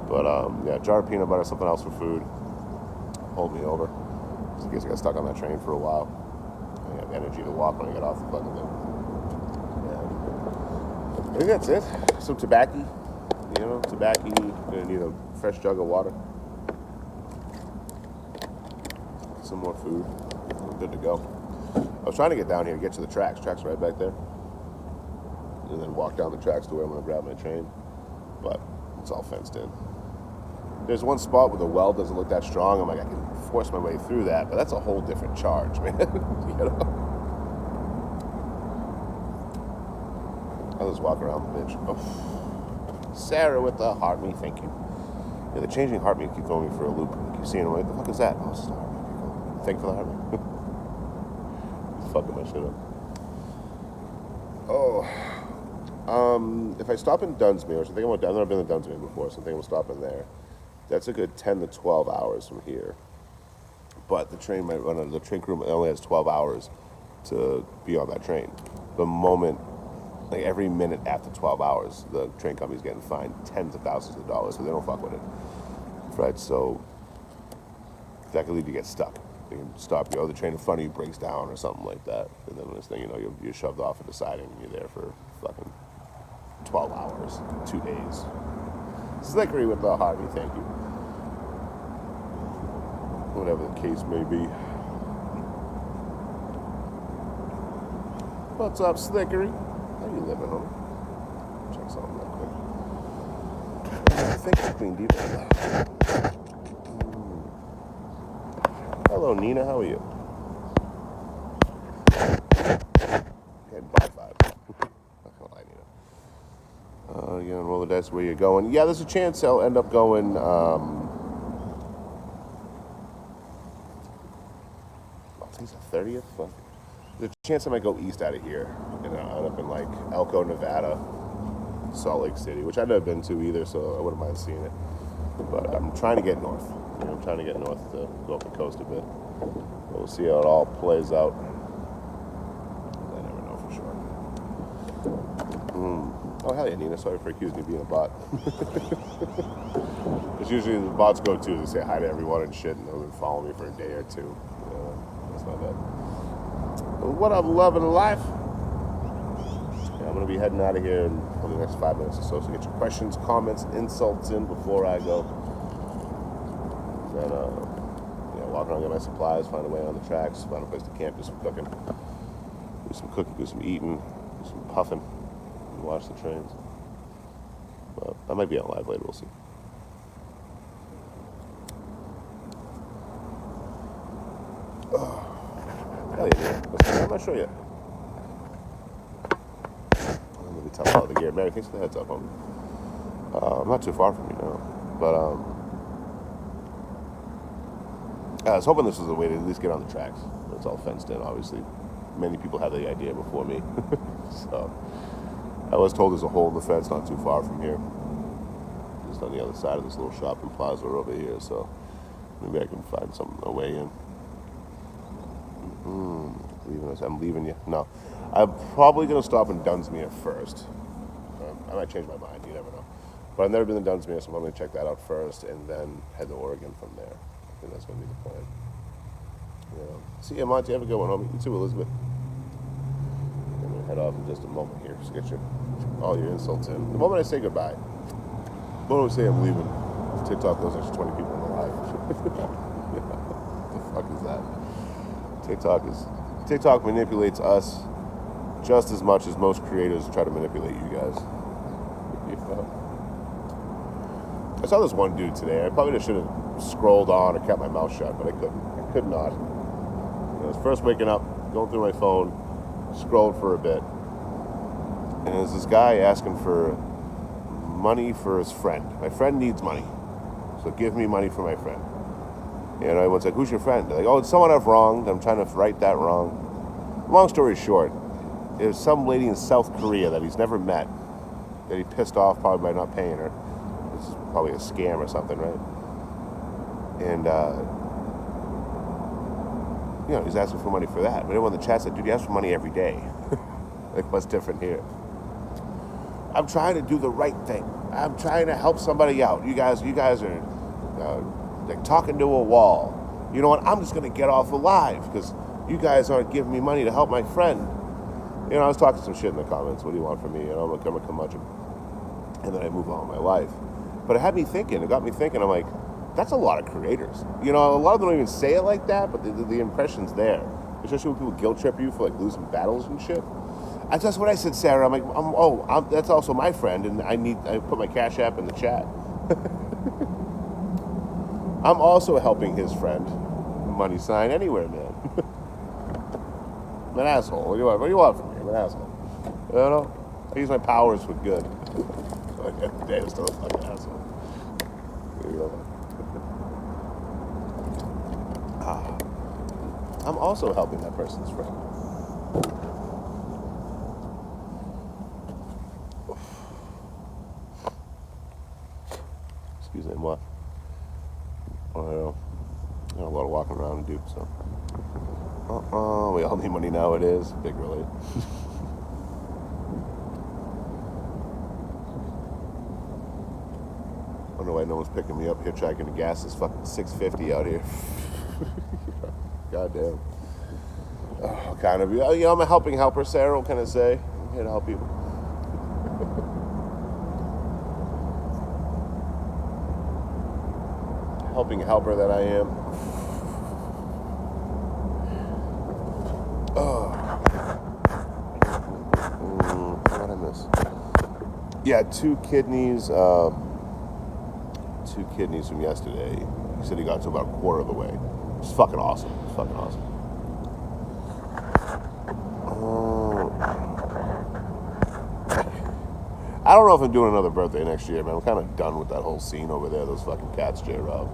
But, yeah, jar of peanut butter, something else for food. Hold me over. Just in case I got stuck on that train for a while. I have energy to walk when I get off the fucking thing. Yeah. I think that's it. Some tobacco. You know, tobacco. Gonna need a fresh jug of water. Some more food. We're good to go. I was trying to get down here to get to the tracks. Tracks right back there. And then walk down the tracks to where I'm going to grab my train. But it's all fenced in. There's one spot where the well doesn't look that strong. I'm like, I can force my way through that, but that's a whole different charge, man. You know? I'll just walk around the bitch. Oh. Sarah with the heart me, thank you. Yeah, the changing heart me keep throwing me for a loop. I keep seeing, what the fuck is that? Oh, it's just a heart me. Cool. Thank you for the heart me. Fucking my shit up. Oh. If I stop in Dunsmuir, which I think I've never been to Dunsmuir before, so I think I'm stopping there. That's a good 10 to 12 hours from here. But the train might run, the train crew only has 12 hours to be on that train. The moment, like every minute after 12 hours, the train company's getting fined tens of thousands of dollars, so they don't fuck with it. Right, so that could lead you to get stuck. They can stop you, or the train in front of you breaks down or something like that. And then this thing, you know, you're shoved off at the siding and you're there for fucking 12 hours, 2 days. Slickery with the Harvey, thank you. Whatever the case may be. What's up, Slickery? How you living, homie? Check something real quick. Thank you, Queen Diva. Hello, Nina. How are you? Okay, bye, 5. Not gonna lie, Nina. You know, roll the dice where you're going. Yeah, there's a chance I'll end up going. Today's the 30th. Fuck. There's a chance I might go east out of here. You know, end up in like Elko, Nevada, Salt Lake City, which I've never been to either, so I wouldn't mind seeing it. But I'm trying to get north. You know, I'm trying to get north to go up the coast a bit. But we'll see how it all plays out. I never know for sure. Oh, hell yeah, Nina. Sorry for accusing me of being a bot. Because usually the bots go to, they say hi to everyone and shit, and they'll been following me for a day or two. That's not bad. What up, love and life? Yeah, I'm going to be heading out of here in probably the next 5 minutes or so. So get your questions, comments, insults in before I go. Then, walk around, get my supplies, find a way on the tracks, find a place to camp, do some cooking. Do some cooking, do some eating, do some puffing, and watch the trains. Well, I might be on live later, we'll see. Hell yeah, I'm not sure yet. I'm gonna be telling all the gear. Mary, thanks for the heads up, homie. I'm not too far from you now, but I was hoping this was a way to at least get on the tracks. It's all fenced in, obviously. Many people had the idea before me, so I was told there's a hole in the fence not too far from here, just on the other side of this little shopping plaza over here. So maybe I can find a way in. I'm leaving you. No. I'm probably going to stop in Dunsmuir first. I might change my mind. You never know. But I've never been to Dunsmuir, so I'm going to check that out first and then head to Oregon from there. I think that's going to be the plan. Yeah. See you, Monty. Have a good one, homie. You too, Elizabeth. I'm going to head off in just a moment here. Just get all your insults in. The moment I say goodbye, the moment I say I'm leaving, TikTok goes extra 20 people in the live. What the fuck is that? TikTok manipulates us just as much as most creators try to manipulate you guys. I saw this one dude today. I probably just should have scrolled on or kept my mouth shut, but I couldn't. I could not. I was first waking up, going through my phone, scrolled for a bit, and there's this guy asking for money for his friend. My friend needs money, so give me money for my friend. And everyone's like, who's your friend? They're like, oh, it's someone I've wronged. I'm trying to right that wrong. Long story short, there's some lady in South Korea that he's never met that he pissed off probably by not paying her. This is probably a scam or something, right? And, he's asking for money for that. But everyone in the chat said, dude, he asks for money every day. Like, what's different here? I'm trying to do the right thing. I'm trying to help somebody out. You guys are like talking to a wall. You know what? I'm just going to get off alive because you guys aren't giving me money to help my friend. I was talking some shit in the comments. What do you want from me? I'm a curmudgeon. And then I move on with my life. But it had me thinking. It got me thinking. I'm like, that's a lot of creators. A lot of them don't even say it like that, but the impression's there. Especially when people guilt trip you for like losing battles and shit. That's what I said, Sarah. I'm like, that's also my friend, and I put my Cash App in the chat. I'm also helping his friend. Money sign anywhere, man. I'm an asshole. What do you want from me? I'm an asshole. I use my powers for good. Damn, still a fucking asshole. There you go. I'm also helping that person's friend. Excuse me, what? I don't know. Got a lot of walking around to do, so. We all need money nowadays. Big relate. I don't know why no one's picking me up here trying to gas is fucking $6.50 out here. Goddamn. Oh, kind of. I'm a helping helper, Sarah. What can I say? I'm here to help you. Helping helper that I am. What I miss? Yeah, two kidneys from yesterday. He said he got to about a quarter of the way. It's fucking awesome. It's fucking awesome. I don't know if I'm doing another birthday next year, man. I'm kind of done with that whole scene over there. Those fucking cats, J-Rob.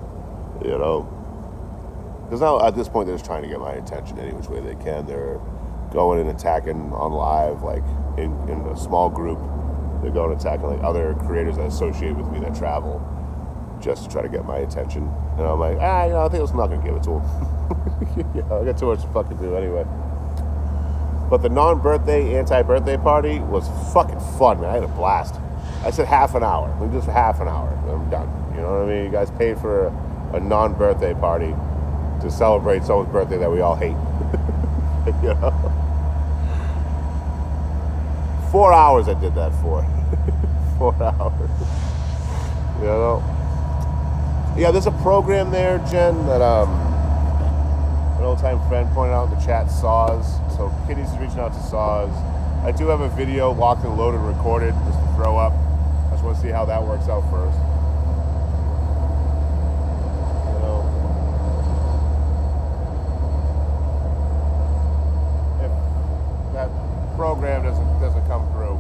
Because now at this point they're just trying to get my attention any which way they can. They're going and attacking on live, like in a small group. They're going and attacking like other creators that associate with me that travel, just to try to get my attention. And I'm like, I think I'm not gonna give it to them. I got too much to fucking do anyway. But the non-birthday, anti-birthday party was fucking fun, man. I had a blast. I said half an hour. Just for half an hour. I'm done. You know what I mean? You guys paid for a non-birthday party to celebrate someone's birthday that we all hate. 4 hours I did that for. 4 hours. Yeah, there's a program there, Jen, that an old-time friend pointed out in the chat, Saws. So Kitty's reaching out to Saws. I do have a video locked and loaded, recorded, just to throw up. I just want to see how that works out first. If that program doesn't come through,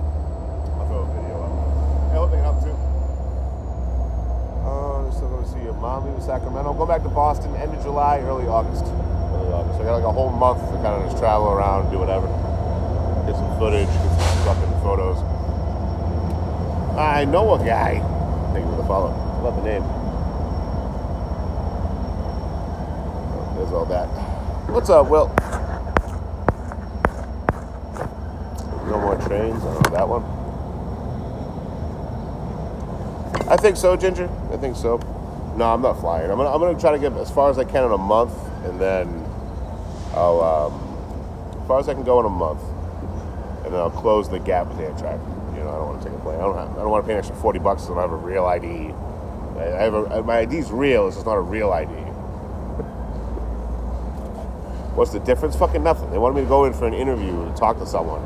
I'll throw a video up. Hey, what they up to? Still going to see your mom in Sacramento. I'm going back to Boston end of July, early August. So I got like a whole month to kind of just travel around, do whatever. Get some footage, get some fucking photos. I know a guy. Thank you for the follow. I love the name. There's all that. What's up, Will? No more trains. I don't know that one. I think so, Ginger. I think so. No, I'm not flying. I'm gonna try to get as far as I can in a month, and then I'll as far as I can go in a month, and then I'll close the gap with Amtrak. I don't want to take a plane. I don't want to pay an extra $40 because I don't have a real ID. My ID's real. It's just not a real ID. What's the difference? Fucking nothing. They wanted me to go in for an interview and talk to someone.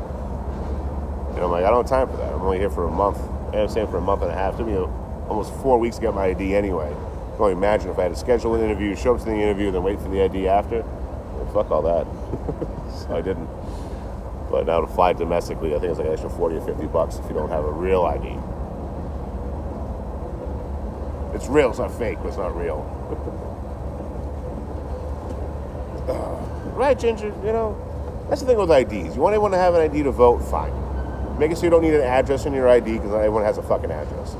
I'm like, I don't have time for that. I'm only here for a month. I'm staying for a month and a half. It took me almost 4 weeks to get my ID anyway. I can only imagine if I had to schedule an interview, show up to the interview, then wait for the ID after. Well, fuck all that. So I didn't. But now to fly domestically, I think it's like an extra 40 or 50 bucks if you don't have a real ID. It's real, it's not fake, but it's not real. Right, Ginger, you know, that's the thing with IDs. You want everyone to have an ID to vote, fine. Make it so you don't need an address in your ID because not everyone has a fucking address.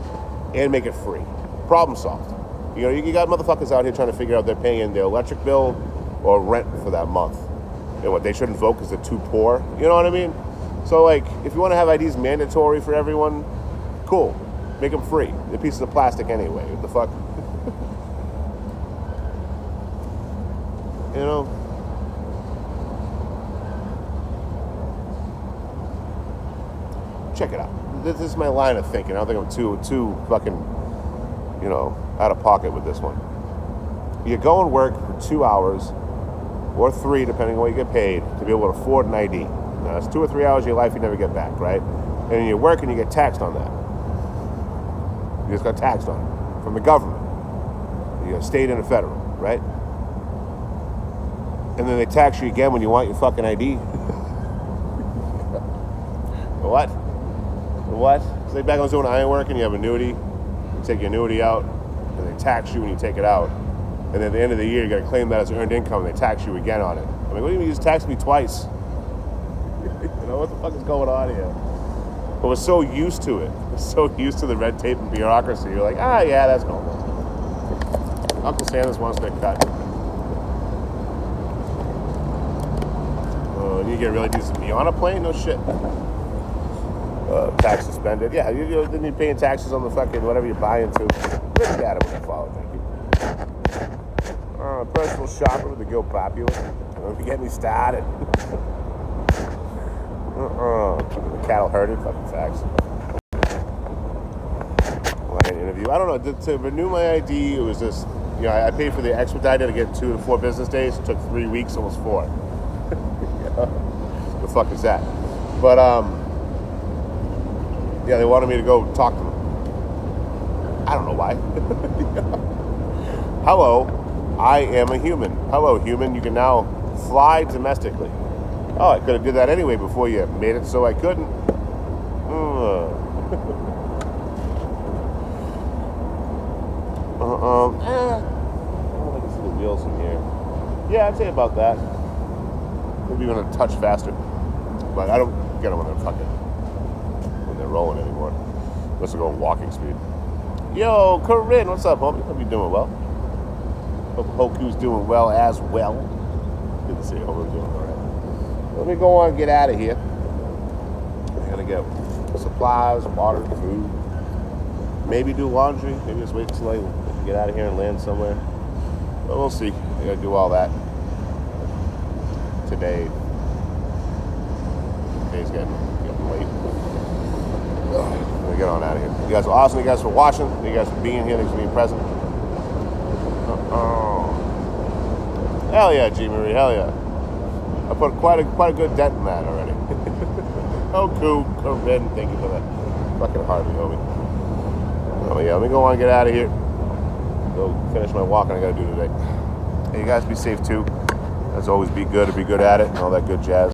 And make it free. Problem solved. You know, you got motherfuckers out here trying to figure out they're paying their electric bill or rent for that month. You know what, they shouldn't vote because they're too poor. You know what I mean? So, like, if you want to have IDs mandatory for everyone, cool. Make them free. They're pieces of plastic anyway. What the fuck? You know? Check it out. This is my line of thinking. I don't think I'm too fucking, you know, out of pocket with this one. You go and work for 2 hours or 3, depending on what you get paid, to be able to afford an ID. Now, that's 2 or 3 hours of your life you never get back, right? And you work and you get taxed on that. You just got taxed on it from the government. You got state and a federal, right? And then they tax you again when you want your fucking ID. What? What? So they back when I was doing ironwork and you have annuity. You take your annuity out, and they tax you when you take it out. And then at the end of the year, you got to claim that as earned income, and they tax you again on it. I mean, what do you mean you just taxed me twice? You know, what the fuck is going on here? But we're so used to it. We're so used to the red tape and bureaucracy. You're like, yeah, that's normal. Uncle Sanders wants their cut. And you get really decent. Be on a plane? No shit. Tax suspended. Yeah, then you're paying taxes on the fucking whatever you're buying to. Look at it when I follow, thank you. Personal shopper with the Gil Popular. Don't you get me started. The cattle herded, fucking facts. Line interview. I don't know. To renew my ID, it was just, you know, I paid for the expedited to get 2 to 4 business days. It took 3 weeks, almost 4. The fuck is that? But yeah, they wanted me to go talk to them. I don't know why. Hello, I am a human. Hello, human. You can now fly domestically. Oh, I could have did that anyway before you made it so I couldn't. I don't think I see the wheels in here. Yeah, I'd say about that. Maybe even a touch faster. But I don't get them when they're rolling anymore. Unless they're going walking speed. Yo, Corinne, what's up, homie? Hope you're doing well. Hope Hoku's doing well as well. Good to see you. Hope you're doing all right. Let me go on and get out of here. I gotta get supplies, water, food. Maybe do laundry. Maybe just wait till I get out of here and land somewhere. But we'll see. I gotta do all that today. Today's getting late. I'm gonna get on out of here. You guys are awesome. You guys for watching. You guys for being here. Thanks for being present. Hell yeah, G Marie. Hell yeah. I put quite a good dent in that already. Oh, cool. Corinne, thank you for that. Fucking Harvey, homie. Oh yeah, let me go on and get out of here. Go finish my walking I gotta do today. Hey, you guys be safe too. As always, be good and be good at it and all that good jazz.